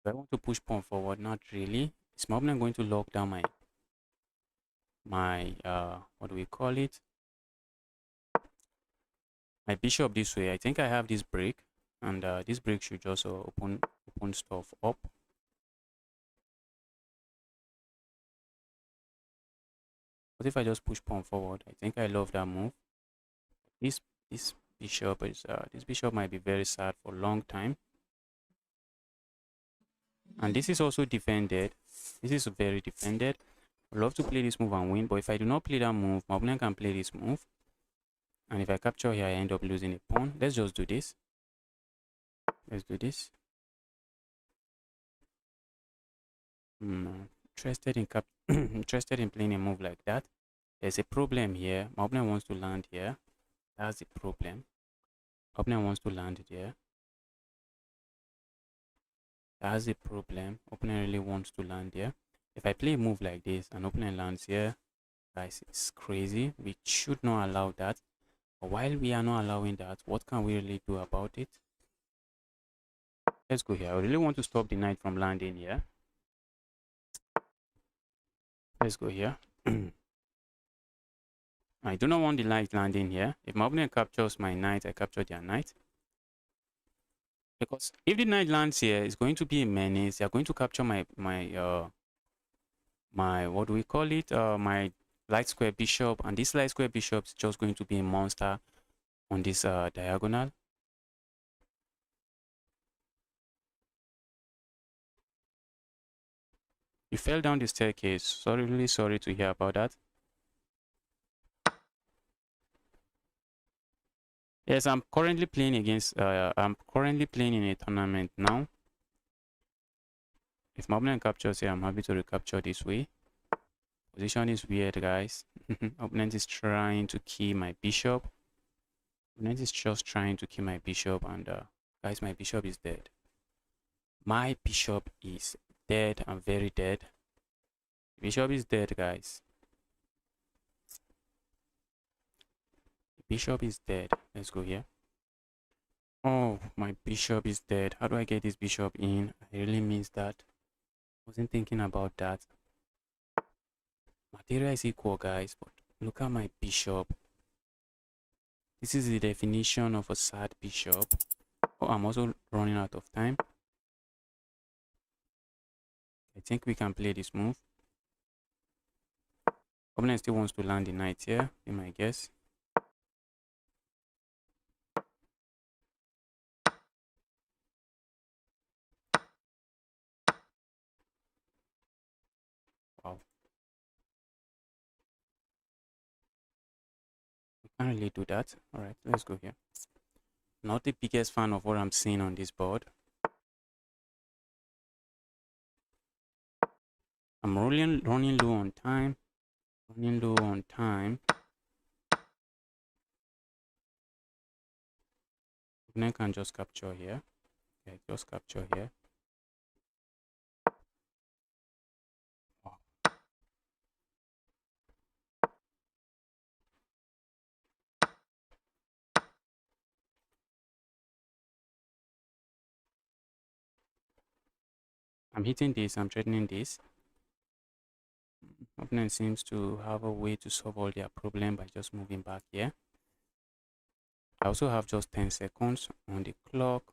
Do I want to push pawn forward? Not really. Is my opponent going to lock down my what do we call it? My bishop this way. I think I have this break, and this break should just open stuff up. What if I just push pawn forward? I think I love that move. This bishop is this bishop might be very sad for a long time. And this is also defended. This is very defended. I'd love to play this move and win, but if I do not play that move, my opponent can play this move. And if I capture here, I end up losing a pawn. Let's just do this. Let's do this. Interested in interested in playing a move like that. There's a problem here. My opponent wants to land here. That's the problem. Opponent wants to land here. That's the problem. Opponent really wants to land here. If I play a move like this and opponent lands here, guys, it's crazy. We should not allow that. But while we are not allowing that, what can we really do about it? Let's go here. I really want to stop the knight from landing here. Let's go here. I do not want the knight landing here. If my opponent captures my knight, I capture their knight. Because if the knight lands here, it's going to be a menace. They are going to capture my what do we call it? My light square bishop, and this light square bishop is just going to be a monster on this diagonal. You fell down the staircase. Sorry, really sorry to hear about that. Yes, I'm currently playing against. I'm currently playing in a tournament now. If my opponent captures here, I'm happy to recapture this way. Position is weird, guys. Opponent is trying to kill my bishop. Opponent is just trying to kill my bishop, and guys, my bishop is dead. My bishop is dead and very dead. Bishop is dead, guys. Bishop is dead. Let's go here. Oh, my bishop is dead. How do I get this bishop in? I really miss that. Wasn't thinking about that. Material is equal, guys, but look at my bishop. This is the definition of a sad bishop. Oh, I'm also running out of time. I think we can play this move. Opponent still wants to land the knight here, be my guess. Wow. We can't really do that. Alright, let's go here. Not the biggest fan of what I'm seeing on this board. I'm running low on time. Running low on time. Opponent can just capture here. Okay, just capture here. Wow. I'm hitting this, I'm threatening this. Opponent seems to have a way to solve all their problem by just moving back here. I also have just 10 seconds on the clock.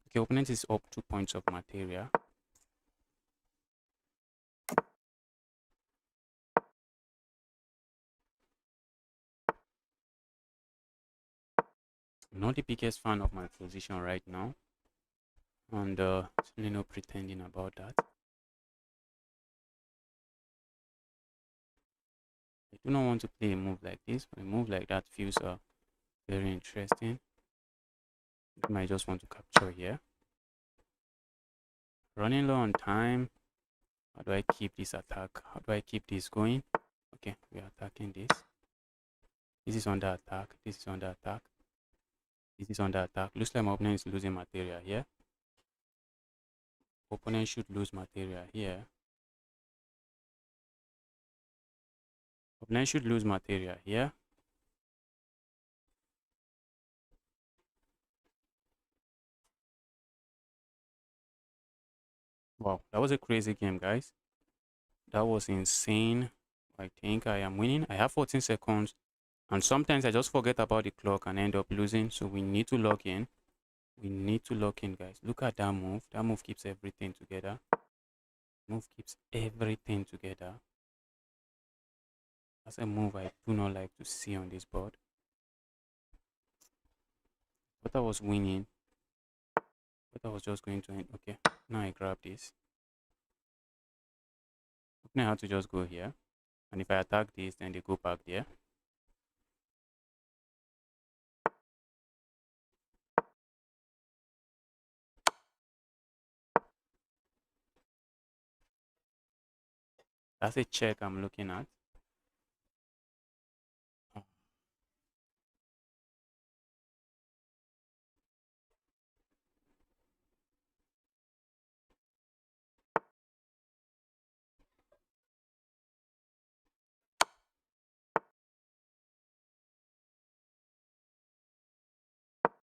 Okay, opponent is up 2 points of material. I'm not the biggest fan of my position right now, and certainly no pretending about that. I do not want to play a move like this, but a move like that feels very interesting. I might just want to capture here. Running low on time. How do I keep this attack? How do I keep this going? Okay, we are attacking this. This is under attack. This is under attack. This is under attack. Looks like my opponent is losing material here. Opponent should lose material here. Opponent should lose material here. Wow, that was a crazy game, guys. That was insane. I think I am winning. I have 14 seconds. And sometimes I just forget about the clock and end up losing. So we need to lock in. We need to lock in, guys. Look at that move. That move keeps everything together. Move keeps everything together. That's a move I do not like to see on this board. But I was winning. But I was just going to end. Okay, now I grab this. Now I have to just go here. And if I attack this, then they go back there. That's a check I'm looking at.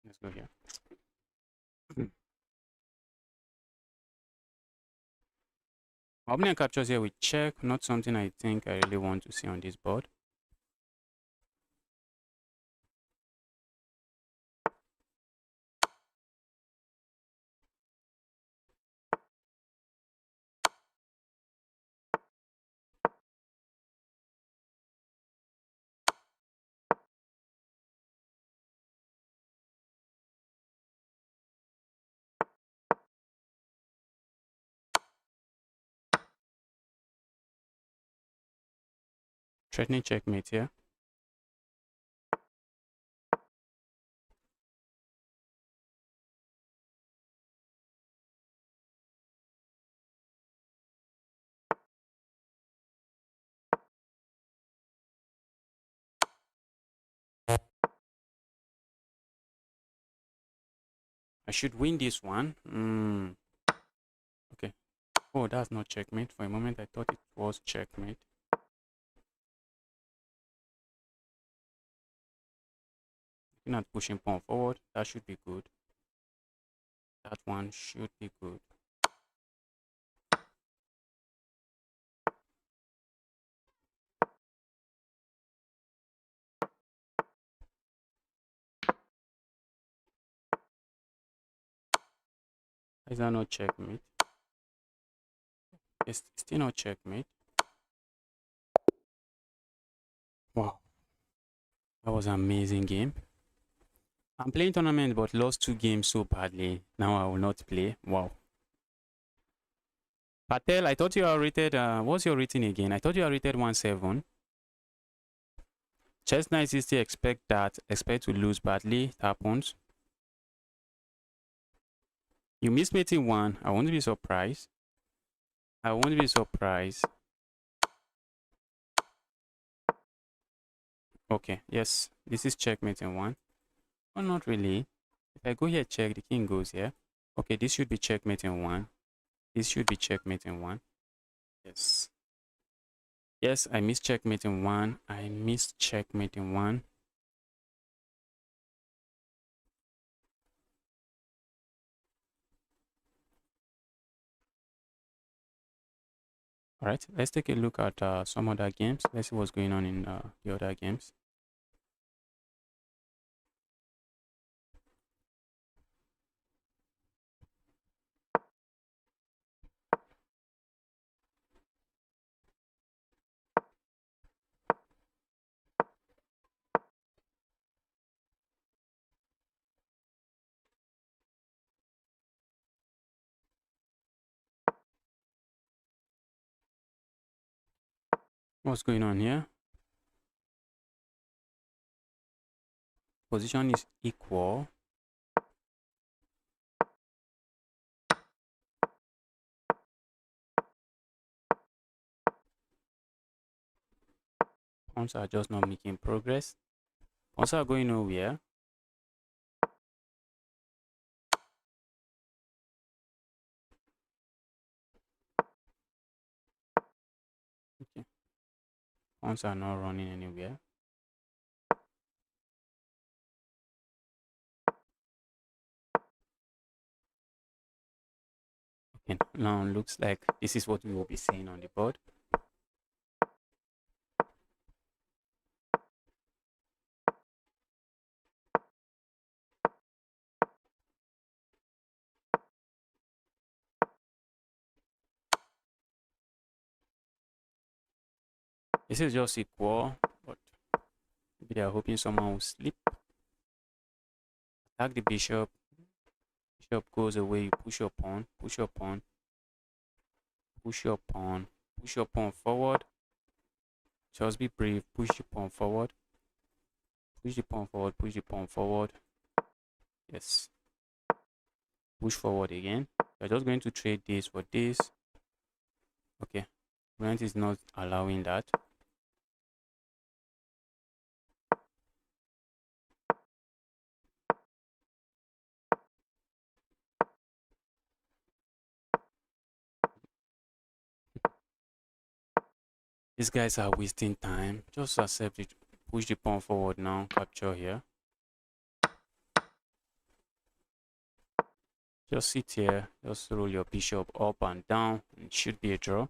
Let's go here. Opponent captures here with check, not something I think I really want to see on this board. Threatening checkmate here. I should win this one. Okay. Oh, that's not checkmate. For a moment, I thought it was checkmate. Looking at pushing pawn forward, that should be good. That one should be good. Is that not checkmate? It's still not checkmate. Wow. That was an amazing game. I'm playing tournament but lost 2 games so badly. Now I will not play. Wow. Patel, I thought you are rated, what's your rating again? I thought you are rated 1-7. Chess 960, expect to lose badly. It happens. You missed meeting 1. I won't be surprised. I won't be surprised. Okay, yes, this is checkmate in 1. Oh, not really. If I go here, check, the king goes here. Okay, this should be checkmate in 1. This should be checkmate in 1. Yes. Yes, I missed checkmate in 1. I missed checkmate in 1. All right, let's take a look at some other games. Let's see what's going on in the other games. What's going on here? Position is equal. Pawns are just not making progress. Pawns are going nowhere. Okay. Pawns are not running anywhere. Okay, now looks like this is what we will be seeing on the board. This is just equal, but maybe they are hoping someone will slip. Attack the bishop. Bishop goes away. You push your pawn. Push your pawn. Push your pawn. Push your pawn forward. Just be brave. Push the pawn forward. Push the pawn forward. Push the pawn forward. Yes. Push forward again. You're just going to trade this for this. Okay. Opponent is not allowing that. These guys are wasting time. Just accept it. Push the pawn forward now. Capture here. Just sit here. Just roll your bishop up and down. It should be a draw.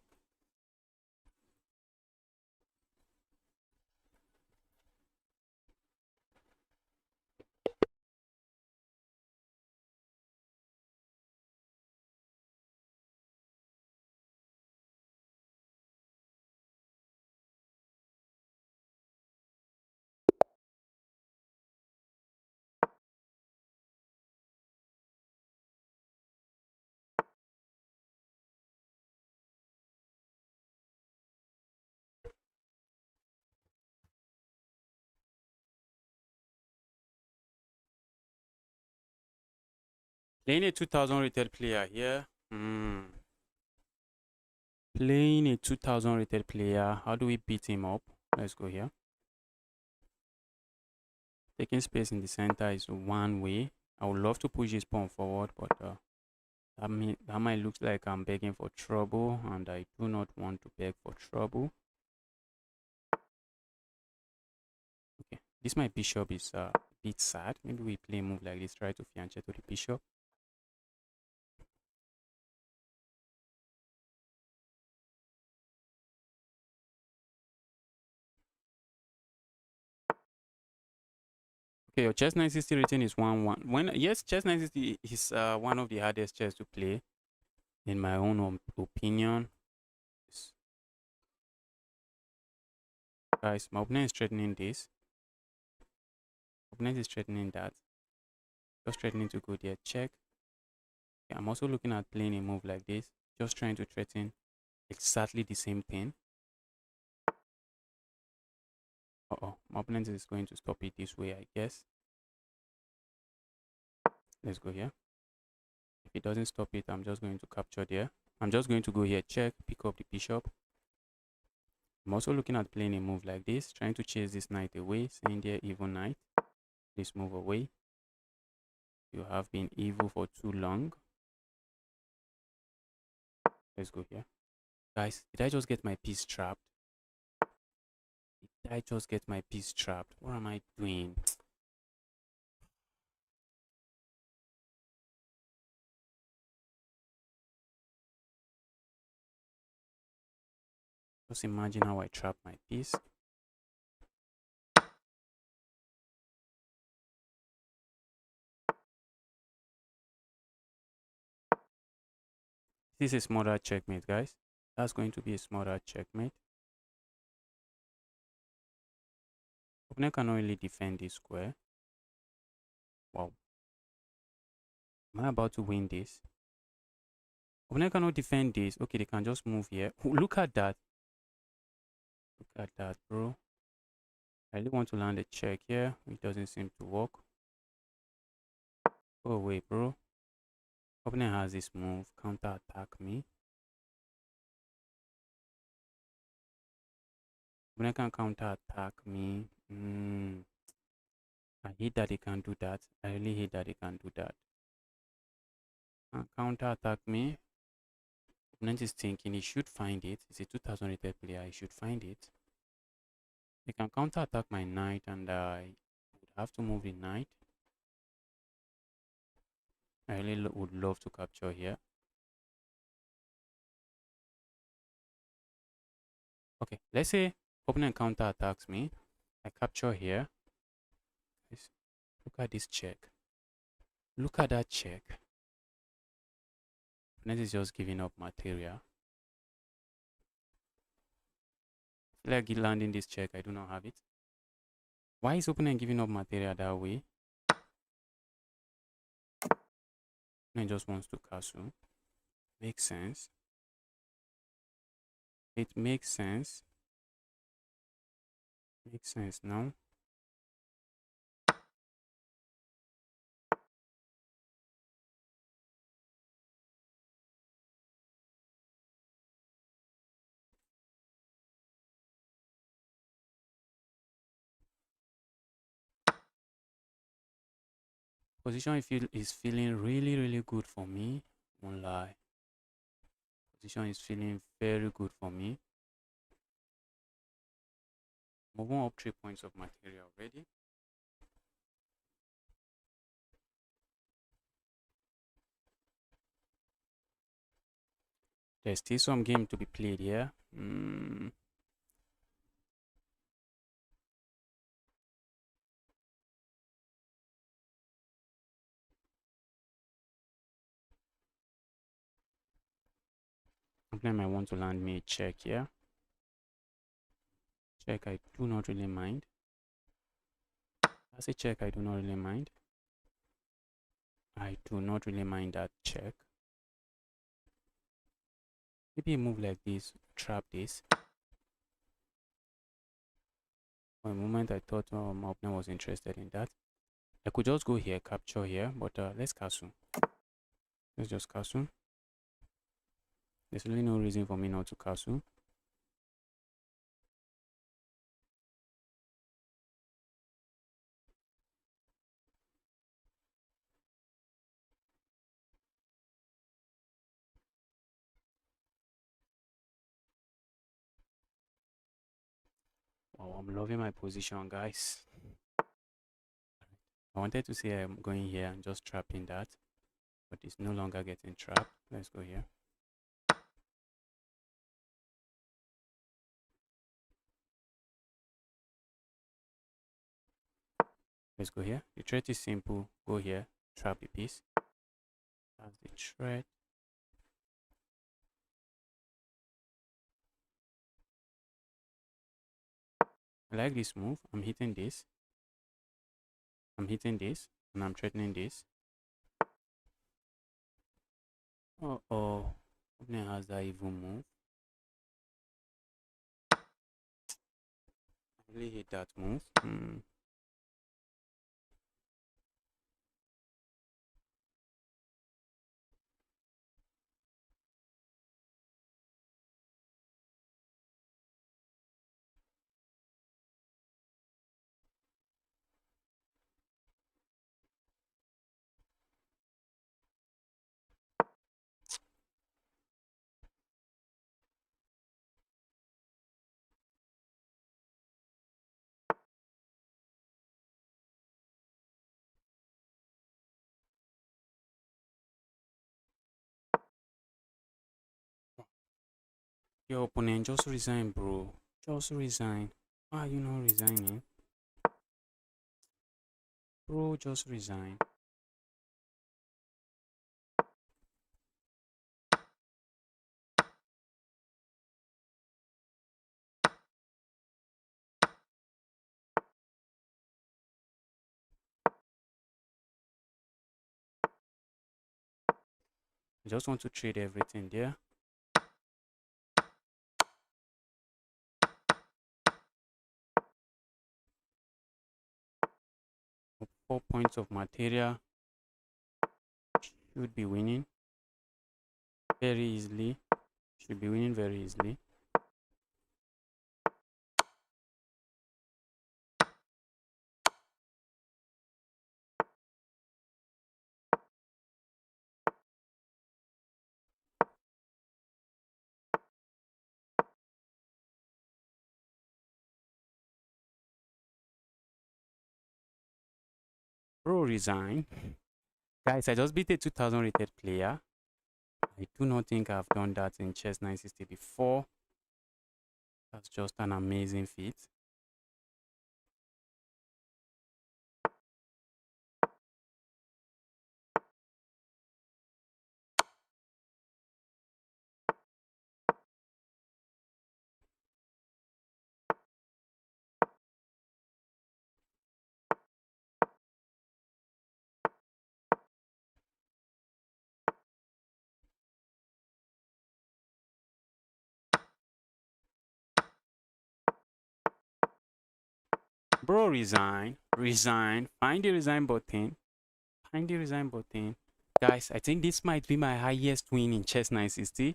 Playing a 2000 rated player here. Playing a 2000 rated player. How do we beat him up? Let's go here. Taking space in the center is one way. I would love to push his pawn forward, but that might look like I'm begging for trouble, and I do not want to beg for trouble. Okay, this my bishop is a bit sad. Maybe we play a move like this, try to fianchetto the bishop. Okay, your chess 960 rating is 1-1. Yes, chess 960 is one of the hardest chess to play, in my own opinion. Guys, my opponent is threatening this. Opponent is threatening that. Just threatening to go there. Check. Okay, I'm also looking at playing a move like this. Just trying to threaten exactly the same thing. Uh-oh. My opponent is going to stop it this way, I guess. Let's go here. If it doesn't stop it, I'm just going to capture there. I'm just going to go here, check, pick up the bishop. I'm also looking at playing a move like this, trying to chase this knight away, saying there, evil knight. Please move away. You have been evil for too long. Let's go here. Guys, did I just get my piece trapped? Did I just get my piece trapped? What am I doing? Just imagine how I trap my piece. This is a smaller checkmate, guys. That's going to be a smaller checkmate. Opponent cannot really defend this square. Wow. Am I about to win this? Opponent cannot defend this. Okay, they can just move here. Oh, look at that. Look at that, bro. I really want to land a check here. It doesn't seem to work. Go away, bro. Opponent has this move. Counter attack me. Opponent can counter attack me. I hate that they can do that. I really hate that they can do that. Counter attack me. Opponent is thinking he should find it. It's a 2000 rated player. He should find it. They can counter attack my knight, and I would have to move the knight. I really would love to capture here. Okay, let's say opponent counter attacks me. I capture here. Look at this check. Look at that check. Opponent is just giving up material. Like landing this check, I do not have it. Why is opponent giving up material that way? Opponent just wants to castle. Makes sense. It makes sense. Makes sense now. Position is feeling really good for me. Won't lie. Position is feeling very good for me. Moving up 3 points of material already. There's still some game to be played here. Opponent might want to land me a check here. Check, I do not really mind. As a check, I do not really mind. I do not really mind that check. Maybe a move like this, trap this. For a moment, I thought my opponent was interested in that. I could just go here, capture here, but let's castle. Let's just castle. There's really no reason for me not to castle. Wow, I'm loving my position, guys. I wanted to say I'm going here and just trapping that, but it's no longer getting trapped. Let's go here. Let's go here. The threat is simple. Go here, trap the piece. That's the threat. I like this move. I'm hitting this. I'm hitting this, and I'm threatening this. Oh, opponent has that evil move. I really hate that move. Your opponent, just resign, bro. Just resign. Why are you not resigning? Bro, just resign. I just want to trade everything there. Up 4 points of material. Should be winning very easily. Should be winning very easily. Bro, resign. Guys, I just beat a 2000 rated player. I do not think I've done that in chess 960 before. That's just an amazing feat. Bro, resign. Resign. Find the resign button. Find the resign button. Guys, I think this might be my highest win in chess 960.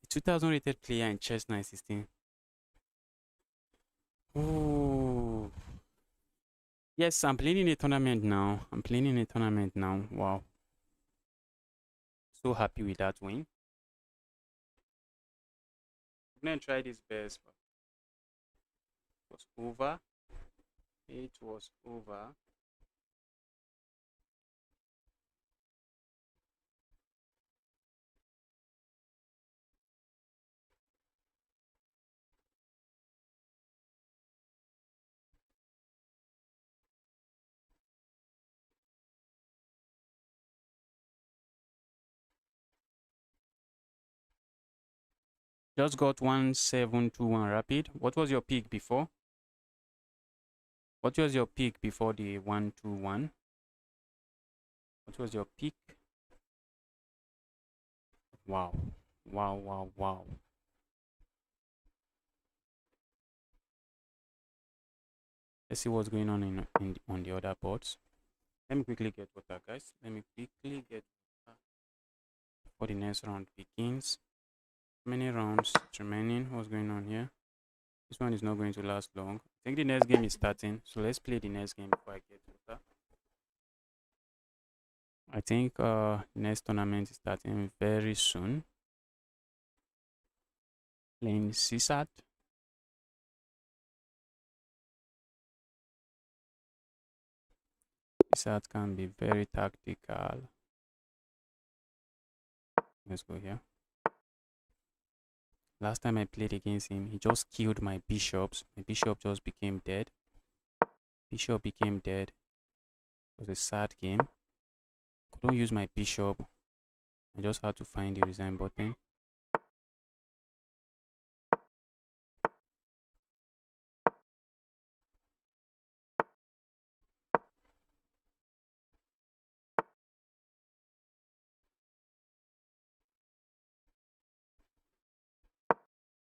2000 rated player in chess 916. Ooh. Yes, I'm playing in a tournament now. I'm playing in a tournament now. Wow. So happy with that win. I'm gonna try this best. It was over. It was over. Just got 1721 rapid. What was your peak before? What was your peak before the 121? What was your peak? Wow. Wow, wow, wow. Let's see what's going on on the other boards. Let me quickly get water, guys. Let me quickly get water before the next round begins. How many rounds remaining? What's going on here? This one is not going to last long. I think the next game is starting. So let's play the next game before I get water. I think next tournament is starting very soon. Playing CSAT. CSAT can be very tactical. Let's go here. Last time I played against him, he just killed my bishops. My bishop just became dead. Bishop became dead. It was a sad game. Couldn't use my bishop. I just had to find the resign button.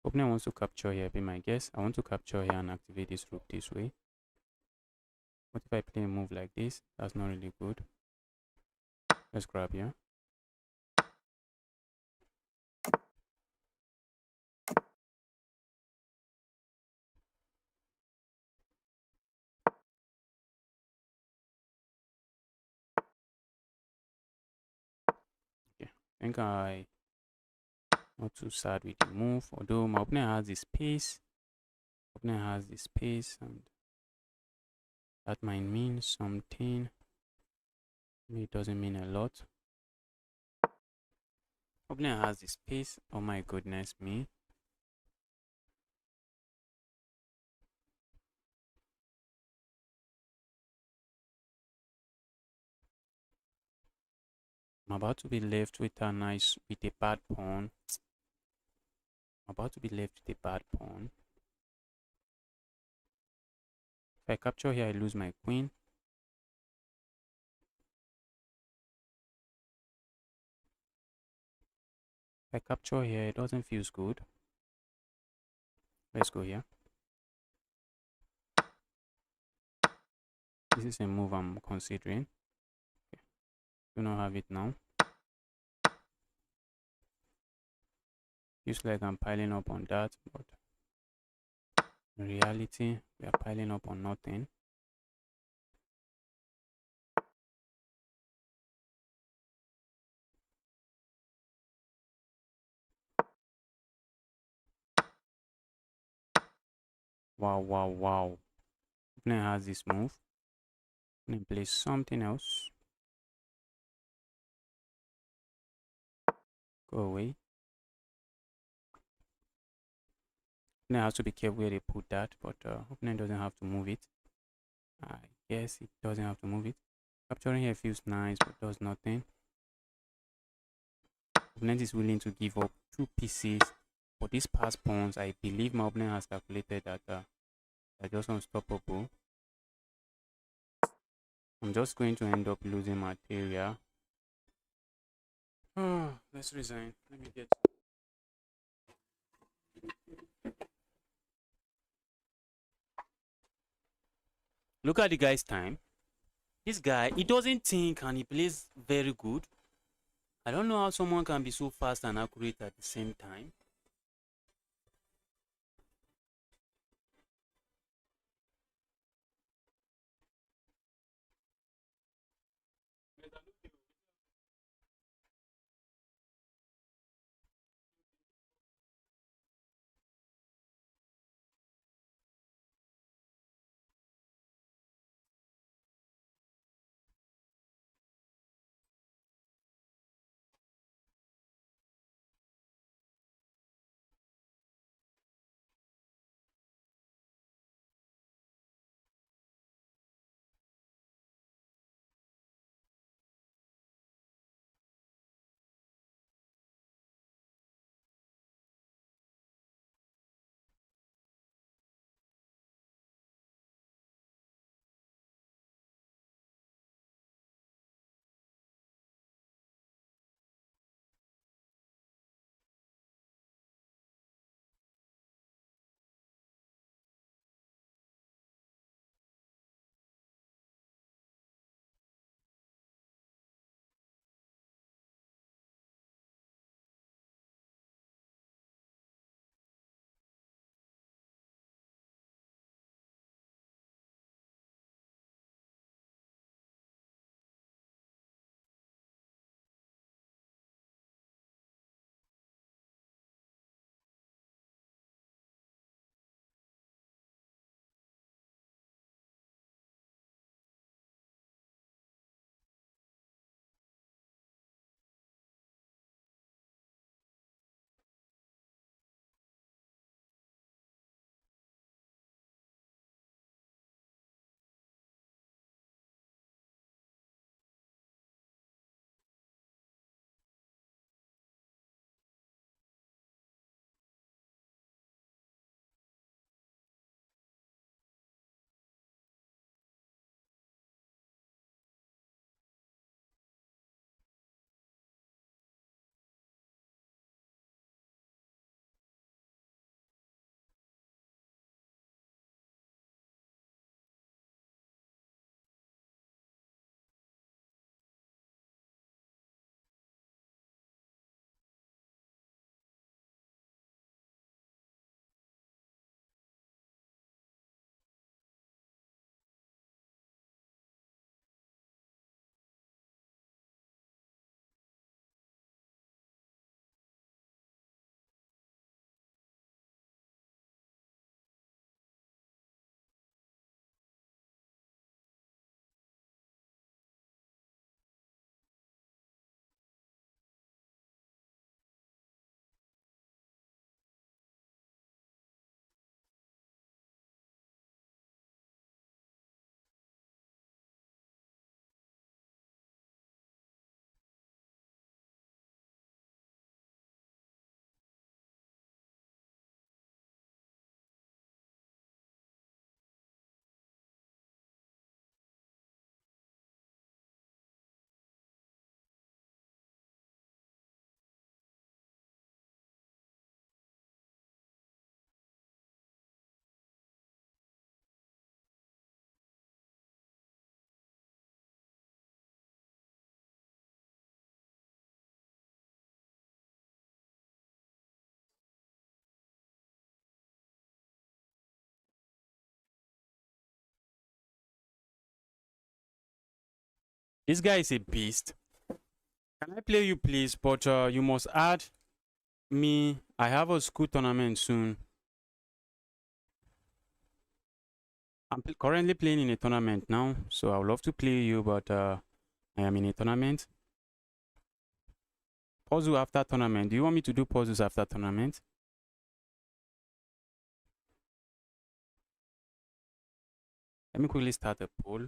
Opponent wants to capture here, be my guess. I want to capture here and activate this rook this way. What if I play a move like this? That's not really good. Let's grab here. Okay, I think I not too sad with the move, although my opponent has the space. Opponent has the space, and that might mean something. Maybe it doesn't mean a lot. Opponent has the space. Oh my goodness me. I'm about to be left with a bad pawn. I'm about to be left with a bad pawn. If I capture here, I lose my queen. If I capture here, it doesn't feel good. Let's go here. This is a move I'm considering. Okay. Do not have it now. Feels like I'm piling up on that, but in reality, we are piling up on nothing. Wow, wow, wow. Opponent has this move. Opponent plays something else. Go away. Opponent has to be careful where they put that, but opponent doesn't have to move it. I guess it doesn't have to move it. Capturing here feels nice, but does nothing. Opponent is willing to give up 2 pieces for these pass pawns. I believe my opponent has calculated that they're just unstoppable. I'm just going to end up losing material. Oh, let's resign. Let me get. Look at the guy's time. This guy, he doesn't think and he plays very good. I don't know how someone can be so fast and accurate at the same time. This guy is a beast. Can I play you, please? But you must add me. I have a school tournament soon. I'm currently playing in a tournament now, so I would love to play you, but I am in a tournament. Puzzle after tournament. Do you want me to do puzzles after tournament? Let me quickly start a poll.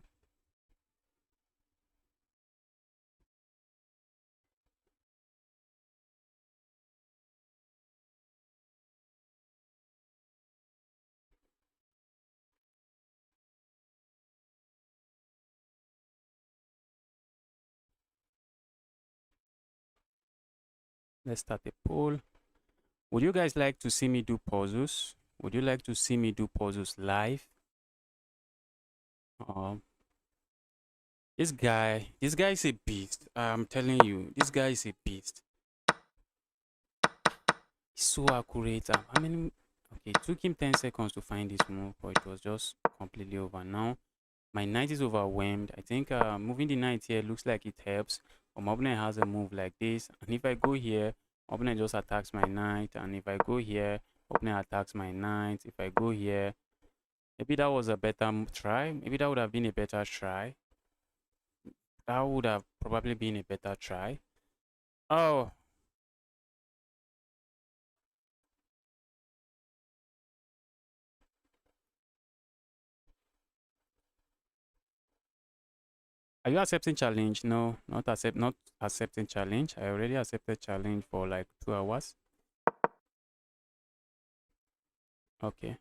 Let's start a poll. Would you guys like to see me do puzzles? Would you like to see me do puzzles live? This guy is a beast. I'm telling you, this guy is a beast. He's so accurate. I mean, okay, it took him 10 seconds to find this move, but it was just completely over. Now, my knight is overwhelmed. I think moving the knight here looks like it helps. But my opponent has a move like this. And if I go here, my opponent just attacks my knight. And if I go here, opponent attacks my knight. If I go here, maybe that was a better try. Maybe that would have been a better try. That would have probably been a better try. Oh. Are you accepting challenge? No, not accepting challenge. I already accepted challenge for like 2 hours. Okay.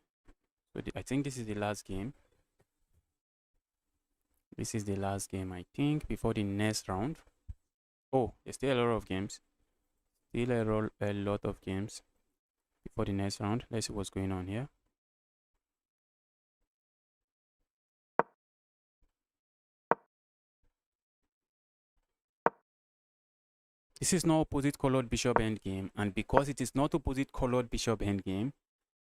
So I think this is the last game. This is the last game, I think, before the next round. Oh, there's still a lot of games. Still a lot of games before the next round. Let's see what's going on here. This is not opposite colored bishop endgame, and because it is not opposite colored bishop endgame,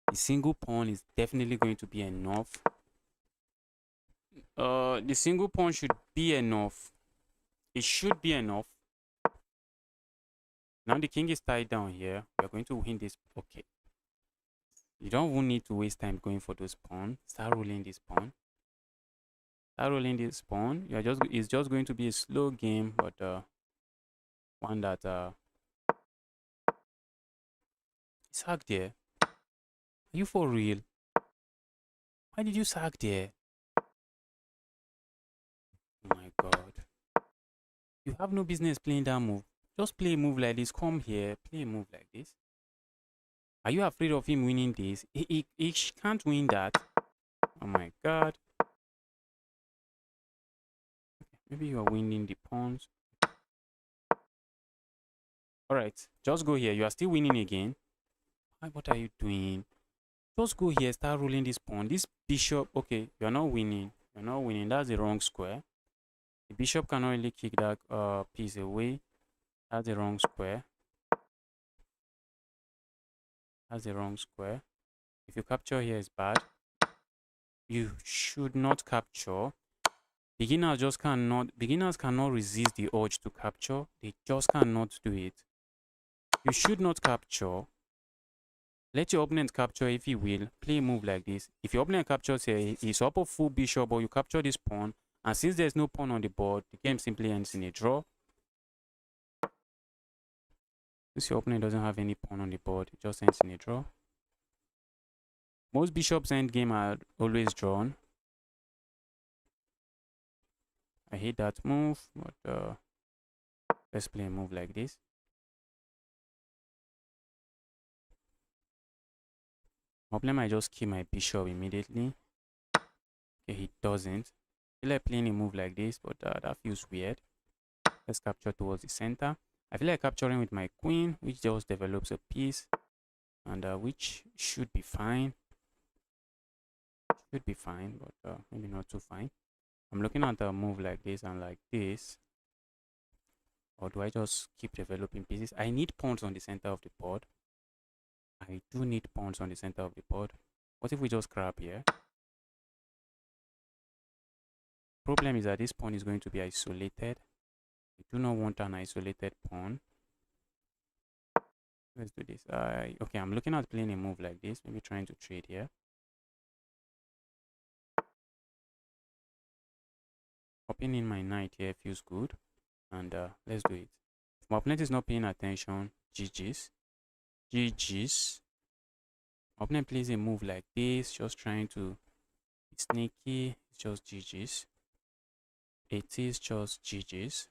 the single pawn is definitely going to be enough. The single pawn should be enough. It should be enough. Now the king is tied down here. We are going to win this. Okay. You don't even need to waste time going for those pawn. Start rolling this pawn. Start rolling this pawn. It's just going to be a slow game, but one that sack there. Are you for real? Why did you sack there? Oh my god. You have no business playing that move. Just play a move like this. Come here. Play a move like this. Are you afraid of him winning this? He can't win that. Oh my god. Maybe you are winning the pawns. Alright. Just go here. You are still winning again. What are you doing? Just go here. Start rolling this pawn. This bishop. Okay. You are not winning. You're not winning. That's the wrong square. The bishop cannot really kick that piece away. That's the wrong square. That's the wrong square. If you capture here, is bad. You should not capture. Beginners cannot resist the urge to capture. They just cannot do it. You should not capture. Let your opponent capture if he will. Play a move like this. If your opponent captures here, he's up a full bishop, or you capture this pawn. And since there's no pawn on the board, the game simply ends in a draw. Since your opponent doesn't have any pawn on the board, it just ends in a draw. Most bishops endgame are always drawn. I hate that move, but let's play a move like this. My opponent might just kill my bishop immediately. Okay, he doesn't. I feel like playing a move like this, but that feels weird. Let's capture towards the center. I feel like capturing with my queen, which just develops a piece, and which should be fine. Should be fine, but maybe not too fine. I'm looking at a move like this and like this. Or do I just keep developing pieces? I need pawns on the center of the board. I do need pawns on the center of the board. What if we just grab here? problem is that this pawn is going to be isolated. I do not want an isolated pawn. Let's do this. Okay, I'm looking at playing a move like this, maybe trying to trade here. Hopping in my knight here feels good, and let's do it. If my opponent is not paying attention, GG's. GG's. My opponent plays a move like this, just trying to be sneaky. It's just GG's. It is just GG's.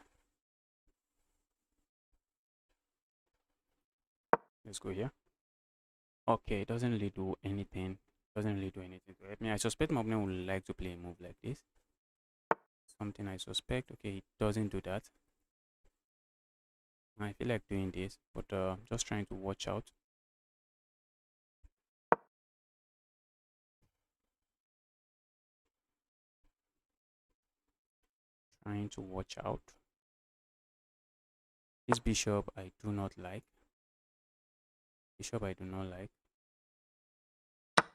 Let's go here. Okay, it doesn't really do anything. Doesn't really do anything to help me. I suspect my opponent would like to play a move like this. Something I suspect. Okay, it doesn't do that. I feel like doing this, but just trying to watch out. Trying to watch out. This bishop I do not like. Bishop I do not like.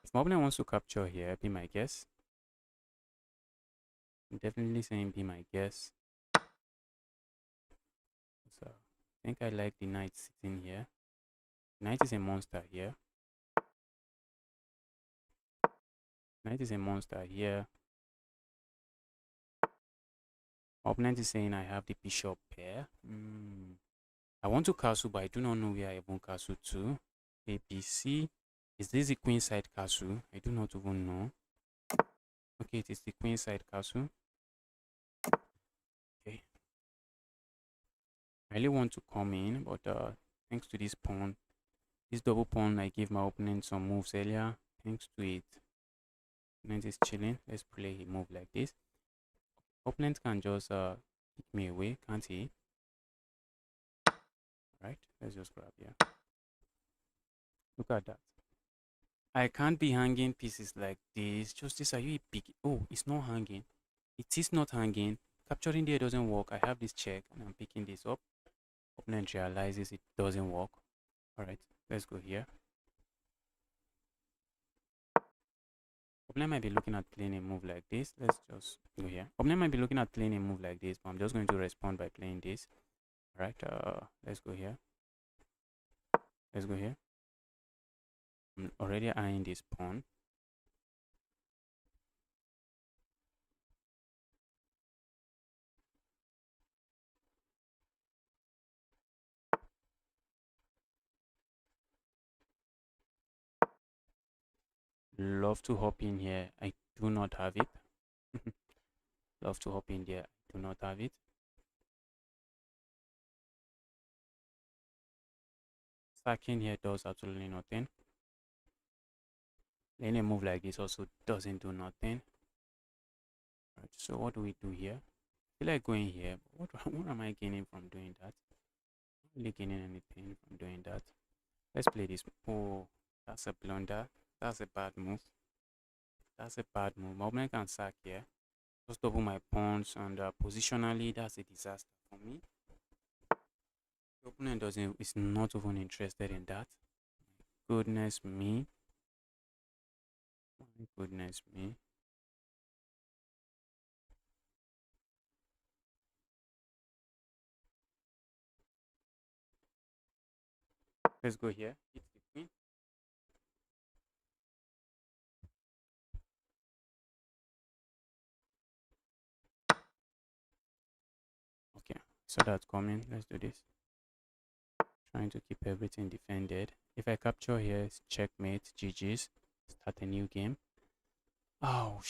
If my opponent wants to capture here, be my guess. I'm definitely saying be my guess. So I think I like the knight sitting here. Knight is a monster here. Knight is a monster here. My opponent is saying I have the bishop pair. I want to castle, but I do not know where I even castle to. ABC. Is this the queen side castle? I do not even know. Okay, it is the queen side castle. Okay. I really want to come in, but thanks to this pawn, this double pawn, I gave my opponent some moves earlier. Thanks to it, opponent is chilling. Let's play a move like this. Opponent can just kick me away, can't he? Right, let's just grab here. Look at that. I can't be hanging pieces like this. Justice, are you a big? Oh, it's not hanging. It is not hanging. Capturing there doesn't work. I have this check and I'm picking this up. Opponent realizes it doesn't work. All right, let's go here. Opponent might be looking at playing a move like this. Let's just go here. Opponent might be looking at playing a move like this, but I'm just going to respond by playing this. All right, let's go here. Let's go here. I'm already eyeing this pawn. Love to hop in here. I do not have it. Love to hop in there. I do not have it. Sacking here does absolutely nothing. Playing a move like this also doesn't do nothing. Right, so what do we do here? I feel like going here. But what am I gaining from doing that? Not really gaining anything from doing that. Let's play this. Oh, that's a blunder. That's a bad move. That's a bad move. My opponent can sack here. Just double my pawns, and positionally, that's a disaster for me. The opponent is not even interested in that. Goodness me. My goodness me. Let's go here. Hit the queen. Okay, so that's coming. Let's do this. Trying to keep everything defended. If I capture here, it's checkmate. GG's. Start a new game. Oh,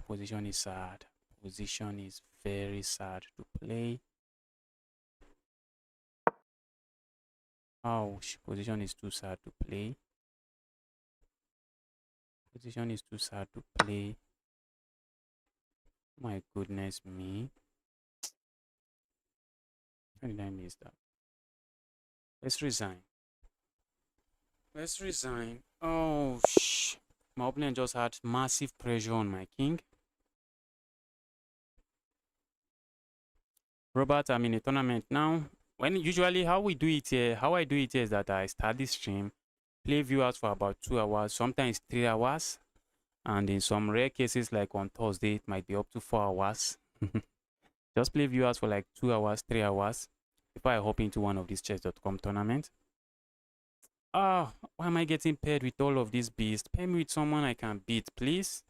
position is sad. Position is very sad to play. Oh, position is too sad to play. Position is too sad to play. My goodness me. How did I miss that? Let's resign. Let's resign. Oh, my opponent just had massive pressure on my king. Robert, I'm in a tournament now. When usually how we do it here, how I do it here is that I start the stream, play viewers for about 2 hours, sometimes 3 hours. And in some rare cases, like on Thursday, it might be up to 4 hours. Just play viewers for like 2 hours, 3 hours before I hop into one of these chess.com tournaments. Ah, why am I getting paired with all of these beasts? Pair me with someone I can beat, please.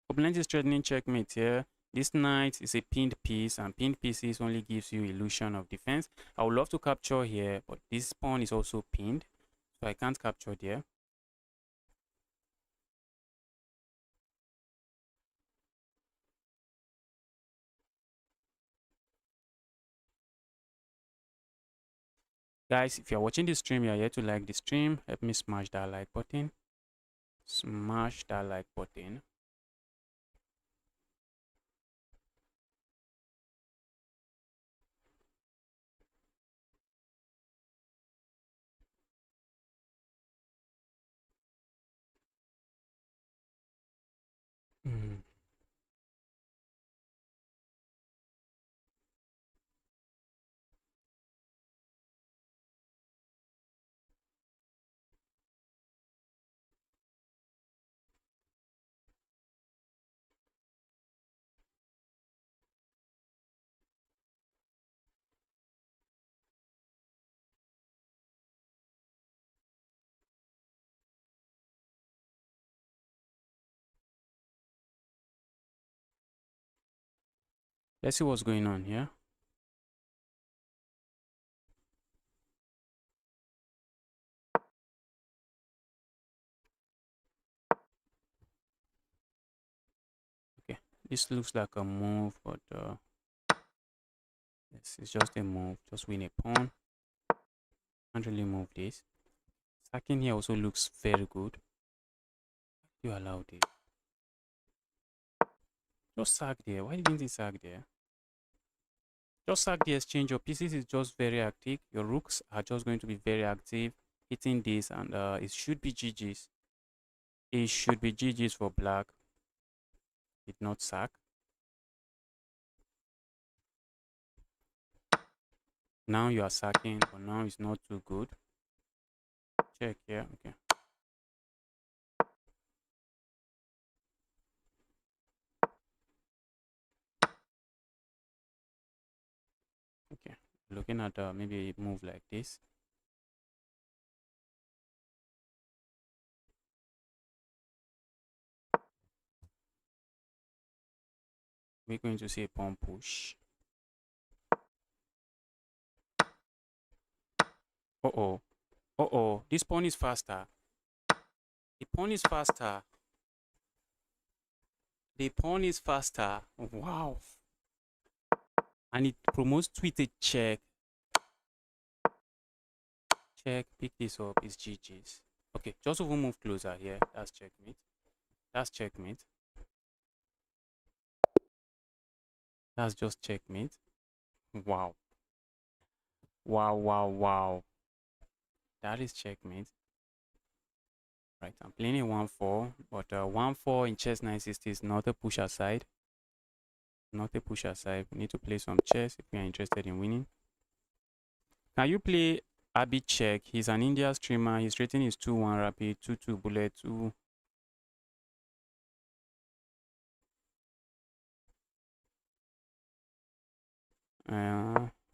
Opponent is threatening checkmate here. This knight is a pinned piece, and pinned pieces only gives you illusion of defense. I would love to capture here, but this pawn is also pinned, so I can't capture there. Guys, if you're watching this stream, you're here to like the stream, help me smash that like button. Smash that like button. Let's see what's going on here. Okay, this looks like a move, but this is just a move. Just win a pawn. Can't really move this. Sacking here also looks very good. You allowed it. Just sack there. Why didn't he sack there? Just sack the exchange. Your pieces is just very active. Your rooks are just going to be very active, hitting this, and it should be GG's. It should be GG's for black. Did not sack. Now you are sacking, but now it's not too good. Check here. Okay. Okay. Looking at maybe a move like this. We're going to see a pawn push. Uh-oh. Uh-oh. This pawn is faster. The pawn is faster. The pawn is faster. Wow. And it promotes to a check. Check. Pick this up. It's GG's. Okay. Just over move closer here. That's checkmate. That's checkmate. That's just checkmate. Wow. Wow, wow, wow. That is checkmate. Right, I'm playing a 1-4, but 1-4 in chess 960 is not a push aside. Not a push aside. We need to play some chess if we are interested in winning. Can you play Abhi Check? He's an India streamer. His rating is 2-1 rapid, 2-2 bullet, 2.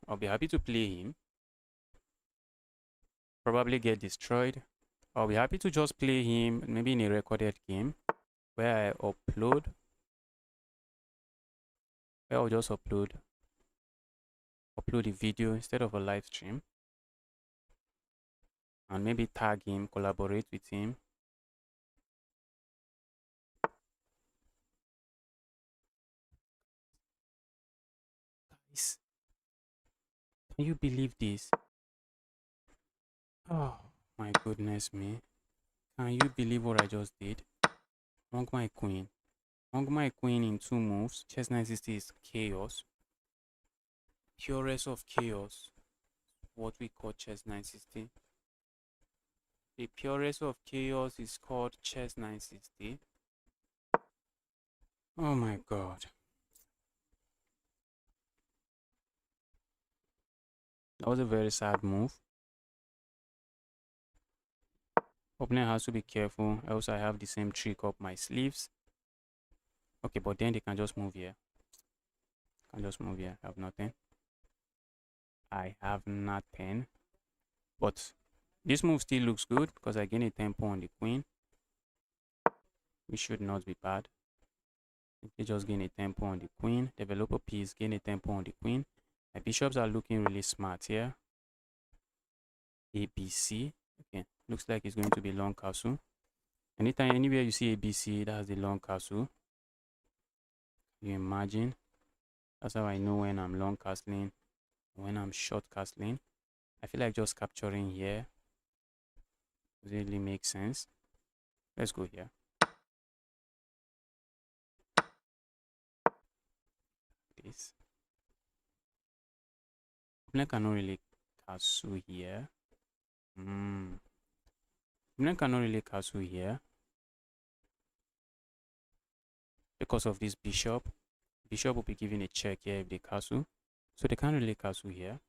I'll be happy to play him. Probably get destroyed. I'll be happy to just play him maybe in a recorded game where I upload. Where I'll just upload a video instead of a live stream. And maybe tag him, collaborate with him. Guys, can you believe this? Oh my goodness me. Can you believe what I just did? Hung my queen. Hung my queen in 2 moves. Chess 960 is chaos. Purest of chaos. What we call chess 960. The purest of chaos is called chess 960. Oh my god. That was a very sad move. Opponent has to be careful, else I have the same trick up my sleeves. Okay, but then they can just move here. I have nothing. I have nothing. But this move still looks good because I gain a tempo on the queen. Which should not be bad. They just gain a tempo on the queen. Develop a piece, gain a tempo on the queen. My bishops are looking really smart here. ABC. Okay, looks like it's going to be long castle. Anytime, anywhere you see ABC, that's the long castle. You imagine? That's how I know when I'm long castling, when I'm short castling. I feel like just capturing here really makes sense. Let's go here. This. Opponent cannot really castle here. Opponent cannot really castle here because of this bishop. Bishop will be given a check here if they castle. So they can't really castle here.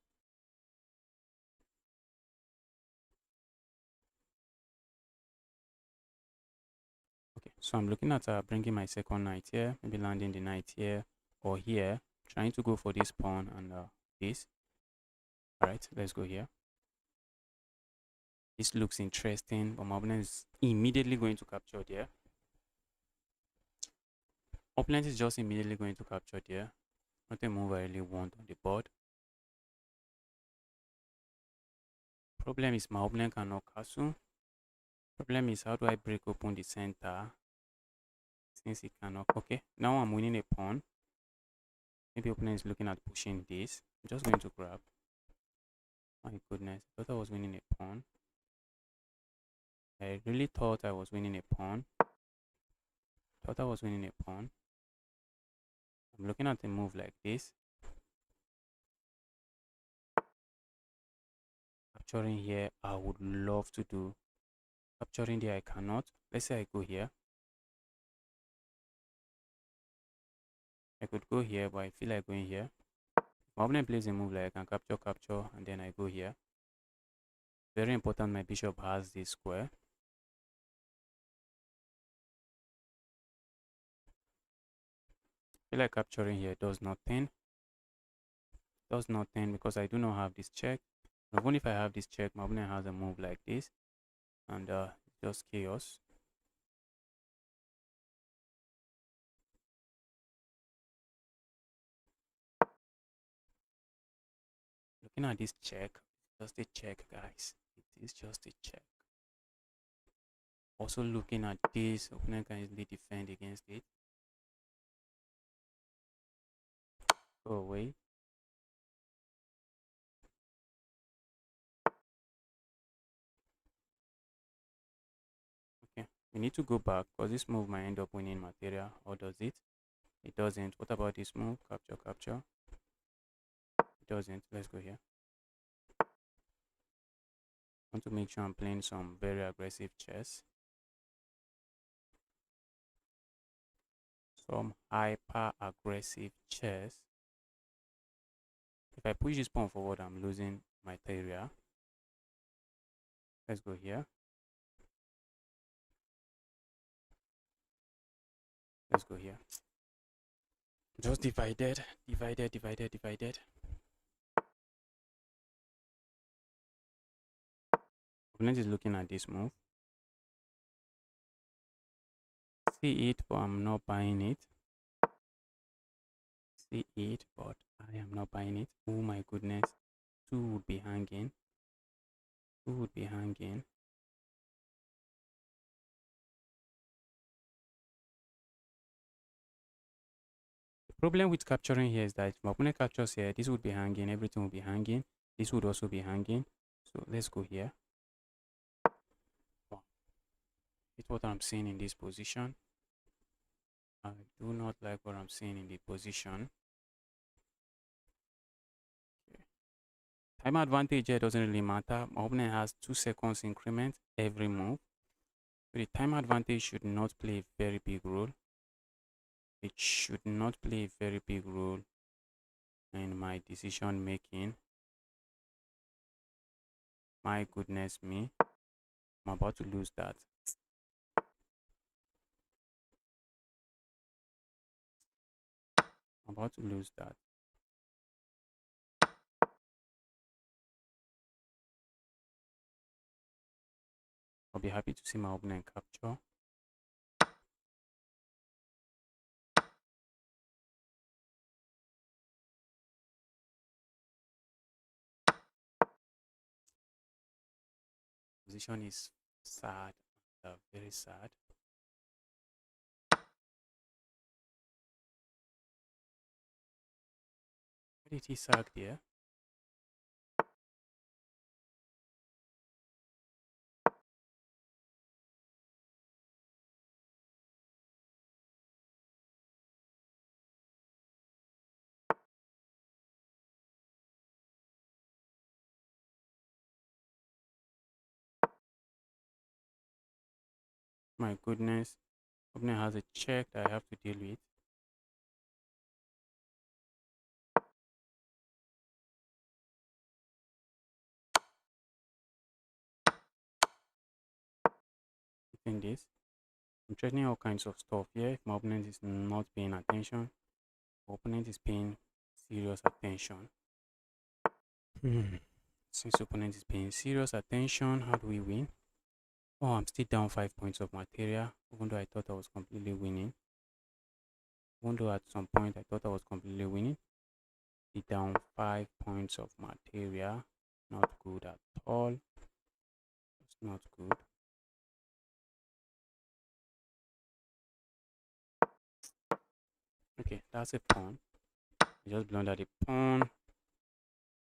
Okay, so I'm looking at bringing my second knight here, maybe landing the knight here or here, trying to go for this pawn and this. All right, let's go here. This looks interesting, but my opponent is immediately going to capture there. Opponent is just immediately going to capture there. Not a move I really want on the board. Problem is my opponent cannot castle. Problem is how do I break open the center since he cannot. Okay, now I'm winning a pawn. Maybe opponent is looking at pushing this. I'm just going to grab. My goodness, I thought I was winning a pawn. I really thought I was winning a pawn. I'm looking at a move like this. Capturing here, I would love to do. Capturing there, I cannot. Let's say I go here. I could go here, but I feel like going here. My opponent plays a move like I can capture, and then I go here. Very important, my bishop has this square. I feel like capturing here does nothing. Does nothing because I do not have this check. Even if I have this check, my opponent has a move like this. And just chaos. Looking at this check, just a check, guys. It is just a check. Also looking at this, opponent can easily defend against it. Go away. Okay, we need to go back because this move might end up winning material. Or does it? It doesn't. What about this move? Capture. It doesn't. Let's go here. I want to make sure I'm playing some very aggressive chess. Some hyper aggressive chess. If I push this pawn forward, I'm losing material. Let's go here. Let's go here. Just divided. Opponent is looking at this move. See it, but I'm not buying it. See it, but I am not buying it. Oh my goodness. Two would be hanging. The problem with capturing here is that if my opponent captures here, this would be hanging, everything will be hanging. This would also be hanging. So let's go here. Wow. It's what I'm seeing in this position. I do not like what I'm seeing in the position. Okay. Time advantage here doesn't really matter. My opponent has 2 seconds increment every move. So the time advantage should not play a very big role. It should not play a very big role in my decision making. My goodness me. I'm about to lose that. I'm about to lose that. I'll be happy to see my opponent capture. Position is sad, very sad. Why did he sag there? My goodness. Opponent has a check that I have to deal with. Hitting this. I'm threatening all kinds of stuff here. If my opponent is not paying attention, my opponent is paying serious attention. Since opponent is paying serious attention, how do we win? Oh, I'm still down 5 points of material, even though I thought I was completely winning. Even though at some point I thought I was completely winning. Still down 5 points of material. Not good at all. It's not good. Okay, that's a pawn. I just blundered a pawn.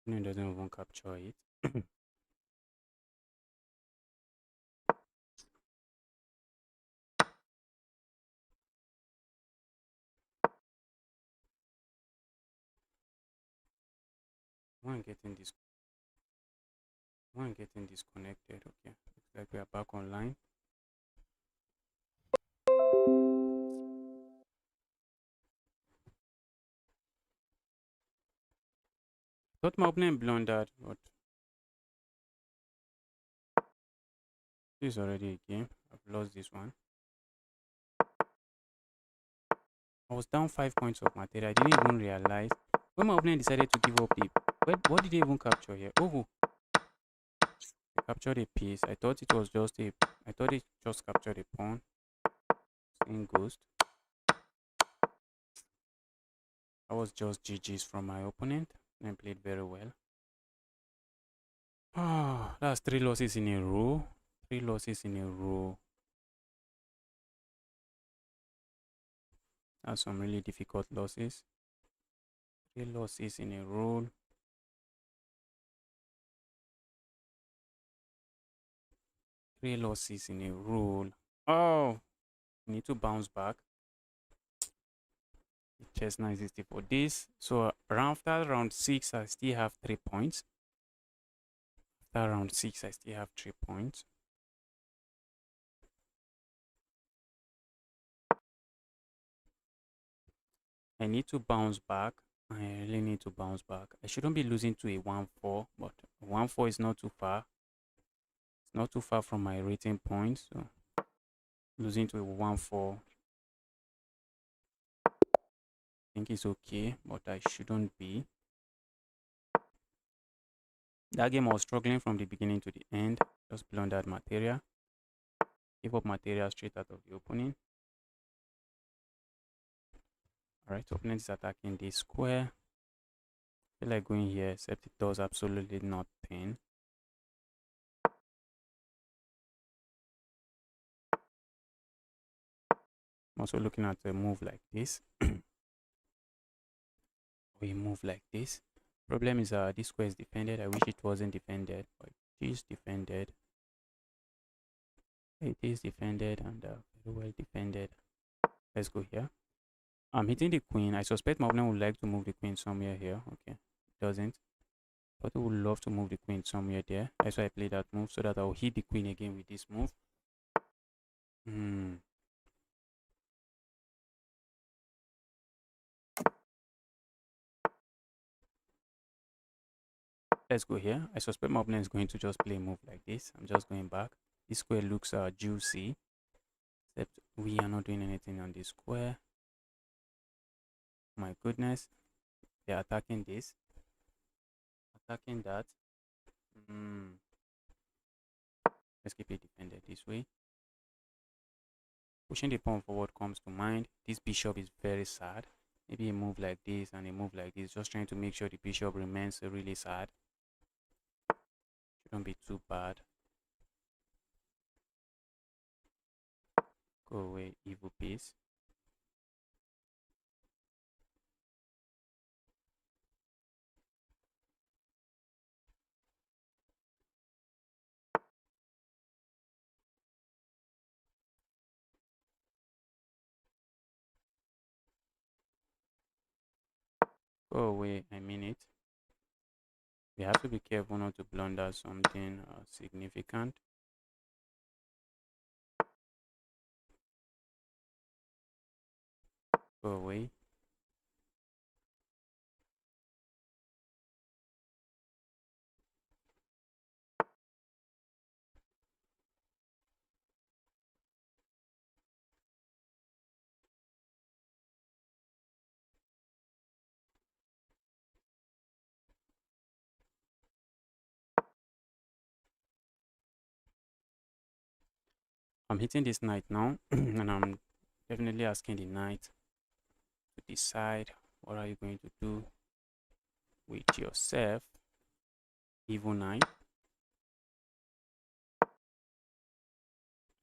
It doesn't even capture it. One getting disconnected. Okay, looks like we are back online. Thought my opponent blundered, but this is already a game. I've lost this one. I was down 5 points of material. I didn't even realize when my opponent decided to give up the. What did they even capture here? Oh, they captured a piece. I thought it was just a. I thought it just captured a pawn. In ghost. I was just GG's from my opponent and played very well. Ah, that's 3 losses in a row. 3 losses in a row. That's some really difficult losses. 3 losses in a row. 3 losses in a row. Oh, need to bounce back. Chess 960 for this. So after round 6, I still have 3 points. After round 6, I still have 3 points. I need to bounce back. I really need to bounce back. I shouldn't be losing to a 1-4, but 1-4 is not too far. It's not too far from my rating points. So losing to a 1-4, I think it's okay, but I shouldn't be. That game I was struggling from the beginning to the end. Just blundered material. Give up material straight out of the opening. Alright, opponent is attacking this square. I feel like going here, except it does absolutely nothing. I'm also looking at a move like this. We move like this. Problem is this square is defended. I wish it wasn't defended, but it is defended. It is defended and very well defended. Let's go here. I'm hitting the queen. I suspect my opponent would like to move the queen somewhere here. Okay, it doesn't. But I would love to move the queen somewhere there. That's why I play that move, so that I'll hit the queen again with this move. Let's go here. I suspect my opponent is going to just play a move like this. I'm just going back. This square looks juicy, except we are not doing anything on this square. My goodness, they are attacking this, attacking that. Let's keep it defended this way. Pushing the pawn forward comes to mind. This bishop is very sad. Maybe a move like this and a move like this, just trying to make sure the bishop remains really sad. Shouldn't be too bad. Go away, evil piece. Go away, I mean it. We have to be careful not to blunder something significant. Go away. I'm hitting this knight now, and I'm definitely asking the knight to decide what are you going to do with yourself, evil knight.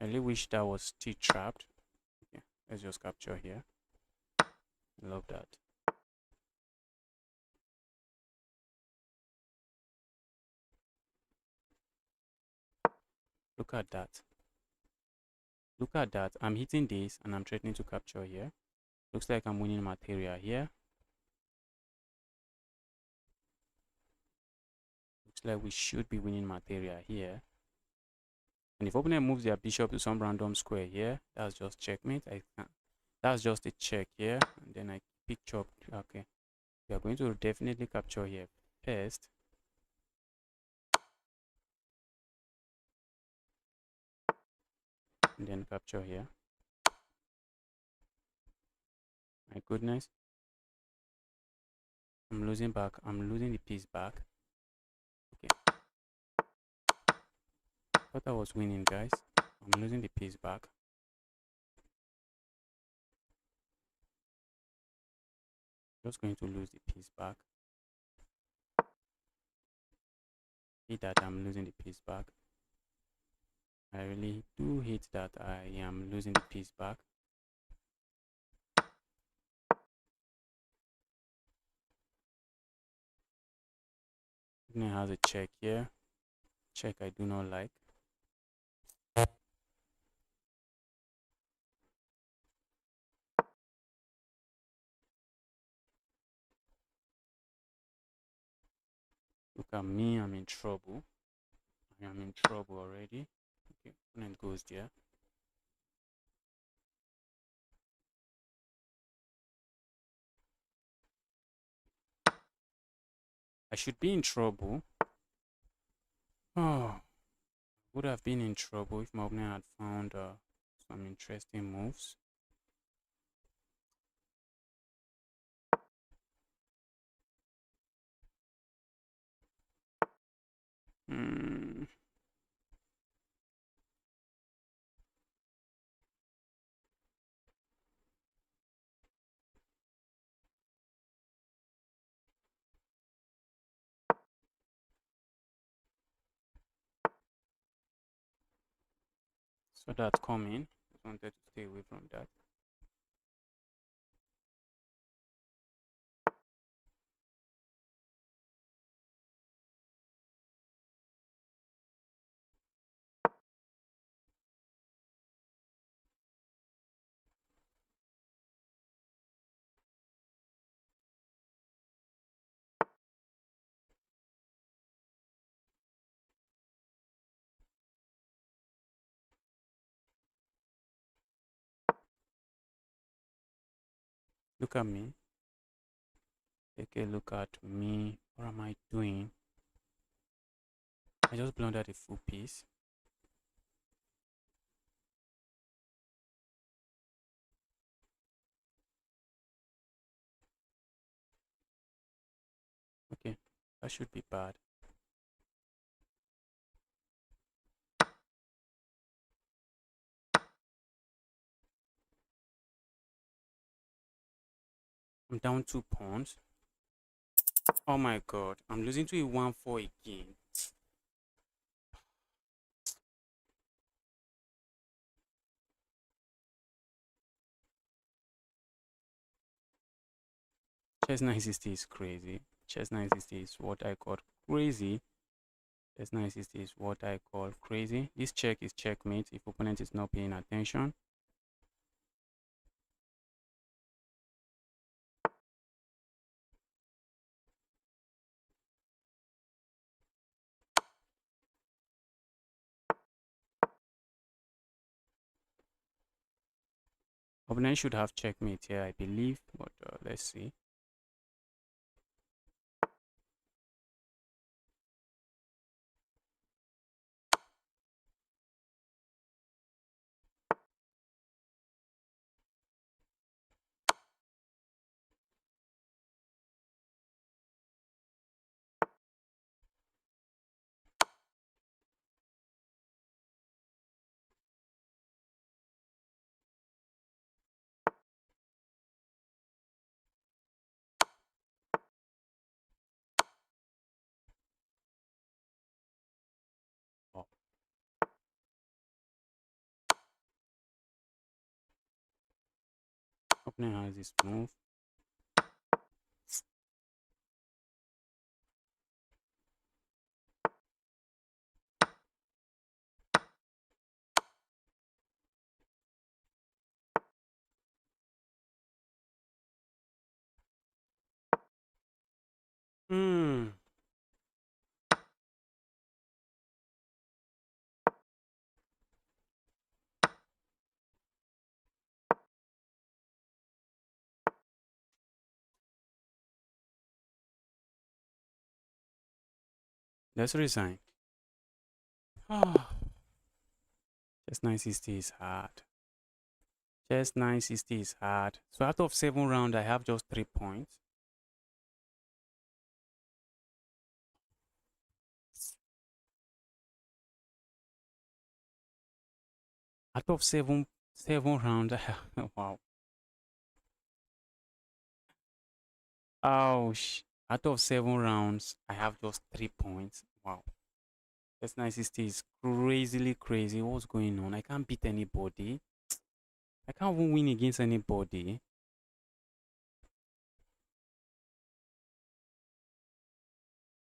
I really wish that was still trapped. Okay, let's just capture here. Love that. Look at that. Look at that. I'm hitting this and I'm threatening to capture here. Looks like I'm winning material here. Looks like we should be winning material here. And if opponent moves their bishop to some random square here, that's just checkmate. That's just a check here. And then I pick chop. Okay. We are going to definitely capture here first. And then capture here. My goodness. I'm losing back. I'm losing the piece back. Okay. Thought I was winning, guys. I'm losing the piece back. Just going to lose the piece back. Hate that I'm losing the piece back. I really do hate that I am losing the piece back. Opponent has a check here. Check I do not like. Look at me, I'm in trouble. I am in trouble already. Okay, opponent goes there. I should be in trouble. Oh, would have been in trouble if my opponent had found some interesting moves. So that's coming. Just wanted to stay away from that. Look at me. Take a look at me. What am I doing? I just blundered a full piece. Okay, that should be bad. I'm down 2 pawns. Oh my god, I'm losing to a 1-4 again. Chess 960 is crazy. Chess 960 is what I call crazy. Chess 960 is what I call crazy. This check is checkmate if opponent is not paying attention. Opponent should have checkmate here, I believe, but let's see. Oh, opponent has this move. Hmm. Let's resign. Ah, chess 960 is hard. Chess 960 is hard. So out of 7 rounds, I have just 3 points. Out of seven rounds, wow. Ouch. Out of 7 rounds, I have just 3 points. Wow. Chess 960 is crazily crazy. What's going on? I can't beat anybody. I can't even win against anybody.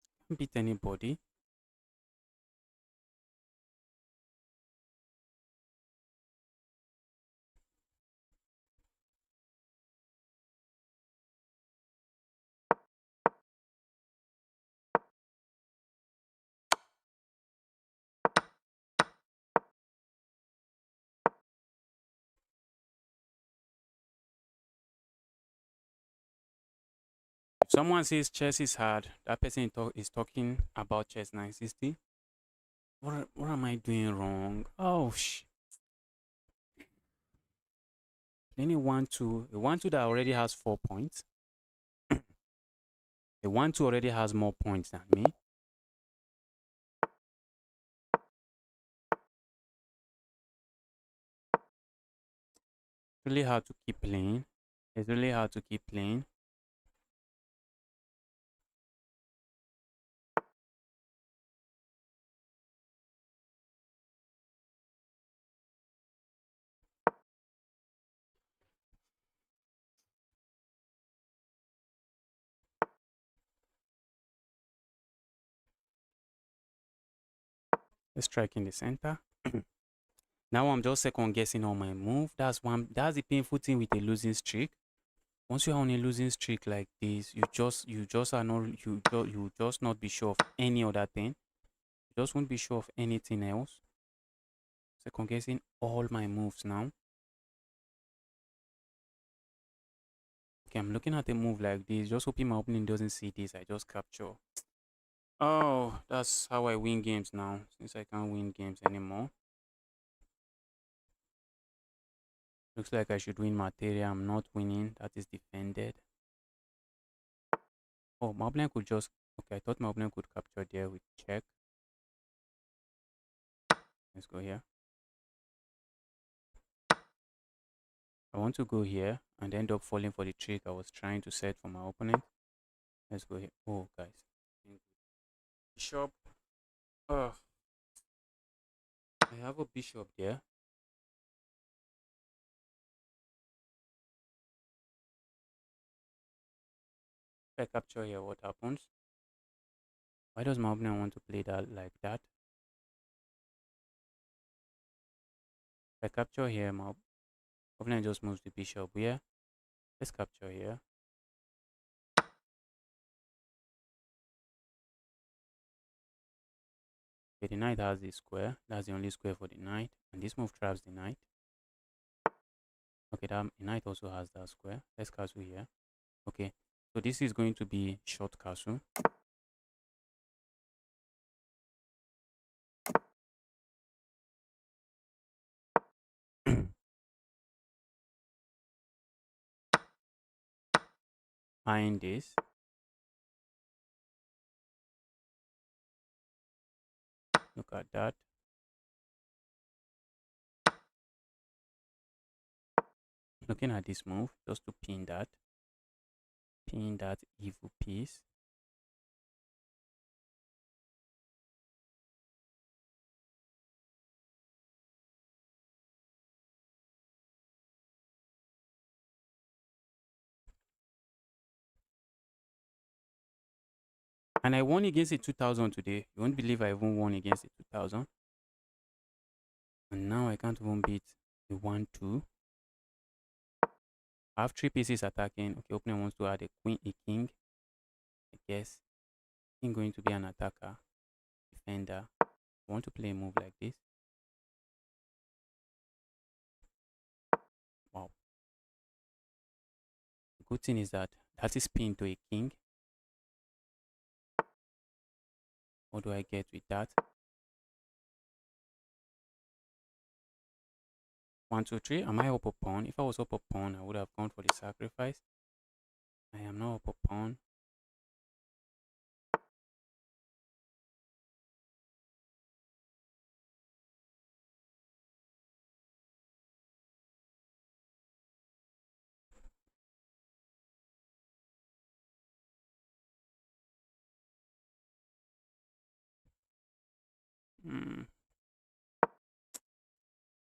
I can't beat anybody. If someone says chess is hard, that person is talking about chess 960. What am I doing wrong? Oh, Then a 1-2. A 1-2 that already has 4 points. A 1-2 already has more points than me. Really hard to keep playing. It's really hard to keep playing. Let's strike in the center. Now I'm just second guessing on my move. That's the painful thing with a losing streak. Once you're on a losing streak like this, you just are not you just not be sure of any other thing. You just won't be sure of anything else. Second guessing all my moves now. Okay, I'm looking at a move like this, just hoping my opponent doesn't see this. I just capture. Oh, that's how I win games now, since I can't win games anymore. Looks like I should win material. I'm not winning. That is defended. Oh, my opponent could just, okay, I thought my opponent could capture there with check. Let's go here. I want to go here and end up falling for the trick I was trying to set for my opponent. Let's go here. Oh, guys. Bishop. Oh, I have a bishop there. If I capture here, what happens? Why does my opponent want to play that like that? If I capture here, my opponent just moves the bishop here. Let's capture here. Okay, the knight has the square. That's the only square for the knight. And this move traps the knight. Okay, that the knight also has that square. Let's castle here. Okay, so this is going to be short castle. Behind this. Look at that. Looking at this move, just to pin that evil piece. And I won against a 2000 today. You won't believe I even won against a 2000. And now I can't even beat the 1-2. I have 3 pieces attacking. Okay, opponent wants to add a queen, a king. I guess king going to be an attacker, defender. I want to play a move like this. Wow. The good thing is that that is pinned to a king. What do I get with that? 1, 2, 3. Am I up a pawn? If I was up a pawn, I would have gone for the sacrifice. I am not up a pawn.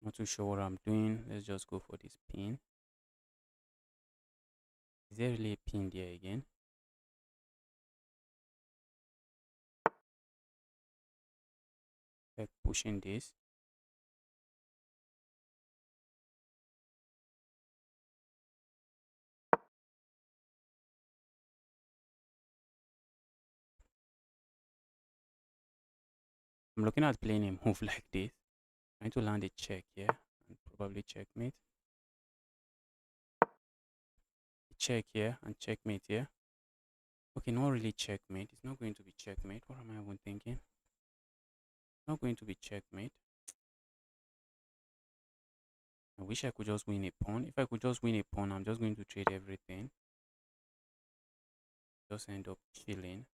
Not too sure what I'm doing. Let's just go for this pin. Is there really a pin there again? Like pushing this. I'm looking at playing a move like this. Trying to land a check here and probably checkmate. Check here and checkmate here. Okay, not really checkmate. It's not going to be checkmate. What am I even thinking? Not going to be checkmate. I wish I could just win a pawn. If I could just win a pawn, I'm just going to trade everything. Just end up chilling.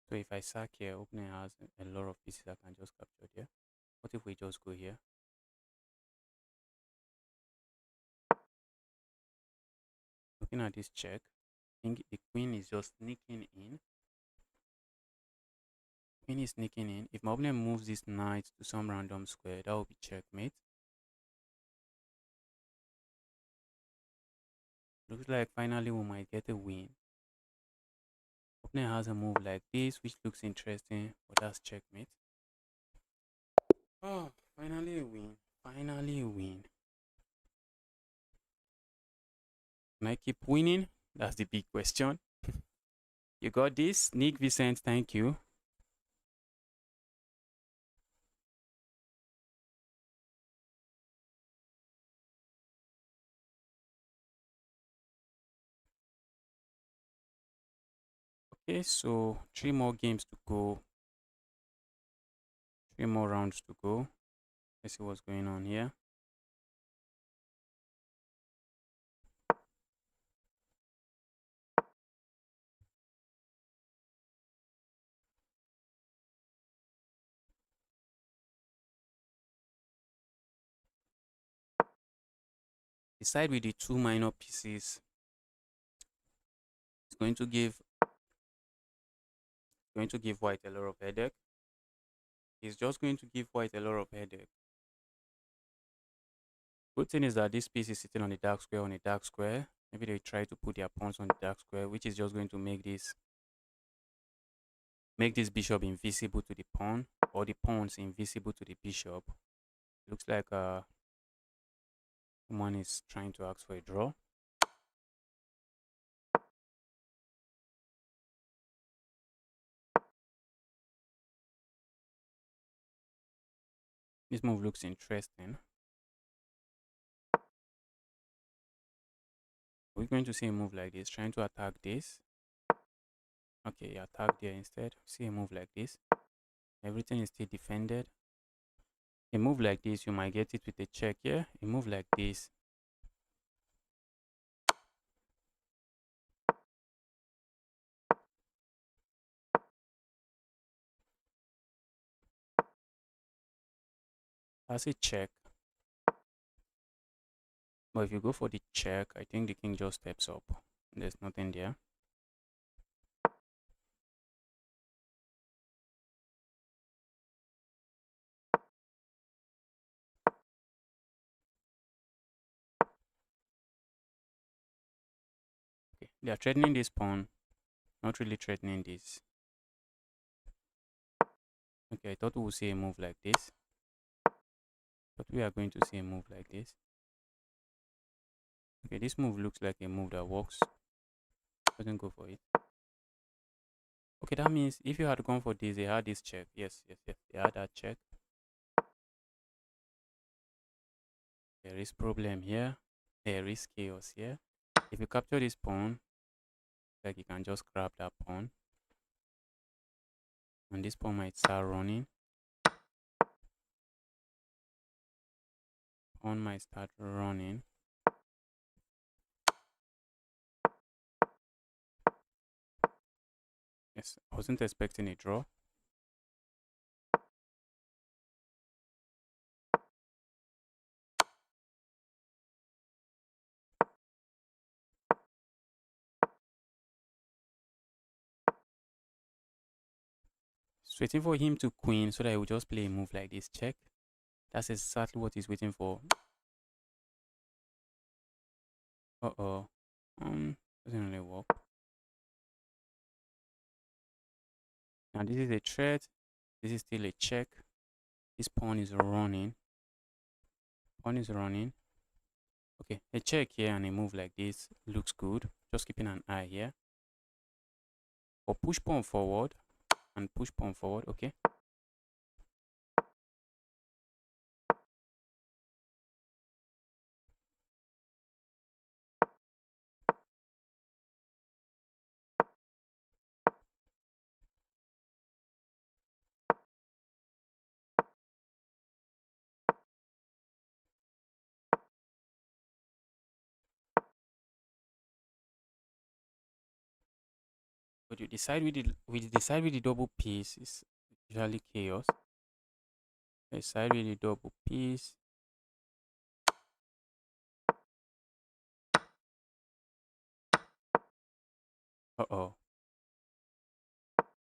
So if I sack here, opening has a lot of pieces I can just capture there. What if we just go here? Looking at this check, I think the queen is just sneaking in. Queen is sneaking in. If my opponent moves this knight to some random square, that will be checkmate. Looks like finally we might get a win. Opponent has a move like this, which looks interesting, but that's checkmate. Oh, finally a win. Finally a win. Can I keep winning? That's the big question. You got this, Nick Vicent. Thank you. Okay, so 3 more games to go. 3 more rounds to go. Let's see what's going on here. side with the two minor pieces is going to give white a lot of headache. It's just going to give white a lot of headache. Good thing is that this piece is sitting on a dark square on a dark square. Maybe they try to put their pawns on the dark square, which is just going to make this bishop invisible to the pawn, or the pawns invisible to the bishop. Looks like someone is trying to ask for a draw. This move looks interesting. We're going to see a move like this, trying to attack this. Okay, attack there instead. See a move like this. Everything is still defended. A move like this, you might get it with a check here. A move like this. That's a check. But if you go for the check, I think the king just steps up. There's nothing there. Okay, they are threatening this pawn, not really threatening this. Okay, I thought we would see a move like this, but we are going to see a move like this. Okay, this move looks like a move that works. Doesn't go for it. Okay, that means if you had gone for this, they had this check. Yes, they had that check. There is problem here. There is chaos here. If you capture this pawn, like you can just grab that pawn, and this pawn might start running. Pawn might start running. Yes, I wasn't expecting a draw. Just waiting for him to queen so that he will just play a move like this. Check. That's exactly what he's waiting for. Uh-oh. Doesn't really work. Now this is a threat. This is still a check. This pawn is running. Pawn is running. Okay, a check here and a move like this looks good. Just keeping an eye here. Or push pawn forward and push pawn forward. Okay. But you decide with the double piece is usually chaos. Decide with the double piece. Uh-oh.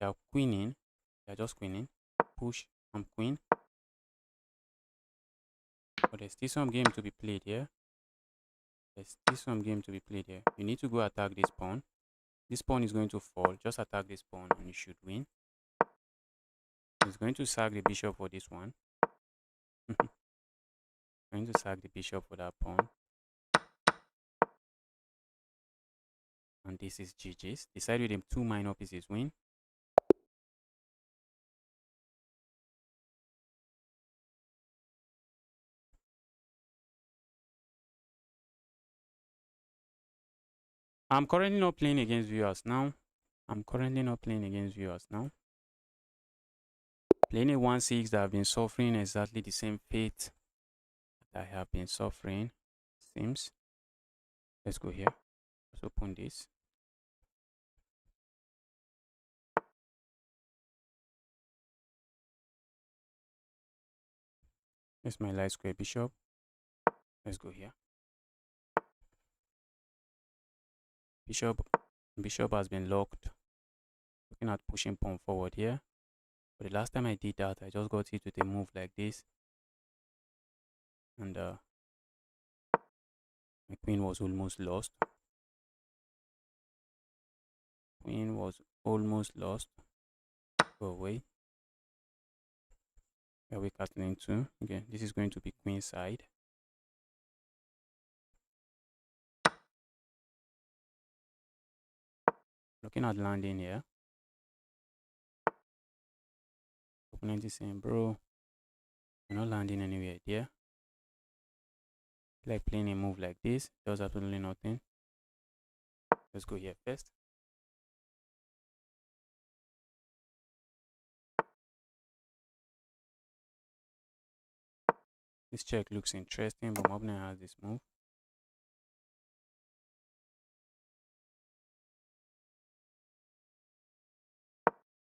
They are queening. They are just queening. Push and queen. But there's still some game to be played here. There's still some game to be played here. You need to go attack this pawn. This pawn is going to fall. Just attack this pawn and you should win. He's going to sack the bishop for this one. Going to sack the bishop for that pawn. And this is GG's. Decide with him 2 minor pieces win. I'm currently not playing against viewers now. Playing a 1-6 that have been suffering exactly the same fate that I have been suffering. Seems. Let's go here. Let's open this. Here's my light square bishop. Let's go here. Bishop has been locked. Looking at pushing pawn forward here. But the last time I did that, I just got hit with a move like this. And my queen was almost lost. Queen was almost lost. Go away. Here we castling two. Okay, this is going to be queen side. Looking at landing here. Opponent is saying, bro, you're not landing anywhere there. Like playing a move like this, does absolutely nothing. Let's go here first. This check looks interesting, but my opponent has this move.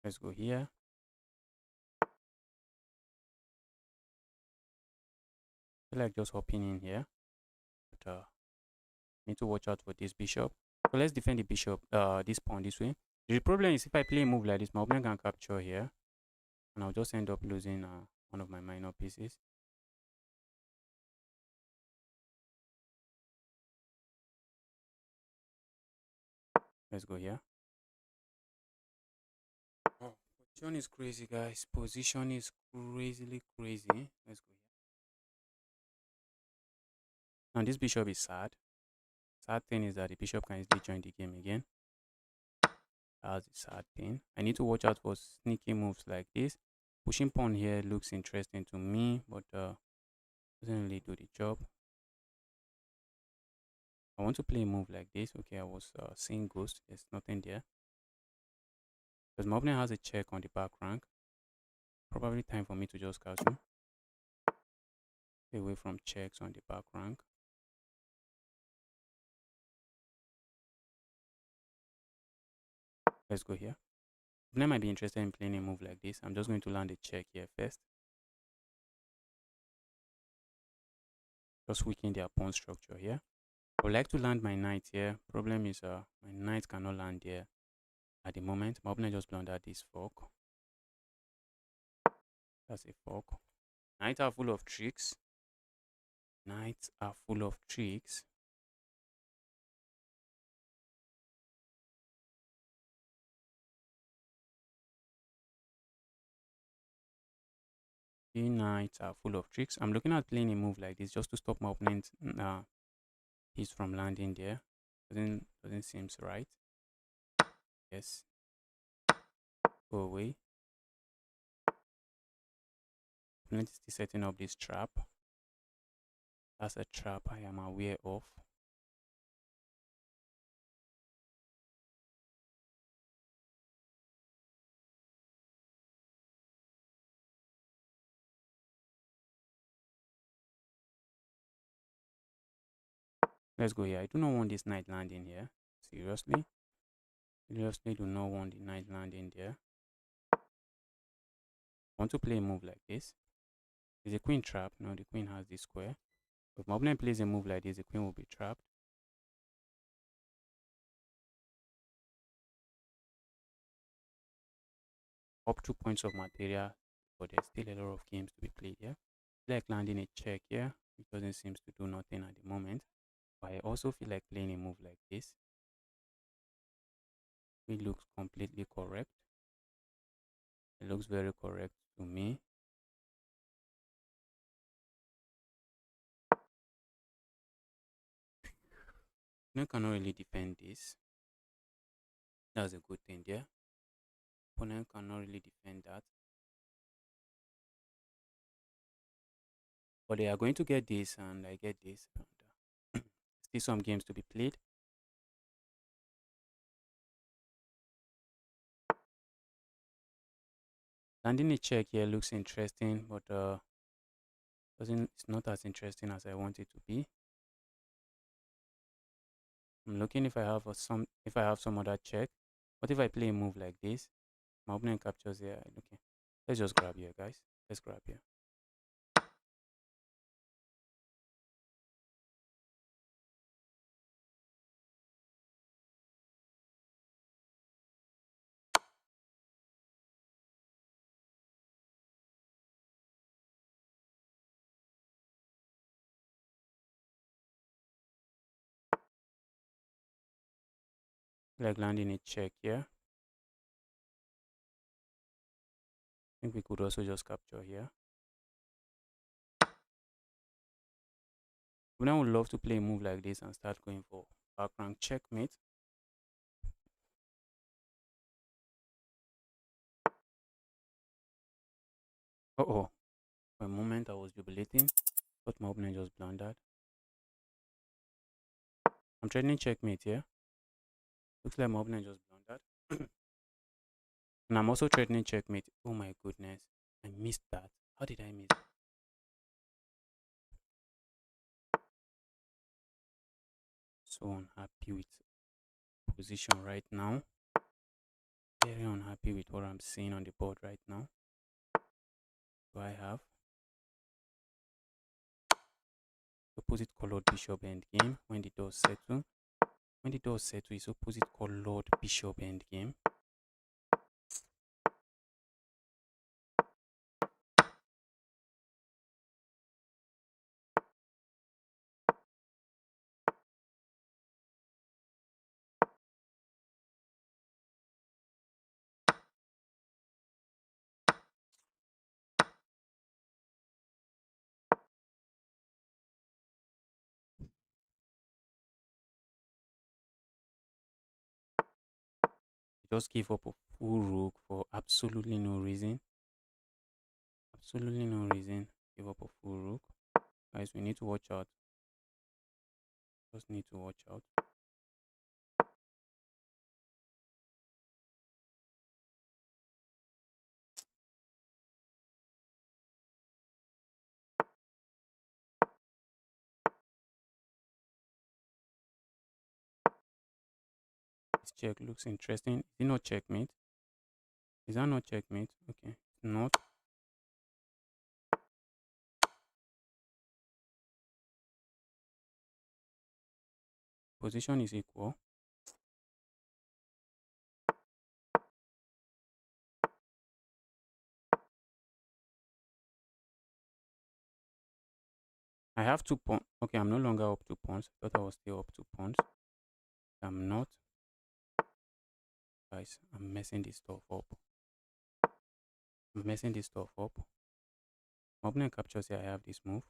Let's go here. I feel like just hopping in here. But need to watch out for this bishop. So let's defend the bishop, this pawn this way. The problem is if I play a move like this, my opponent can capture here. And I'll just end up losing one of my minor pieces. Let's go here. Oh, position is crazy, guys. Position is crazily crazy. Let's go here. Now this bishop is sad. Sad thing is that the bishop can easily join the game again. That's the sad thing. I need to watch out for sneaky moves like this. Pushing pawn here looks interesting to me, but doesn't really do the job. I want to play a move like this. Okay, I was seeing ghost. There's nothing there. Because my opponent has a check on the back rank. Probably time for me to just castle. Stay away from checks on the back rank. Let's go here. Opponent might be interested in playing a move like this. I'm just going to land a check here first. Just weaken their pawn structure here. I would like to land my knight here. Problem is my knight cannot land here at the moment. My opponent just blundered this fork. That's a fork. Knights are full of tricks. Knights are full of tricks. The knights are full of tricks. I'm looking at playing a move like this just to stop my opponent piece from landing there. Doesn't seem right. Yes. Go away. Opponent is still setting up this trap. That's a trap I am aware of. Let's go here. I do not want this knight landing here. Seriously. Seriously do not want the knight landing there. I want to play a move like this. There's a queen trap. Now the queen has this square. If my opponent plays a move like this, the queen will be trapped. Up 2 points of material, but there's still a lot of games to be played here. Like landing a check here, it doesn't seem to do nothing at the moment. But I also feel like playing a move like this. It looks completely correct. It looks very correct to me. Opponent cannot really defend this. That's a good thing there. Opponent cannot really defend that. But they are going to get this and I get this. And, still some games to be played. Landing a check here looks interesting, but it's not as interesting as I want it to be. I'm looking if I have some other check. What if I play a move like this? My opponent captures here. Okay, let's just grab here, guys. Let's grab here. like landing a check here. I think we could also just capture here. We now would love to play a move like this and start going for back rank checkmate. Uh-oh. For a moment I was jubilating, but my opponent just blundered. I'm threatening checkmate here. Looks like my opponent just blundered. And I'm also threatening checkmate. Oh my goodness. I missed that. How did I miss it? So unhappy with position right now. Very unhappy with what I'm seeing on the board right now. Do I have opposite colored bishop endgame when the doors settle? When the doors settle, it's opposite colored bishop endgame. Just give up a full rook for absolutely no reason. Absolutely no reason. Give up a full rook. Guys, we need to watch out. Just need to watch out. This check looks interesting. Is it not checkmate? Is that not checkmate? Okay. Not. Position is equal. I have 2 pawns. Okay, I'm no longer up 2 pawns. I thought I was still up 2 pawns. I'm not. Guys, I'm messing this stuff up. I'm messing this stuff up. My opponent captures here. I have this move.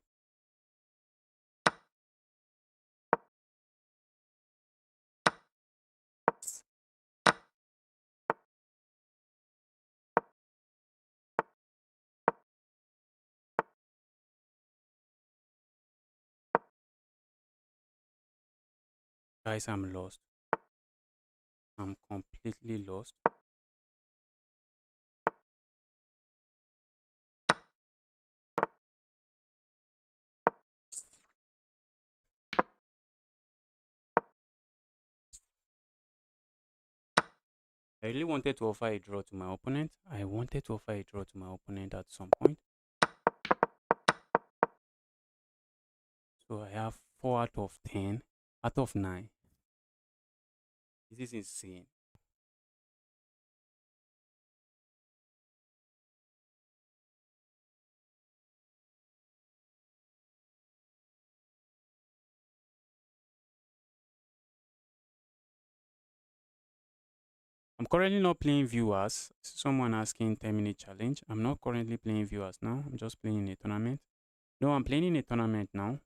Guys, I'm lost. I'm completely lost. I really wanted to offer a draw to my opponent. I wanted to offer a draw to my opponent at some point. So I have 4 out of 10. Out of 9. This is insane. I'm currently not playing viewers. Someone asking 10-minute challenge. I'm not currently playing viewers now. I'm just playing in a tournament. No, I'm playing in a tournament now.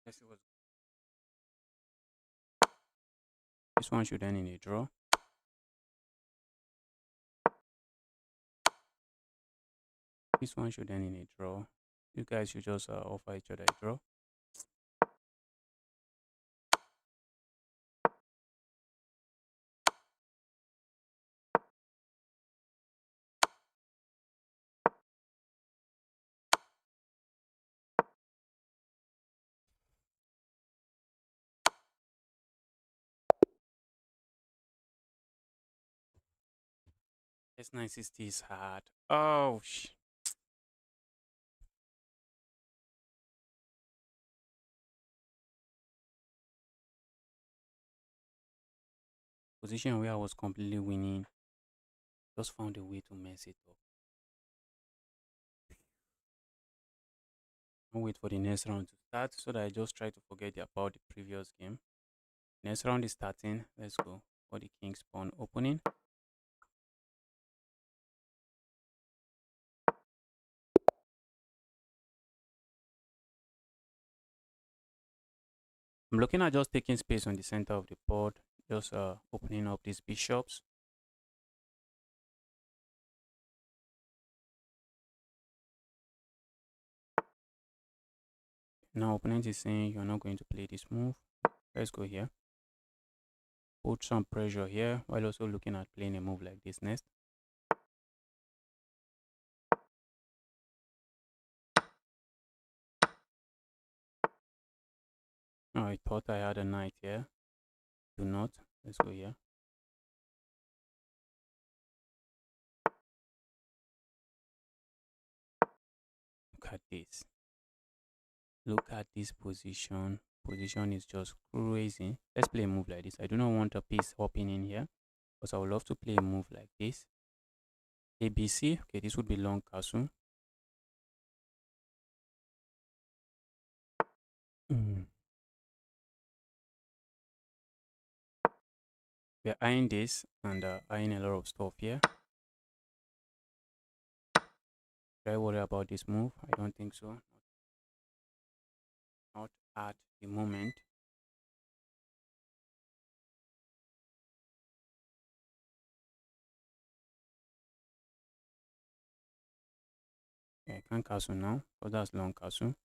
Let's see what's this one should end in a draw. This one should end in a draw. You guys should just offer each other a draw. S960 is hard. Oh, position where I was completely winning. Just found a way to mess it up. I'll wait for the next round to start so that I just try to forget about the previous game. Next round is starting. Let's go for the king's pawn opening. I'm looking at just taking space on the center of the board, just opening up these bishops. Now opponent is saying you're not going to play this move. Let's go here. Put some pressure here while also looking at playing a move like this next. Oh, I thought I had a knight here. Do not. Let's go here. Look at this. Look at this position. Position is just crazy. Let's play a move like this. I do not want a piece hopping in here, because I would love to play a move like this. ABC. Okay, this would be long castle. We're eyeing this and eyeing a lot of stuff here. Should I worry about this move? I don't think so. Not at the moment. Yeah, I can't castle now, so that's long castle.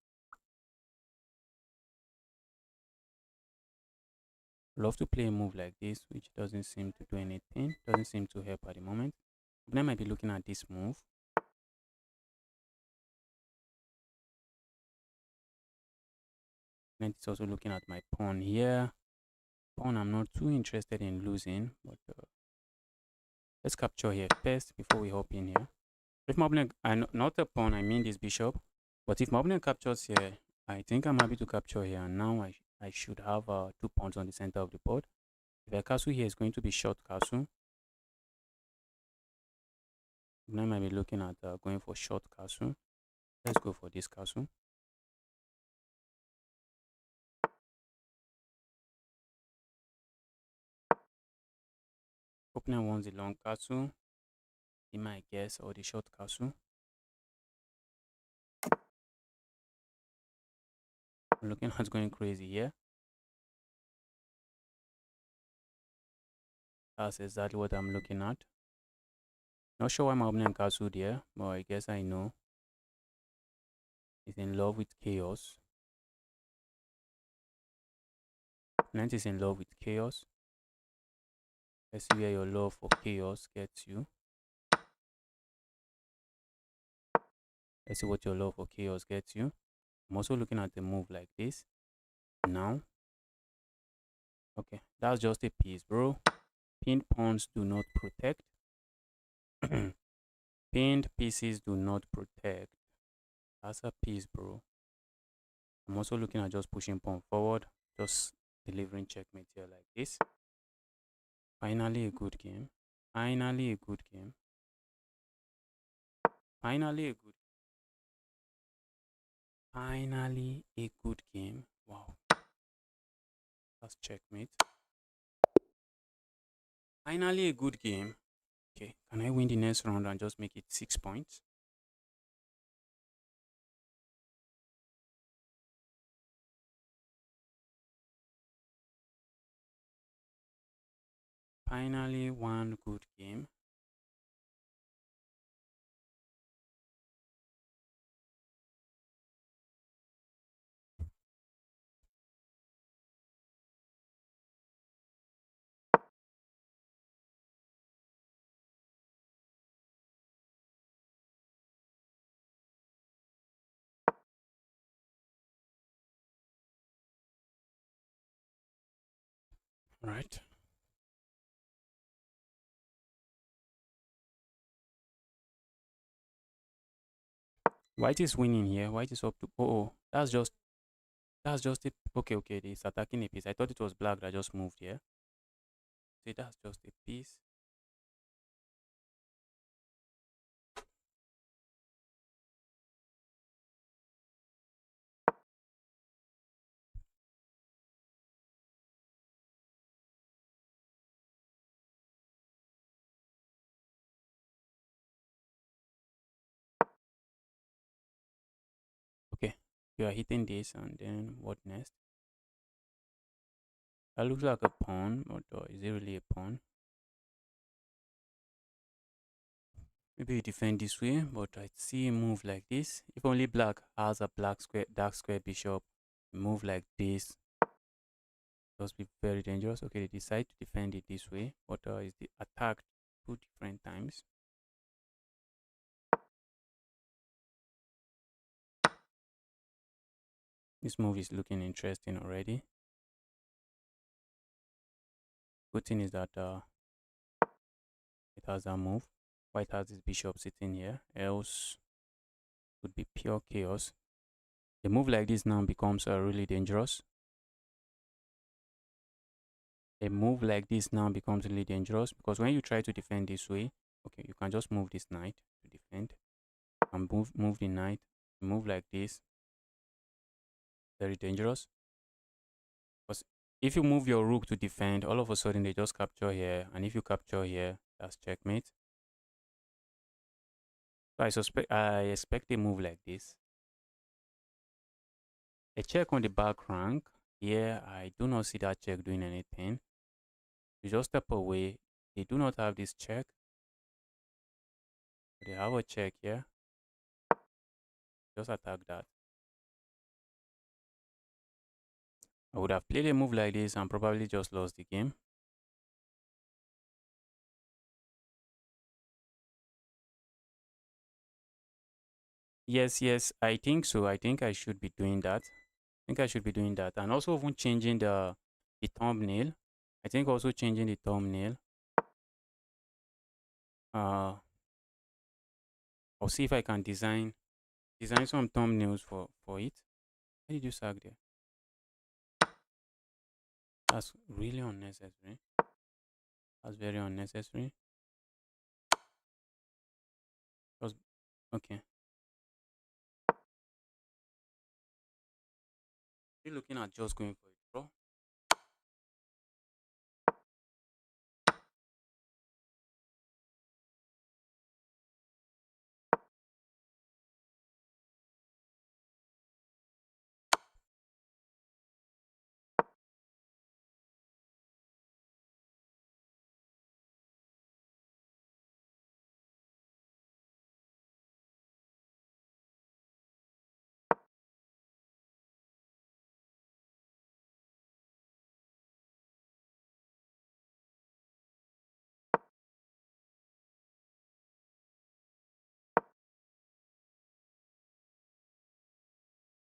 Love to play a move like this, which doesn't seem to do anything. Doesn't seem to help at the moment. Then I might be looking at this move. Then it's also looking at my pawn here. Pawn I'm not too interested in losing, but let's capture here first before we hop in here. If my opponent, not a pawn, I mean this bishop. But if my opponent captures here, I think I'm happy to capture here. And now I should have 2 pawns on the center of the board. If I castle here, it's going to be short castle. Then I might be looking at going for short castle. Let's go for this castle. Opponent wants the long castle. He might guess, or the short castle. I'm looking at going crazy here. That's exactly what I'm looking at. Not sure why my opponent castled here, but I guess I know. He's in love with chaos. Opponent is in love with chaos. Let's see where your love for chaos gets you. Let's see what your love for chaos gets you. I'm also looking at a move like this. Now. Okay, that's just a piece, bro. Pinned pawns do not protect. Pinned pieces do not protect. That's a piece, bro. I'm also looking at just pushing pawn forward. Just delivering checkmate here like this. Finally a good game. Finally a good game. Finally a good Finally a good game. Wow. That's checkmate. Finally a good game. Okay, can I win the next round and just make it 6 points? Finally one good game. Right. White is winning here. White is up to. Oh, that's just it. Okay, okay. It's attacking a piece. I thought it was black that just moved here. See, that's just a piece. Okay, you are hitting this, and then what next? That looks like a pawn, but is it really a pawn? Maybe you defend this way, but I see a move like this. If only black has a black square, dark square bishop, move like this, just be very dangerous. Okay, they decide to defend it this way, but is the attacked 2 different times. This move is looking interesting already. Good thing is that it has a move. White has his bishop sitting here, else would be pure chaos. A move like this now becomes really dangerous. A move like this now becomes really dangerous because when you try to defend this way, okay, you can just move this knight to defend and move the knight. Move like this, very dangerous. Because if you move your rook to defend, all of a sudden they just capture here, and if you capture here, that's checkmate. So I expect a move like this. A check on the back rank. Here, I do not see that check doing anything. You just step away. They do not have this check. They have a check here. Just attack that. I would have played a move like this and probably just lost the game. Yes, yes, I think so. I think I should be doing that. I think I should be doing that. And also even changing the thumbnail. I think also changing the thumbnail. I'll see if I can design some thumbnails for it. Why did you sack there? That's really unnecessary. That's very unnecessary. Just okay. You're looking at just going for a draw.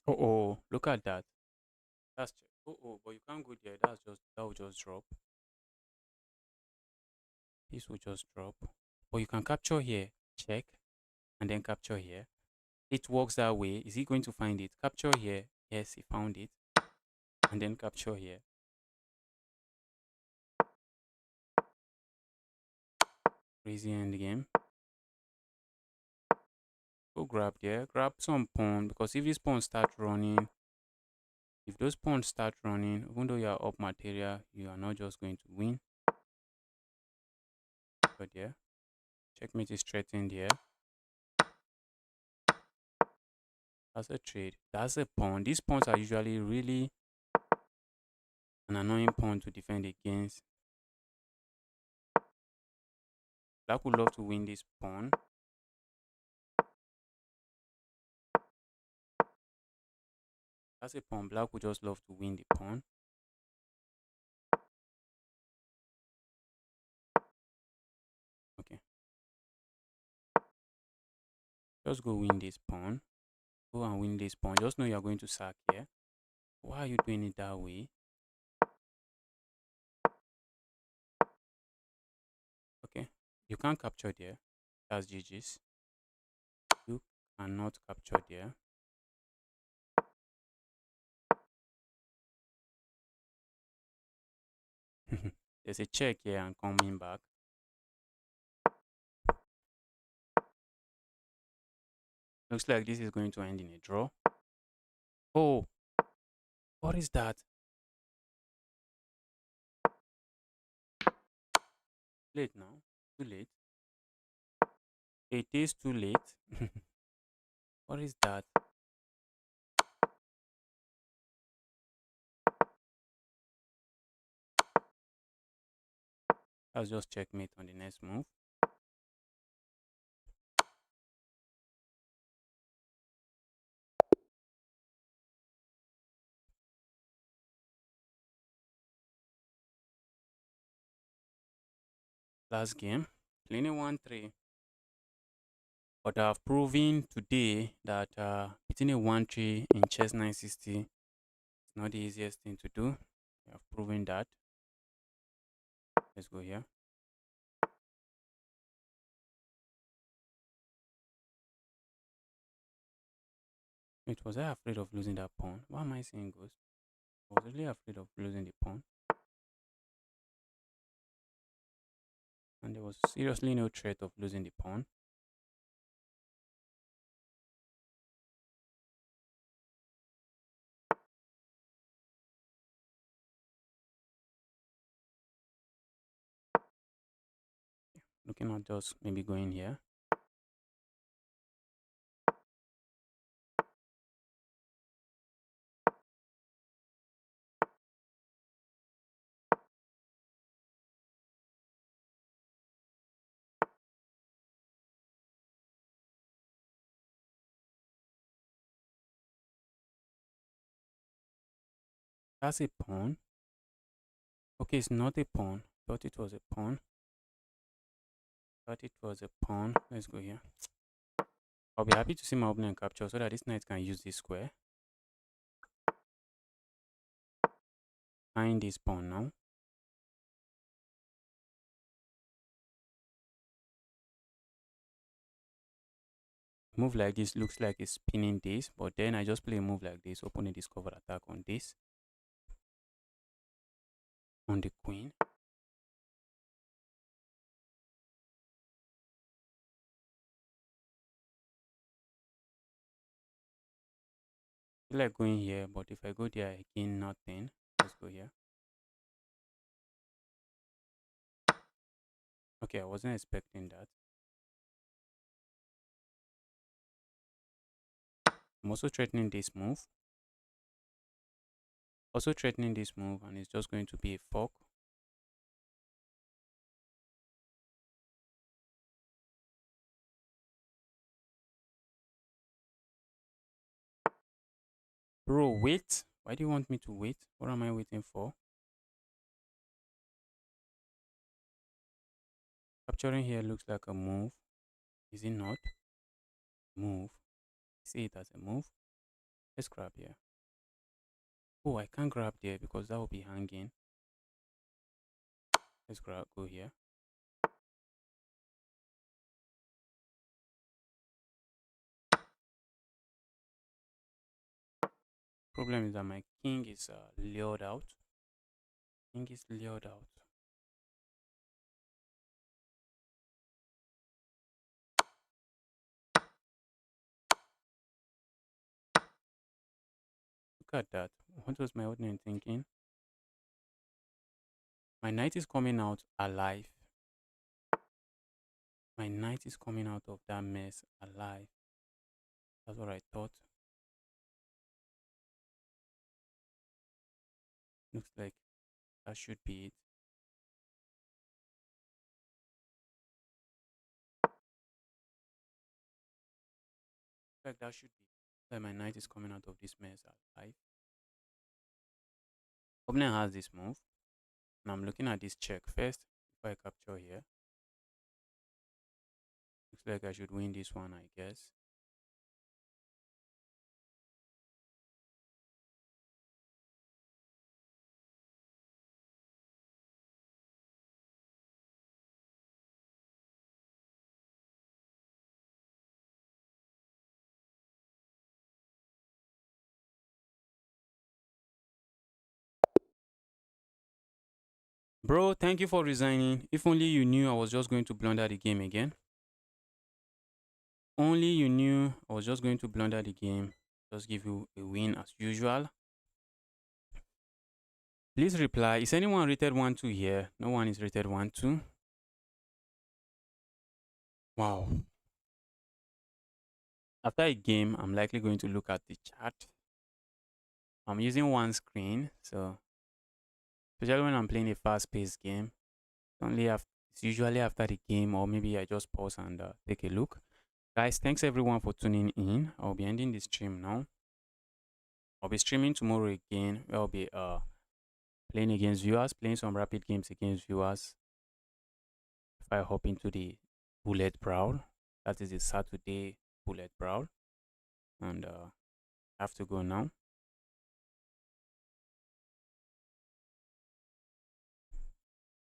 Oh, look at that. That's check. But you can't go there. That will just drop. This will just drop. But you can capture here, check, and then capture here. It works that way. Is he going to find it? Capture here. Yes, he found it. And then capture here. Crazy end game. Go grab there. Grab some pawn because if this pawn start running, if those pawns start running, even though you are up material, you are not just going to win. But yeah, checkmate is threatened here. That's a trade. That's a pawn. These pawns are usually really an annoying pawn to defend against. Black would love to win this pawn. That's a pawn. Black would just love to win the pawn. Okay. Just go win this pawn. Go and win this pawn. Just know you're going to sack here. Why are you doing it that way? Okay. You can't capture there. That's GG's. You and not captured there. There's a check here and coming back. Looks like this is going to end in a draw. Oh, what is that? Late now. Too late. It is too late. What is that? I'll just checkmate on the next move. Last game, playing a 1-3. But I've proven today that beating a 1-3 in chess 960 is not the easiest thing to do. I've proven that. Let's go here. Wait, was I afraid of losing that pawn? Why am I saying ghost? I was really afraid of losing the pawn. And there was seriously no threat of losing the pawn. Looking at just maybe going here. That's a pawn. Okay, it's not a pawn. Thought it was a pawn. Thought it was a pawn. Let's go here. I'll be happy to see my opponent capture so that this knight can use this square. Find this pawn now. Move like this looks like it's spinning this, but then I just play a move like this, open a discover attack on this. On the queen. I feel like going here, but if I go there, I gain nothing. Let's go here. Okay, I wasn't expecting that. I'm also threatening this move. Also threatening this move, and it's just going to be a fork. Bro, wait. Why do you want me to wait? What am I waiting for? Capturing here looks like a move. Is it not? Move. See it as a move. Let's grab here. Oh, I can't grab there because that will be hanging. Let's grab, go here. Problem is that my king is lured out. King is lured out. Look at that. What was my opponent thinking? My knight is coming out alive. My knight is coming out of that mess alive. That's what I thought. Looks like that should be it. Like that should be that my knight is coming out of this mess alive. Opponent has this move. And I'm looking at this check first if I capture here. Looks like I should win this one, I guess. Bro, thank you for resigning. If only you knew I was just going to blunder the game again. Only you knew I was just going to blunder the game. Just give you a win as usual. Please reply. Is anyone rated 1-2 here? No one is rated 1-2. Wow. After a game, I'm likely going to look at the chat. I'm using one screen, so especially when I'm playing a fast-paced game, it's usually after the game, or maybe I just pause and take a look. Guys, thanks everyone for tuning in. I'll be ending the stream now. I'll be streaming tomorrow again. I'll be playing against viewers, playing some rapid games against viewers. If I hop into the bullet brawl, that is the Saturday bullet brawl, and I have to go now.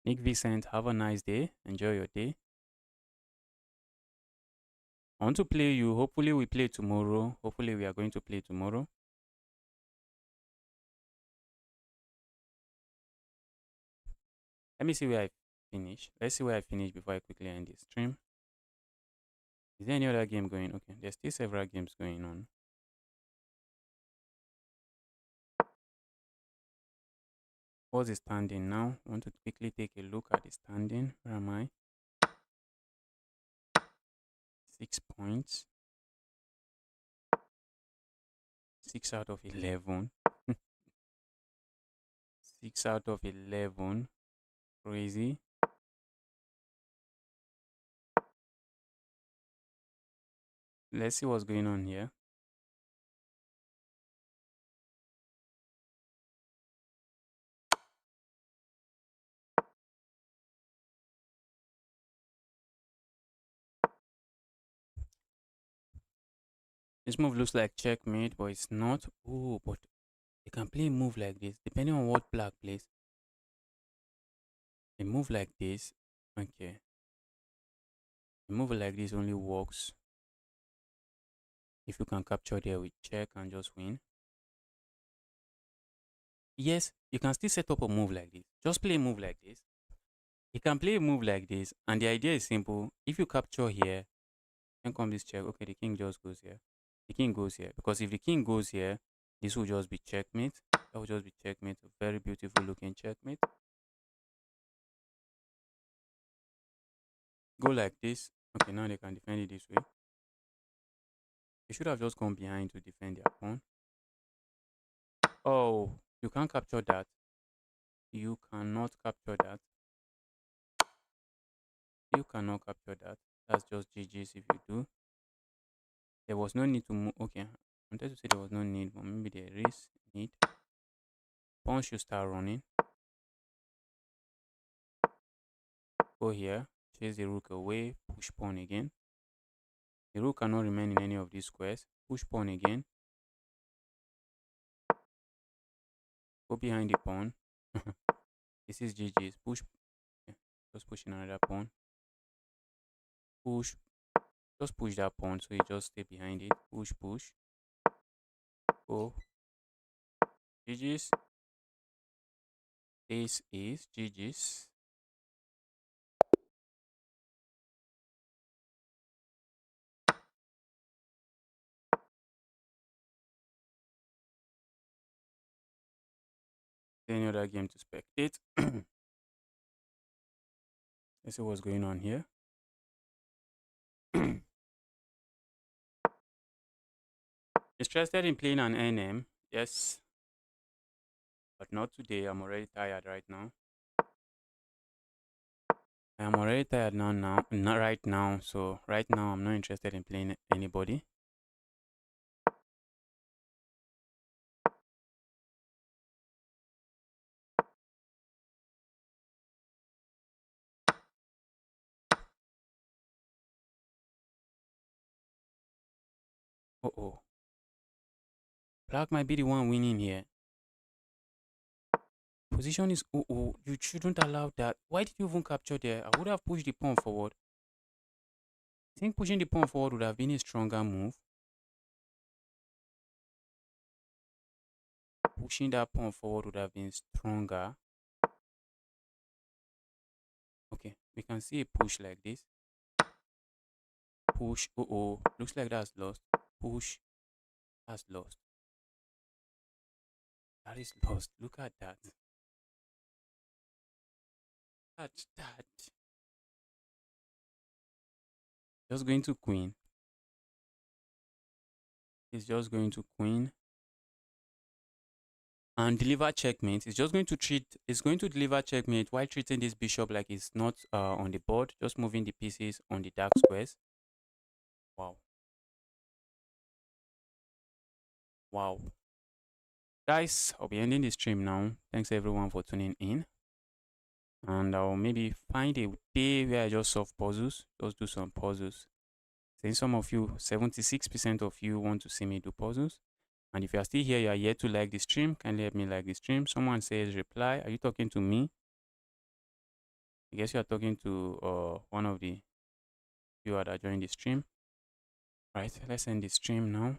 Nick Vicent, have a nice day. Enjoy your day. I want to play you. Hopefully, we play tomorrow. Hopefully, we are going to play tomorrow. Let me see where I finish. Let's see where I finish before I quickly end the stream. Is there any other game going? Okay, there's still several games going on. What's the standing now? I want to quickly take a look at the standing. Where am I? 6 points. 6 out of 11. 6 out of 11. Crazy. Let's see what's going on here. This move looks like checkmate, but it's not. Oh, but they can play a move like this, depending on what black plays. A move like this, okay. A move like this only works if you can capture there with check and just win. Yes, you can still set up a move like this. Just play a move like this. You can play a move like this, and the idea is simple. If you capture here, then come this check. Okay, the king just goes here. The king goes here. Because if the king goes here, this will just be checkmate. That will just be checkmate. A very beautiful looking checkmate. Go like this. Okay, now they can defend it this way. They should have just gone behind to defend their pawn. Oh, you can't capture that. You cannot capture that. You cannot capture that. That's just GG's if you do. There was no need to move. Okay, I wanted to say there was no need, but maybe there is need. Pawn should start running. Go here. Chase the rook away. Push pawn again. The rook cannot remain in any of these squares. Push pawn again. Go behind the pawn. This is GG's. Push. Okay. Just pushing another pawn. Push. Just push that pawn so you just stay behind it. Push, push. Go. GG's. This is GG's. Any other game to spectate? Let's see what's going on here. Interested in playing an NM? Yes. But not today. I'm already tired right now. I'm already tired now. Not right now. So right now I'm not interested in playing anybody. Oh. Black might be the one winning here. Position is you shouldn't allow that. Why did you even capture there? I would have pushed the pawn forward. I think pushing the pawn forward would have been a stronger move. Pushing that pawn forward would have been stronger. we can see a push like this. Push. Oh, looks like that's lost. Push. That's lost. That is lost. Look at that. Catch that. Just going to queen. It's just going to queen. And deliver checkmate. It's just going to treat, it's going to deliver checkmate while treating this bishop like it's not on the board, just moving the pieces on the dark squares. Wow. Wow. Guys, I'll be ending the stream now. Thanks everyone for tuning in. And I'll maybe find a day where I just solve puzzles, just do some puzzles. Since some of you, 76% of you want to see me do puzzles. And if you are still here, you are yet to like the stream, kindly help me like the stream. Someone says reply. Are you talking to me? I guess you are talking to one of the viewers that joined the stream. Right, let's end the stream now.